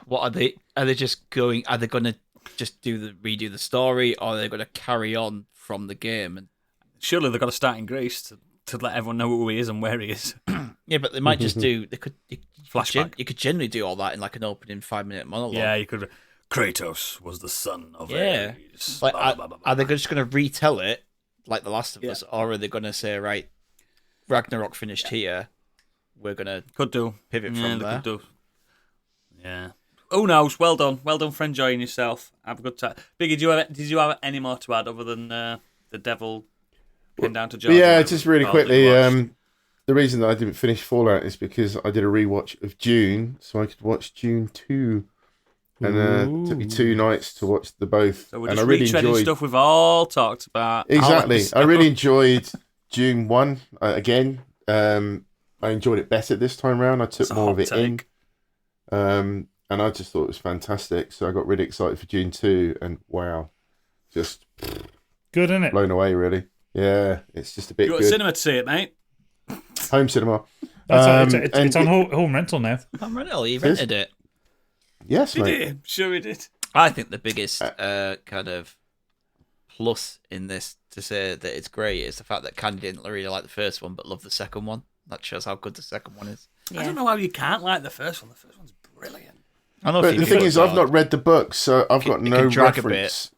what are they? Are they just going? Are they going to just redo the story, or are they going to carry on from the game? And Surely they've got to start in Greece to let everyone know who he is and where he is. Yeah, but they might just do. They could Flashback. You could generally do all that in like an opening 5-minute monologue. Yeah, you could. Kratos was the son of Yeah. Ares. Like, Blah, blah, blah, blah, are they blah. just going to retell it like The Last of Us, or are they going to say, right, Ragnarok finished here, we're going to Could do. pivot Yeah, from they there? could do. Yeah. Who knows? Well done for enjoying yourself. Have a good time. Biggie, did you have any more to add other than the devil came down to But Jordan? yeah, just really Partly quickly. watched? The reason that I didn't finish Fallout is because I did a rewatch of Dune, so I could watch Dune 2. And it took me 2 nights to watch the both. So we're and just I really retreading enjoyed stuff we've all talked about. Exactly. Alex. I really enjoyed Dune 1 again. I enjoyed it better this time round. I took That's a more of hot it in. And I just thought it was fantastic. So I got really excited for Dune 2 and wow. Just Good, isn't it? blown away, really. Yeah, it's just a bit You got good. cinema to see it, mate. Home cinema. It's on home rental now. I'm rental. You rented it. Yes, He mate. did. Sure he did. I think the biggest kind of plus in this to say that it's great is the fact that Candy didn't really like the first one but loved the second one. That shows how good the second one is. I don't know how you can't like the first one. The first one's brilliant. I know. But the thing is, I've not read the book, so I've got It no can drag a reference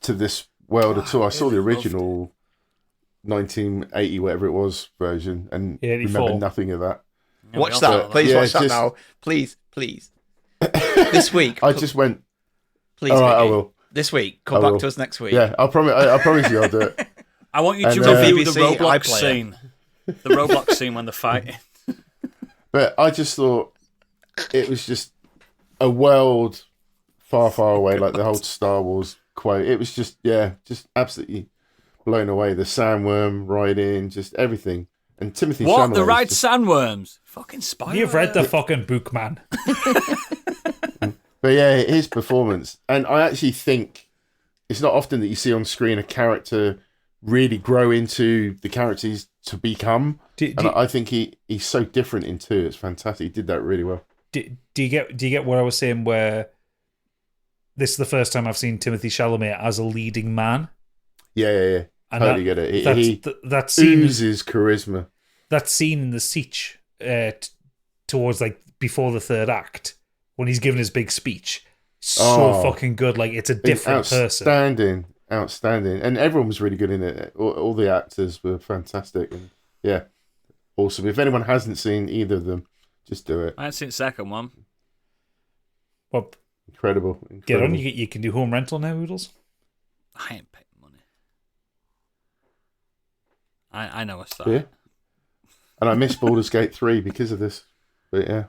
to this world at all. I saw the original 1980, whatever it was, version, and 84. remember nothing of that. Yeah, Watch we all that. saw Please Yeah, watch that just- now. Please. This week. I just went, Please, all right, I Vicky. will. This week. Come I back will. to us next week. Yeah, I promise you I'll do it. I want you to And, review the BBC Roblox iPlayer. scene. The Roblox scene when they're fighting. But I just thought it was just a world far, far away, like the whole Star Wars quote. It was just absolutely blown away. The sandworm riding, just everything. And Timothy What? Chalamet The is right just- sandworms? Fucking spoiler. You've read the alert. fucking book, man. But yeah, his performance. And I actually think it's not often that you see on screen a character really grow into the character he's to become. And I think he's so different in 2. It's fantastic. He did that really well. Do you get what I was saying? Where this is the first time I've seen Timothy Chalamet as a leading man. Yeah. And Totally get it. That scene Oozes charisma. that scene in the Siege towards like before the third act when he's giving his big speech, so fucking good. Like it's a different person. Outstanding. And everyone was really good in it. All the actors were fantastic. And yeah, awesome. If anyone hasn't seen either of them, just do it. I haven't seen the second one. Well, Incredible. get on. You can do home rental now, Oodles. I ain't paying money. I know what's that. Yeah. And I missed Baldur's Gate 3 because of this. But yeah.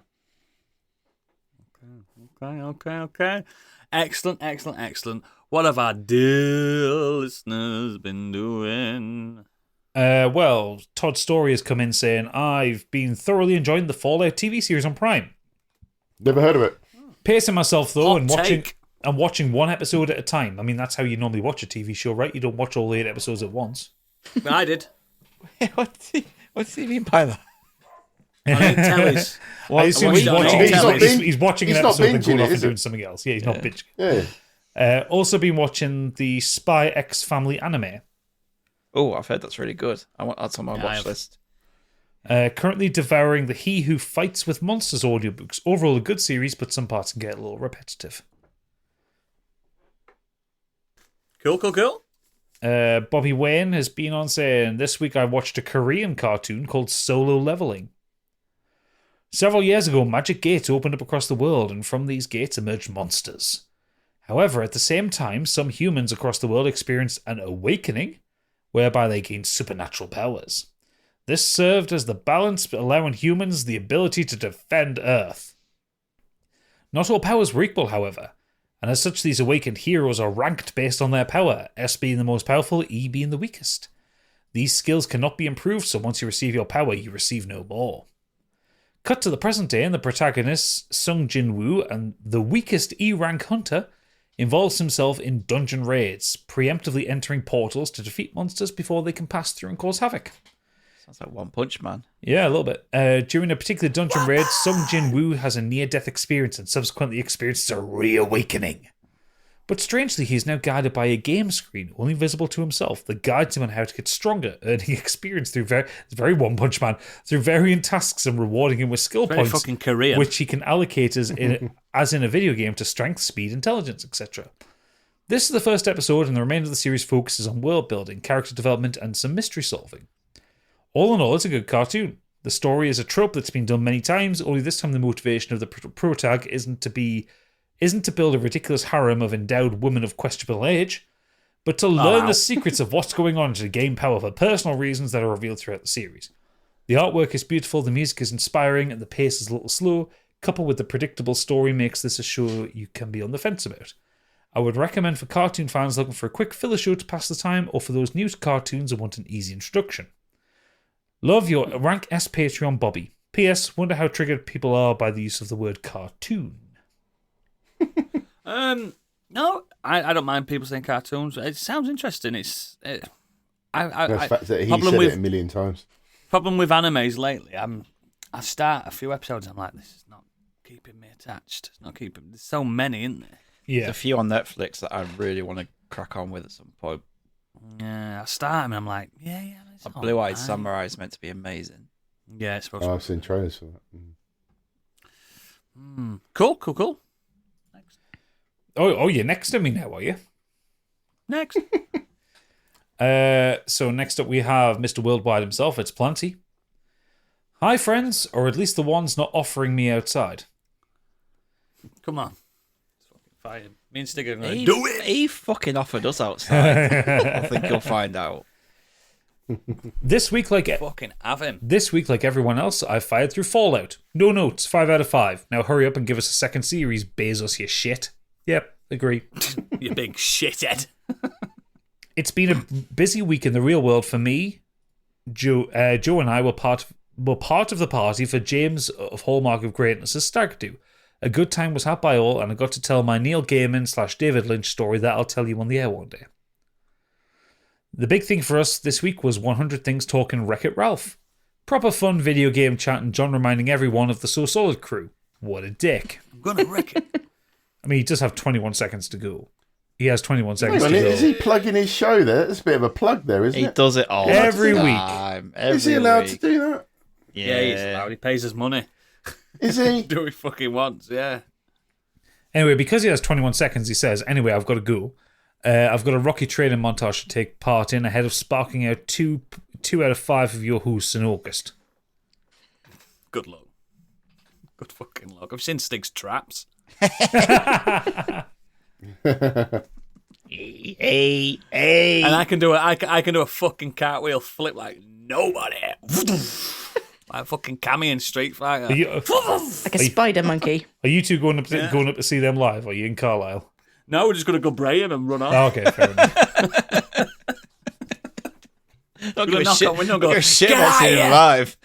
Okay. Excellent. What have our dear listeners been doing? Well, Todd Story has come in saying, I've been thoroughly enjoying the Fallout TV series on Prime. Never heard of it. Pacing myself though Hot and take. watching one episode at a time. I mean, that's how you normally watch a TV show, right? You don't watch all 8 episodes at once. I did. What's he mean by that? I didn't tell us. I assume he's watched it on watching, Netflix. he's watching an He's not episode and binging going it, off and is it? doing something else. Yeah, he's not binging. Yeah. Also been watching the Spy X Family anime. Oh, I've heard that's really good. That's on my Yeah, watch I've- list. Currently devouring the He Who Fights with Monsters audiobooks. Overall a good series, but some parts can get a little repetitive. Cool. Bobby Wayne has been on saying, this week I watched a Korean cartoon called Solo Leveling. Several years ago, magic gates opened up across the world, and from these gates emerged monsters. However, at the same time, some humans across the world experienced an awakening, whereby they gained supernatural powers. This served as the balance, allowing humans the ability to defend Earth. Not all powers were equal, however, and as such these awakened heroes are ranked based on their power, S being the most powerful, E being the weakest. These skills cannot be improved, so once you receive your power, you receive no more. Cut to the present day, and the protagonist, Sung Jin-woo, and the weakest E-rank hunter, involves himself in dungeon raids, preemptively entering portals to defeat monsters before they can pass through and cause havoc. Sounds like One Punch Man. Yeah, a little bit. During a particular dungeon raid, Sung Jin-woo has a near-death experience and subsequently experiences a reawakening. But strangely, he is now guided by a game screen, only visible to himself, that guides him on how to get stronger, earning experience through very One Punch Man, through varying tasks and rewarding him with skill Very points, fucking Korean. which he can allocate as in a video game to strength, speed, intelligence, etc. This is the first episode, and the remainder of the series focuses on world building, character development, and some mystery solving. All in all, it's a good cartoon. The story is a trope that's been done many times, only this time the motivation of the protag isn't to build a ridiculous harem of endowed women of questionable age, but to learn the secrets of what's going on to gain power for personal reasons that are revealed throughout the series. The artwork is beautiful, the music is inspiring, and the pace is a little slow, coupled with the predictable story makes this a show you can be on the fence about. I would recommend for cartoon fans looking for a quick filler show to pass the time, or for those new to cartoons and want an easy introduction. Love your Rank S Patreon Bobby. P.S. Wonder how triggered people are by the use of the word cartoon. No, I don't mind people saying cartoons. It sounds interesting. It's The fact that he problem said with- it a million times. problem with animes lately. I start a few episodes. I'm like, this is not keeping me attached. It's not keeping. There's so many, isn't there? Yeah. There's a few on Netflix that I really want to crack on with at some point. Yeah, I start them and I'm like, yeah. It's Like Blue Eyed alright. Samurai is meant to be amazing. Yeah, it's supposed Oh, to. I've seen trailers for that. Cool. Oh, you're next to me now, are you? Next. So next up we have Mr. Worldwide himself. It's Plenty. Hi, friends, or at least the ones not offering me outside. Come on. Let's fucking fight him. Me and Stigger are going to He, do it. he fucking offered us outside. I think you'll find out. This week, like Fucking have him. everyone else, I've fired through Fallout. No notes, 5 out of 5. Now hurry up and give us a second series, Bezos, you shit. Yep, agree. You big shithead. It's been a busy week in the real world for me. Joe and I were part of the party for James of Hallmark of Greatness' Stag Do. A good time was had by all, and I got to tell my Neil Gaiman / David Lynch story that I'll tell you on the air one day. The big thing for us this week was 100 Things Talking Wreck-It Ralph. Proper fun video game chat and John reminding everyone of the So Solid crew. What a dick. I'm going to wreck it. I mean, he does have 21 seconds to go. He has 21 seconds Hang to on, go. is he plugging his show there? That's a bit of a plug there, isn't He it? does it all Every the week. time. Is he allowed to do that? Yeah, he's allowed. He pays his money. Is he? Do what he fucking wants, yeah. Anyway, because he has 21 seconds, he says, anyway, I've got to go. I've got a rocky training montage to take part in ahead of sparking out two out of 5 of your hosts in August. Good luck. Good fucking luck. I've seen Stig's traps. Hey. And I can do a fucking cartwheel flip like nobody. Like fucking Cammy in Street Fighter. Are you, Like a spider monkey. are you two going up to see them live? Are you in Carlisle? No, we're just gonna go bray him and run off. Oh, okay, fair enough. Not We're give gonna a knock shit. on window and Not go, give a shit "Get about out seeing here!" him live.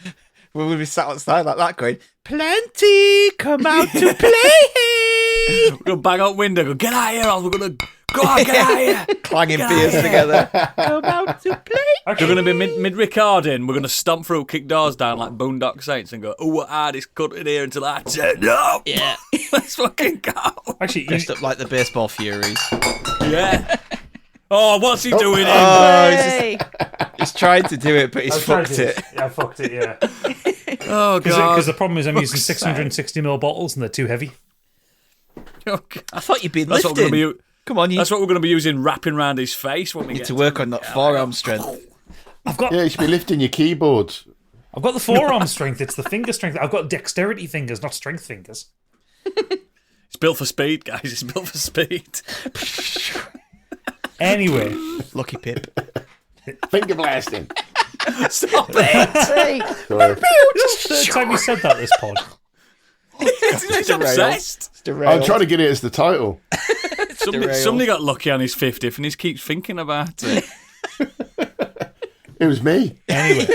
We would be sat outside like that going, Plenty, come out to play. We're gonna bang out window, go, get out of here, or we're gonna go on, get out of here. Clanging Get beers out. together. Come out to play. We're gonna be mid recording, we're gonna stomp through, kick doors down like Boondock Saints and go, oh what hardest cut in here until I turn up. Yeah. Let's fucking go. Actually, Dressed up like the baseball furies. Yeah. Oh, what's he doing here? Oh, Hey. he's trying to do it, but he's fucked it. Yeah, I fucked it, yeah. Oh, God. Because the problem is I'm using Fuck's 660ml bottles and they're too heavy. Oh, God. I thought you'd been That's what we're lifting. gonna be. Come on, you That's what we're going to be using, wrapping around his face when we need get to work on that forearm strength. I've got Yeah, you should be lifting your keyboards. the forearm strength. It's the finger strength. I've got dexterity fingers, not strength fingers. It's built for speed, guys. It's built for speed. Anyway, Lucky Pip. Finger blasting. Stop it! Hey. Sorry. this is the third time you said that this pod. He's obsessed. It's derailed. I'm trying to get it as the title. Somebody got lucky on his 50th and he keeps thinking about it. It was me. Anyway,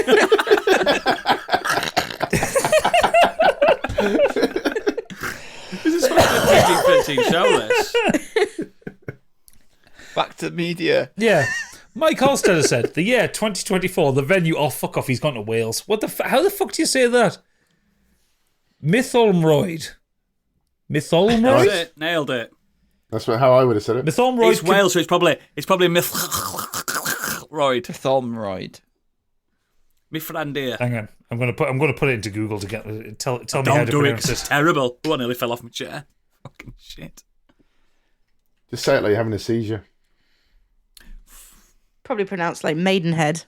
This is a PG-13 show, this. Back to media. yeah. Mike Halstead said, the year 2024, the venue, oh, fuck off, he's gone to Wales. What the how the fuck do you say that? Mytholmroyd. That's Mytholmroyd? it. Nailed it. That's how I would have said it. Mythormroid. It's Wales, so it's probably Mythroid. Thormroid. Me friend here. Hang on, I'm gonna put it into Google to get tell me how Don't to do it, pronounce 'cause it's it. terrible. Oh, I nearly fell off my chair. Fucking shit. Just say it like you're having a seizure. Probably pronounced like Maidenhead.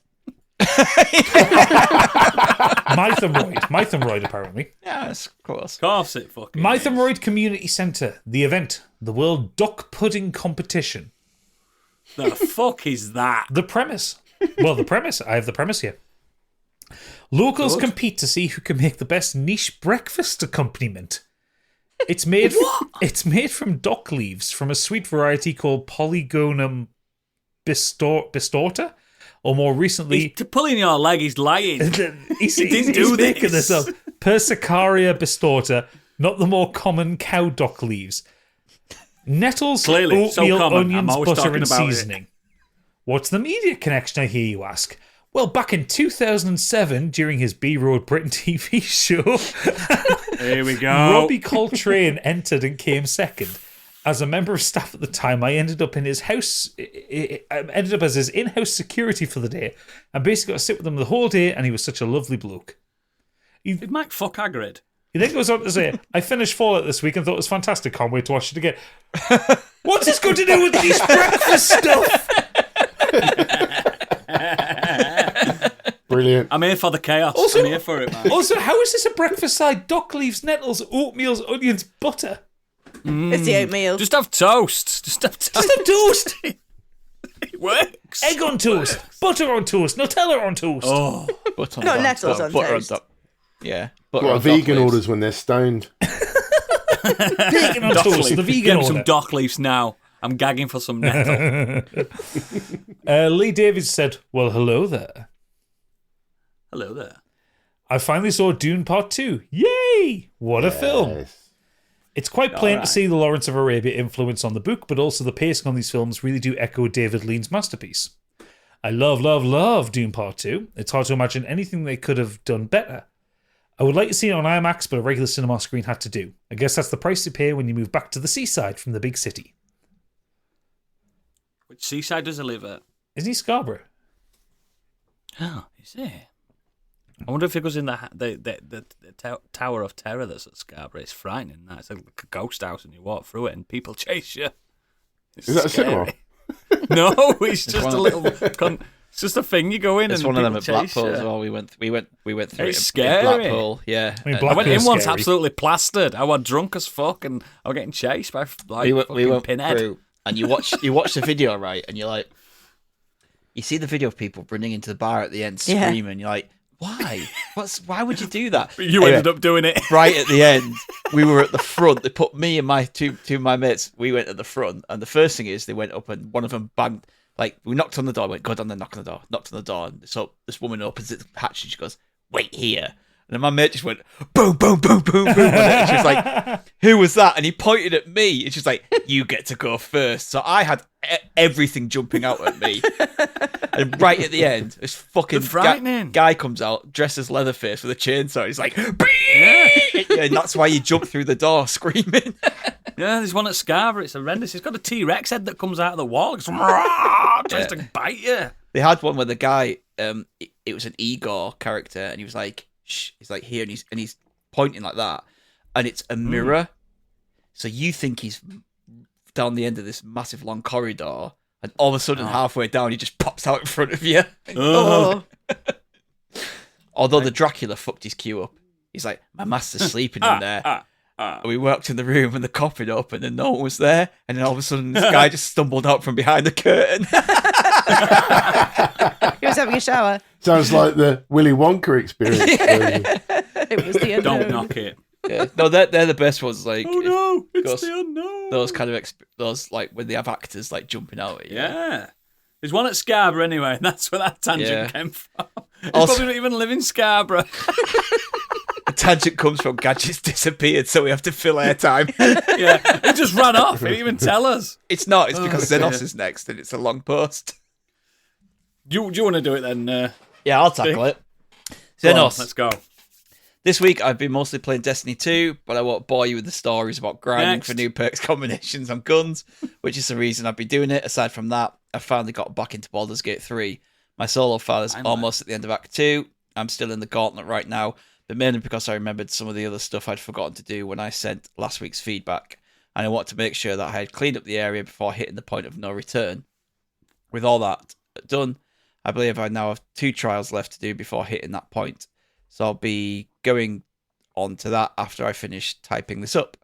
Mythormroid, apparently. Yeah, it's close. Of course it fucking Mythormroid Community Centre, the event, the World Duck Pudding Competition. is. The fuck is that? The premise. Well, the premise. I have the premise here. Locals compete to see who can make the best niche breakfast accompaniment. It's made. It's made from dock leaves from a sweet variety called Polygonum bistorta, or more recently, He's pulling your leg, he's lying. he's do making this. this up. Persicaria bistorta, not the more common cow dock leaves. Nettles, Clearly, so oatmeal, common. I'm onions, always butter, talking and about it. seasoning. What's the media connection, I hear you ask? Well, back in 2007, during his B-Road Britain TV show, Here we go. Robbie Coltrane entered and came second. As a member of staff at the time, I ended up in his house. I ended up as his in-house security for the day, and basically got to sit with him the whole day. And he was such a lovely bloke. Did Mike fuck Hagrid? He then goes on to say, "I finished Fallout this week and thought it was fantastic. Can't wait to watch it again." What's this got to do with these breakfast stuff? Brilliant. I'm here for the chaos. Also- I'm here for it, man. Also, how is this a breakfast side? Dock leaves, nettles, oatmeal, onions, butter. It's the oatmeal. Just have toast. Just have toast. Just a toast. It works. Egg on toast, butter on toast, Nutella on toast. Oh, Butter Not on nettles top, on butter toast. top. Yeah. Butter What on a top vegan leaves. orders when they're stoned. Vegan on dock toast, leaf. the vegan Get me order. some dock leaves now. I'm gagging for some nettle. Lee Davies said, "Well, hello there. Hello there. I finally saw Dune Part 2. Yay! What a film. Yes. It's quite plain Alright. to see the Lawrence of Arabia influence on the book, but also the pacing on these films really do echo David Lean's masterpiece. I love Dune Part 2. It's hard to imagine anything they could have done better. I would like to see it on IMAX, but a regular cinema screen had to do. I guess that's the price you pay when you move back to the seaside from the big city." Which seaside does he live at? Isn't he Scarborough? Oh, is he? I wonder if he goes in the Tower of Terror that's at Scarborough. It's frightening. That it's like a ghost house, and you walk through it, and people chase you. It's Is that a scary. cinema? No, it's just one a of- little. It's just a thing you go in, It's and one of them people at chase Blackpool you. as well. We went through It's it in scary. Blackpool. Yeah. I mean, I went in Blackpool's once, scary. absolutely plastered. I was drunk as fuck, and I was getting chased by like we fucking went Pinhead. through, and you watch the video, right? And you're like, you see the video of people running into the bar at the end, Yeah. screaming. You're like, why? Why would you do that? You Anyway, ended up doing it. right at the end. We were at the front. They put me and my two of my mates. We went at the front, and the first thing is they went up, and one of them banged. Like, we knocked on the door. Went, go down there, knock on the door. Knocked on the door, and so this woman opens the hatch, and she goes, "Wait here." And then my mate just went, boom, boom, boom, boom, boom. And she was like, "Who was that?" And he pointed at me. And she's like, "You get to go first." So I had everything jumping out at me. And right at the end, this fucking They're frightening. guy comes out dressed as Leatherface with a chainsaw. He's like, "Bee!" And that's why you jump through the door screaming. Yeah, there's one at Scarborough. It's horrendous. It's got a T-Rex head that comes out of the wall. It's tries to bite you. They had one where the guy, it was an Igor character, and he was like, "Shh," he's like here, and he's pointing like that, and it's a mirror, so you think he's down the end of this massive long corridor, and all of a sudden, halfway down, he just pops out in front of you. Oh, Although the Dracula fucked his queue up. He's like, "My master's sleeping in there." And we walked in the room, and the coffin opened, and no one was there. And then all of a sudden, this guy just stumbled out from behind the curtain. he was having a shower. Sounds like the Willy Wonka experience. It was the unknown. Don't knock it. Yeah. No, they're the best ones. Like, Oh no, it's Ghost- the unknown. those kind of those like when they have actors like jumping out at you. Yeah. There's one at Scarborough anyway, and that's where that tangent Yeah. came from. He Also- probably don't even live in Scarborough. The tangent comes from Gadget's disappeared, so we have to fill airtime. Yeah, he just ran off. He didn't even tell us. It's not. It's because dear. Xenos is next, and it's a long post. Do you want to do it then? Yeah, I'll tackle it. Go on, Xenos. let's go. This week, I've been mostly playing Destiny 2, but I won't bore you with the stories about grinding for new perks combinations on guns, which is the reason I've been doing it. Aside from that, I finally got back into Baldur's Gate 3. My solo file is almost at the end of Act 2. I'm still in the gauntlet right now, but mainly because I remembered some of the other stuff I'd forgotten to do when I sent last week's feedback, and I want to make sure that I had cleaned up the area before hitting the point of no return. With all that done, I believe I now have 2 trials left to do before hitting that point, so I'll be going on to that after I finish typing this up.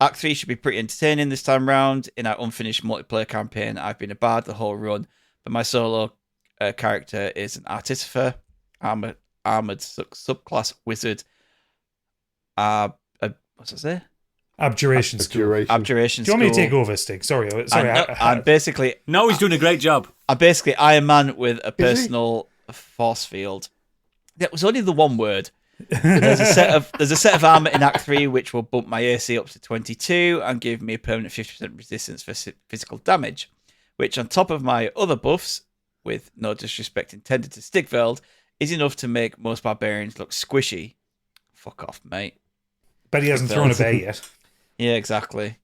Act 3 should be pretty entertaining this time round. In our unfinished multiplayer campaign, I've been a bard the whole run, but my solo character is an artificer, armored subclass wizard. What's that say? Abjuration School. Abjuration Do you want me to School. take over, Stig? Sorry. I'm basically... No, he's doing a great job. I'm basically Iron Man with a personal force field. That was only the one word. There's a set of armor in Act 3 which will bump my AC up to 22 and give me a permanent 50% resistance for physical damage, which on top of my other buffs, with no disrespect intended to Stigveld, is enough to make most barbarians look squishy. Fuck off, mate. Bet he hasn't thrown a bear yet. Yeah, exactly.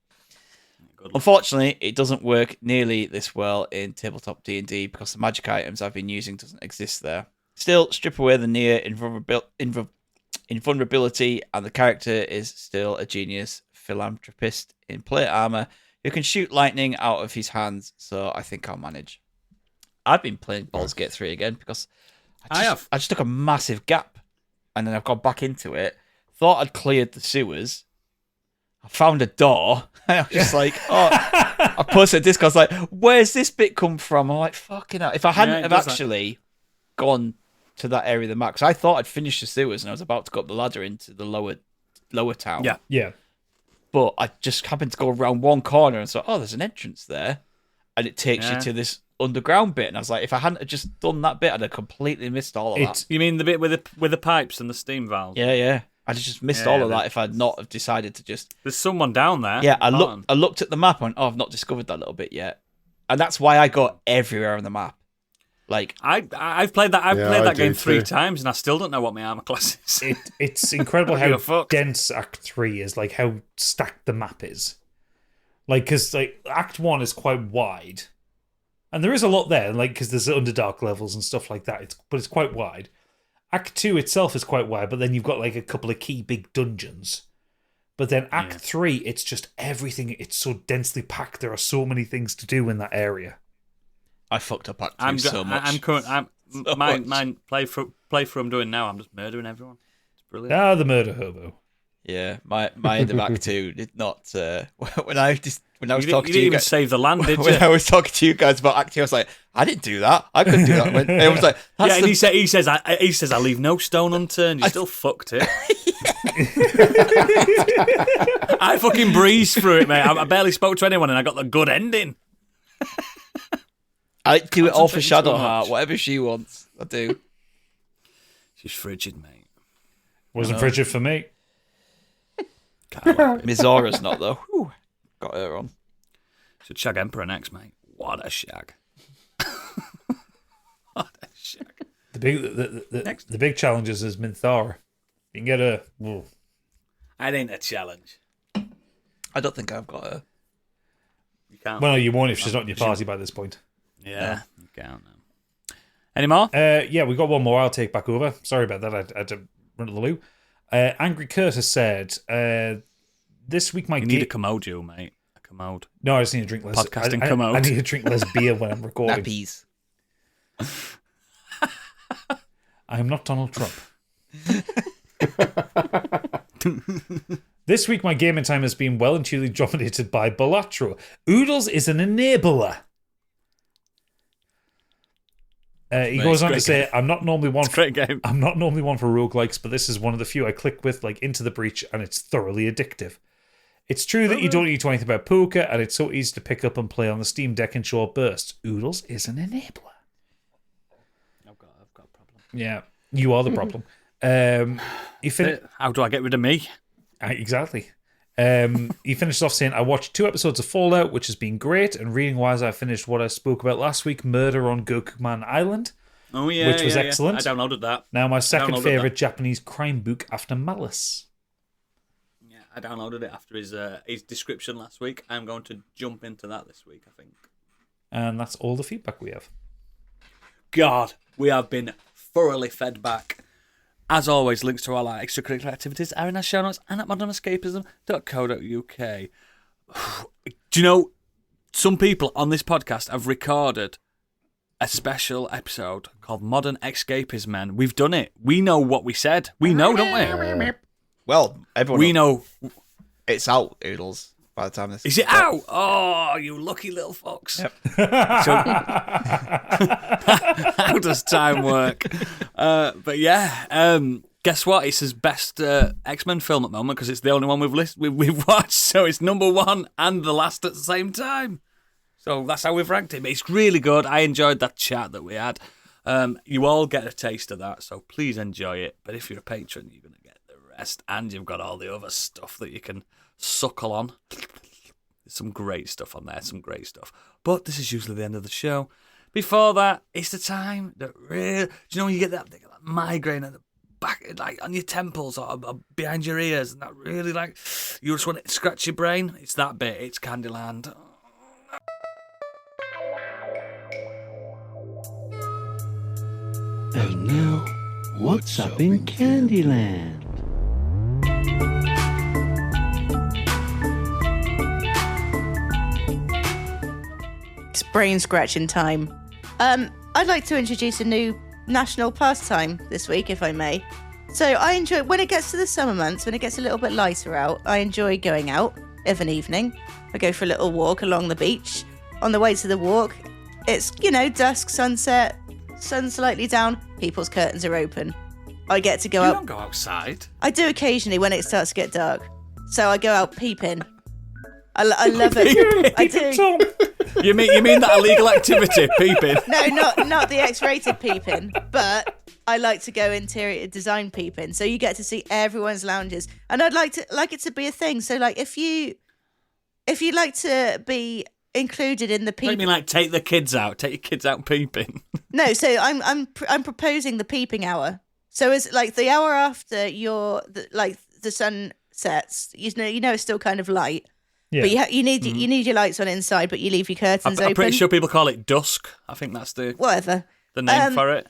Unfortunately, it doesn't work nearly this well in tabletop D&D because the magic items I've been using doesn't exist there. Still, strip away the near invulnerability, and the character is still a genius philanthropist in plate armor who can shoot lightning out of his hands, so I think I'll manage. I've been playing Baldur's Gate 3 again because I just took a massive gap, and then I've gone back into it, thought I'd cleared the sewers, I found a door, and I was just like, I posted this, because I was like, where's this bit come from? I'm like, fucking hell. If I hadn't have actually gone to that area of the map, because I thought I'd finished the sewers and I was about to go up the ladder into the lower town. Yeah. But I just happened to go around one corner and thought, there's an entrance there, and it takes you to this underground bit. And I was like, if I hadn't have just done that bit, I'd have completely missed all of that. You mean the bit with the pipes and the steam valves? Yeah. I'd have just missed all of that if I'd not have decided to just... There's someone down there. Yeah, I looked at the map and went, I've not discovered that little bit yet. And that's why I go everywhere on the map. Like, I've played that game 3 times and I still don't know what my armor class is. It's incredible how dense Act 3 is, like how stacked the map is. Like, because like Act 1 is quite wide, and there is a lot there, like because there's Underdark levels and stuff like that. But it's quite wide. Act 2 itself is quite wide, but then you've got like a couple of key big dungeons. But then Act 3, it's just everything. It's so densely packed. There are so many things to do in that area. I fucked up Act 2 so much. Mine playthrough I'm doing now, I'm just murdering everyone. It's brilliant. The murder hobo. Yeah, my end of Act 2 did not. When I was talking to you guys, didn't even save the land, did you? When I was talking to you guys about Act 2, I was like, I didn't do that. I couldn't do that. And I was like, and he says, I leave no stone unturned. You still fucked it. I fucking breezed through it, mate. I barely spoke to anyone, and I got the good ending. I do it all for Shadowheart. Whatever she wants, I do. She's frigid, mate. Wasn't frigid for me. Mizora's not, though. Whew. Got her on. Should shag Emperor next, mate. What a shag. What a shag. The big challenge is Minthara. You can get her. Whoa. That ain't a challenge. I don't think I've got her. You can't. Well, no, you won't if she's not in your party by this point. Yeah, you can't. No. Any more? Yeah, we got one more. I'll take back over. Sorry about that. I had to run to the loo. Angry Curtis said, "This week my you need a commode, you mate. A commode. No, I just need to drink less. Podcasting commode. I need to drink less beer when I'm recording. Nappies. I am not Donald Trump. This week my gaming time has been well and truly dominated by Balatro. Oodles is an enabler." He goes on to say, I'm not normally one for roguelikes, but this is one of the few I click with, like Into the Breach, and it's thoroughly addictive. It's true that you don't need to know anything about poker, and it's so easy to pick up and play on the Steam Deck in short bursts. Oodles is an enabler. I've got a problem. Yeah, you are the problem. How do I get rid of me? Exactly. He finished off saying, I watched 2 episodes of Fallout, which has been great, and reading-wise I finished what I spoke about last week, Murder on Gokuman Island. Oh yeah, which was yeah. excellent. I downloaded that. Now my second Downloaded favorite that. Japanese crime book after Malice. Yeah, I downloaded it after his description last week. I'm going to jump into that this week, I think. And that's all the feedback we have. God, we have been thoroughly fed back. As always, links to all our extracurricular activities are in our show notes and at modernescapism.co.uk. Do you know, some people on this podcast have recorded a special episode called Modern Escapism. We've done it. We know what we said. We know, don't we? Well, everyone We know. it's out, Oodles, by the time this Is it out? Oh, you lucky little fox. Yep. So, how does time work? But yeah, guess what? It's his best X-Men film at the moment because it's the only one we've watched. So it's number one and the last at the same time. So that's how we've ranked it. But it's really good. I enjoyed that chat that we had. You all get a taste of that, so please enjoy it. But if you're a patron, you're going to get the rest, and you've got all the other stuff that you can suckle on. There's some great stuff on there, some great stuff. But this is usually the end of the show. Before that, it's the time that really... Do you know when you get that migraine at the back, like on your temples or behind your ears, and that really like... You just want to scratch your brain? It's that bit. It's Candyland. And now, what's up in Candyland? It's brain scratching time. I'd like to introduce a new national pastime this week, if I may. So I enjoy, when it gets to the summer months, when it gets a little bit lighter out, I enjoy going out of an evening. I go for a little walk along the beach. On the way to the walk, it's, dusk, sunset, sun slightly down, people's curtains are open. I get to go You out. don't go outside. I do occasionally when it starts to get dark. So I go out peeping. I love it. I do. You mean that illegal activity, peeping? No, not the X-rated peeping, but I like to go interior design peeping. So you get to see everyone's lounges, and I'd like it to be a thing. So like if you like to be included in the What do you peeping. mean, like take your kids out peeping? No, so I'm proposing the peeping hour. So it's like the hour after the sun sets. You know it's still kind of light. Yeah. But you need your lights on inside, but you leave your curtains open. I'm pretty sure people call it dusk. I think that's the Whatever. name for it.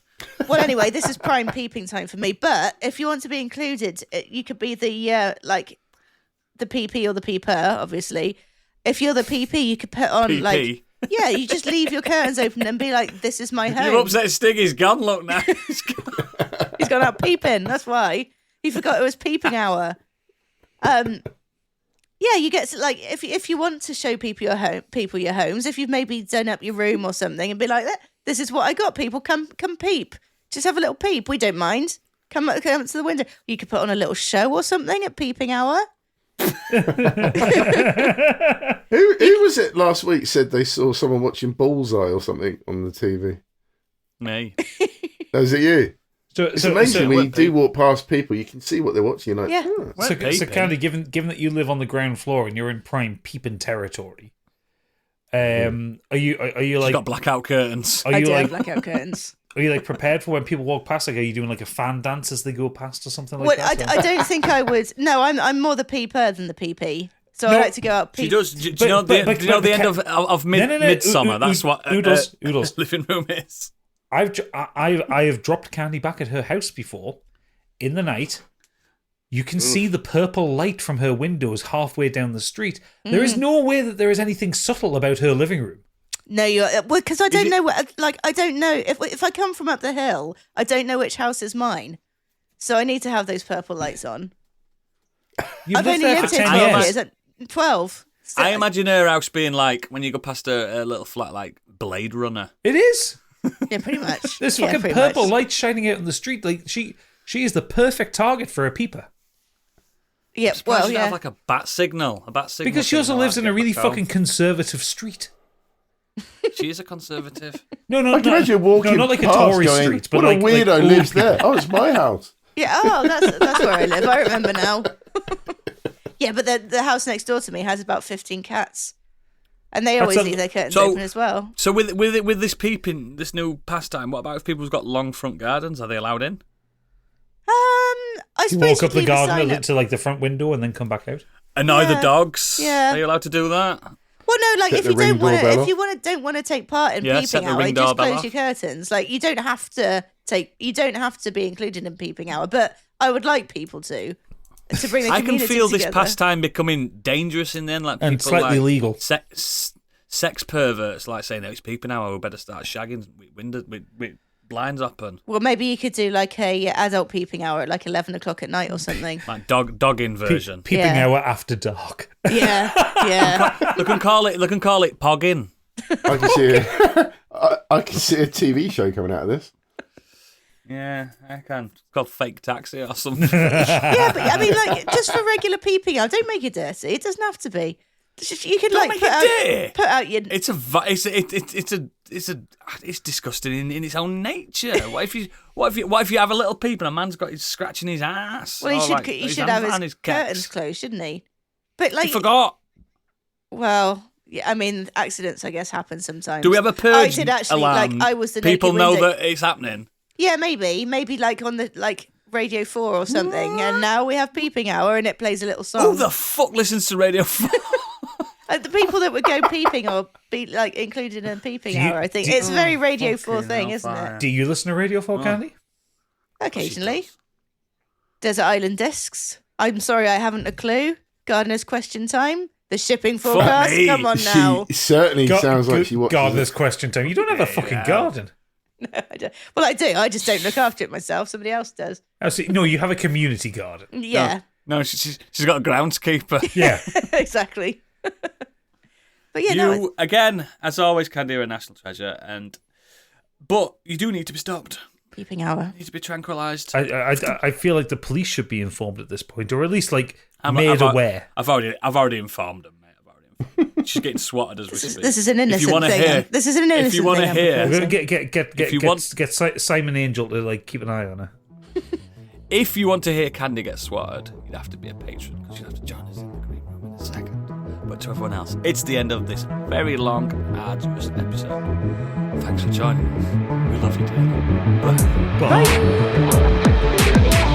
Well, anyway, this is prime peeping time for me. But if you want to be included, you could be the the PP or the peeper, obviously. If you're the PP, you could put on PP? you just leave your curtains open and be like, "This is my home." You upset Stig, he's gone, look now. He's gone out peeping. That's why he forgot it was peeping hour. Yeah, you get to, like, if you want to show people your homes, if you've maybe done up your room or something, and be like, "This is what I got. People, come peep. Just have a little peep. We don't mind. Come up to the window. You could put on a little show or something at peeping hour." Who was it last week said they saw someone watching Bullseye or something on the TV? Me. Oh, is it you? It's amazing when you they- do walk past people, you can see what they're watching. You're like, Yeah. "Oh." So peeping. Candy, given that you live on the ground floor and you're in prime peeping territory, are you She's like got blackout curtains. are I you do like have blackout curtains. are you like prepared for when people walk past? Like, are you doing like a fan dance as they go past or something like Well, that? I don't think I would. No, I'm more the peeper than the PP. So No, I like to go out She peep. does. Do you know the end of Midsummer? That's what Oodles. living room is. I have dropped Candy back at her house before. In the night, you can see the purple light from her windows halfway down the street. There is no way that there is anything subtle about her living room. No, because I don't know. I don't know if I come from up the hill, I don't know which house is mine. So I need to have those purple lights on. You've I've only there lived for here 10 12 years. years. 12. So, I imagine her house being like when you go past a little flat like Blade Runner. It is. yeah, pretty much. There's Yeah, fucking pretty purple much. light shining out in the street. Like she is the perfect target for a peeper. Yeah, Well, well, yeah. have like a bat signal. Because she also lives in a really fucking conservative street. She is a conservative. No, I can imagine walking not like a past Tory going, street, but what like a weirdo old lives people. there. Oh, it's my house. Yeah, that's where I live. I remember now. Yeah, but the house next door to me has about 15 cats. And they always leave their curtains open as well. So with this peeping, this new pastime, what about if people's got long front gardens? Are they allowed in? I You suppose walk up the leave a sign garden up. to like the front window and then come back out. Annoy the dogs? Yeah. Are you allowed to do that? Well, no, like Set if the you ring don't want to, doorbell if you don't want to take part in Yeah, set peeping the hour, ring just doorbell close off. your curtains. Like you don't have to be included in peeping hour, but I would like people to bring the I community can feel this together. pastime becoming dangerous in then, like people And slightly like legal. Sex perverts like saying, "No, it's peeping hour. We better start shagging with blinds open." Well, maybe you could do like a adult peeping hour at like 11 o'clock at night or something. Like dogging version. Peeping Yeah. hour after dark. Yeah, yeah. They can call it pogging. I can see I can see a TV show coming out of this. Yeah, I can. It's called Fake Taxi or something. Yeah, but I mean, like, just for regular peeping hour, don't make it dirty. It doesn't have to be. You can Don't like make it dirty. put out your. It's disgusting in its own nature. What if you have a little peep and a man's got his scratching his ass? Well, Or, like, he his should hands have on his kegs? curtains closed, shouldn't he? But like, He forgot. well, yeah, I mean, accidents, I guess, happen sometimes. Do we have a I purge did actually alarm? like. I was the people naked know window. that it's happening. Yeah, maybe like on the like Radio 4 or something, and now we have peeping hour, and it plays a little song. Who the fuck listens to Radio 4? The people that would go peeping or be like included in peeping hour, I think it's a very Radio 4 thing, isn't it? Do you listen to Radio 4, Candy? Occasionally. Desert Island Discs. I'm sorry, I haven't a clue. Gardener's question time. The shipping forecast. me. Come on now. She certainly sounds like she watches Gardener's it. question time. You don't have a fucking garden. I don't. Well, I do. I just don't look after it myself. Somebody else does. Oh, see, no, you have a community garden. Yeah, No, she's got a groundskeeper. Yeah. exactly. But yeah, You again, as always, Candy, are a national treasure, but you do need to be stopped. peeping hour. You need to be tranquilised. I feel like the police should be informed at this point, or at least like I've aware. I've already informed them, mate. She's getting swatted as we speak. This is an innocent wanna thing. hear- This is an innocent if you want to thing. hear, We're gonna get Simon Angel to like keep an eye on her. if you want to hear Candy get swatted, you'd have to be a patron because you'd have to join us in the green room in a second. But to everyone else, it's the end of this very long, arduous episode. Thanks for joining us. We love you dearly. Bye. Bye.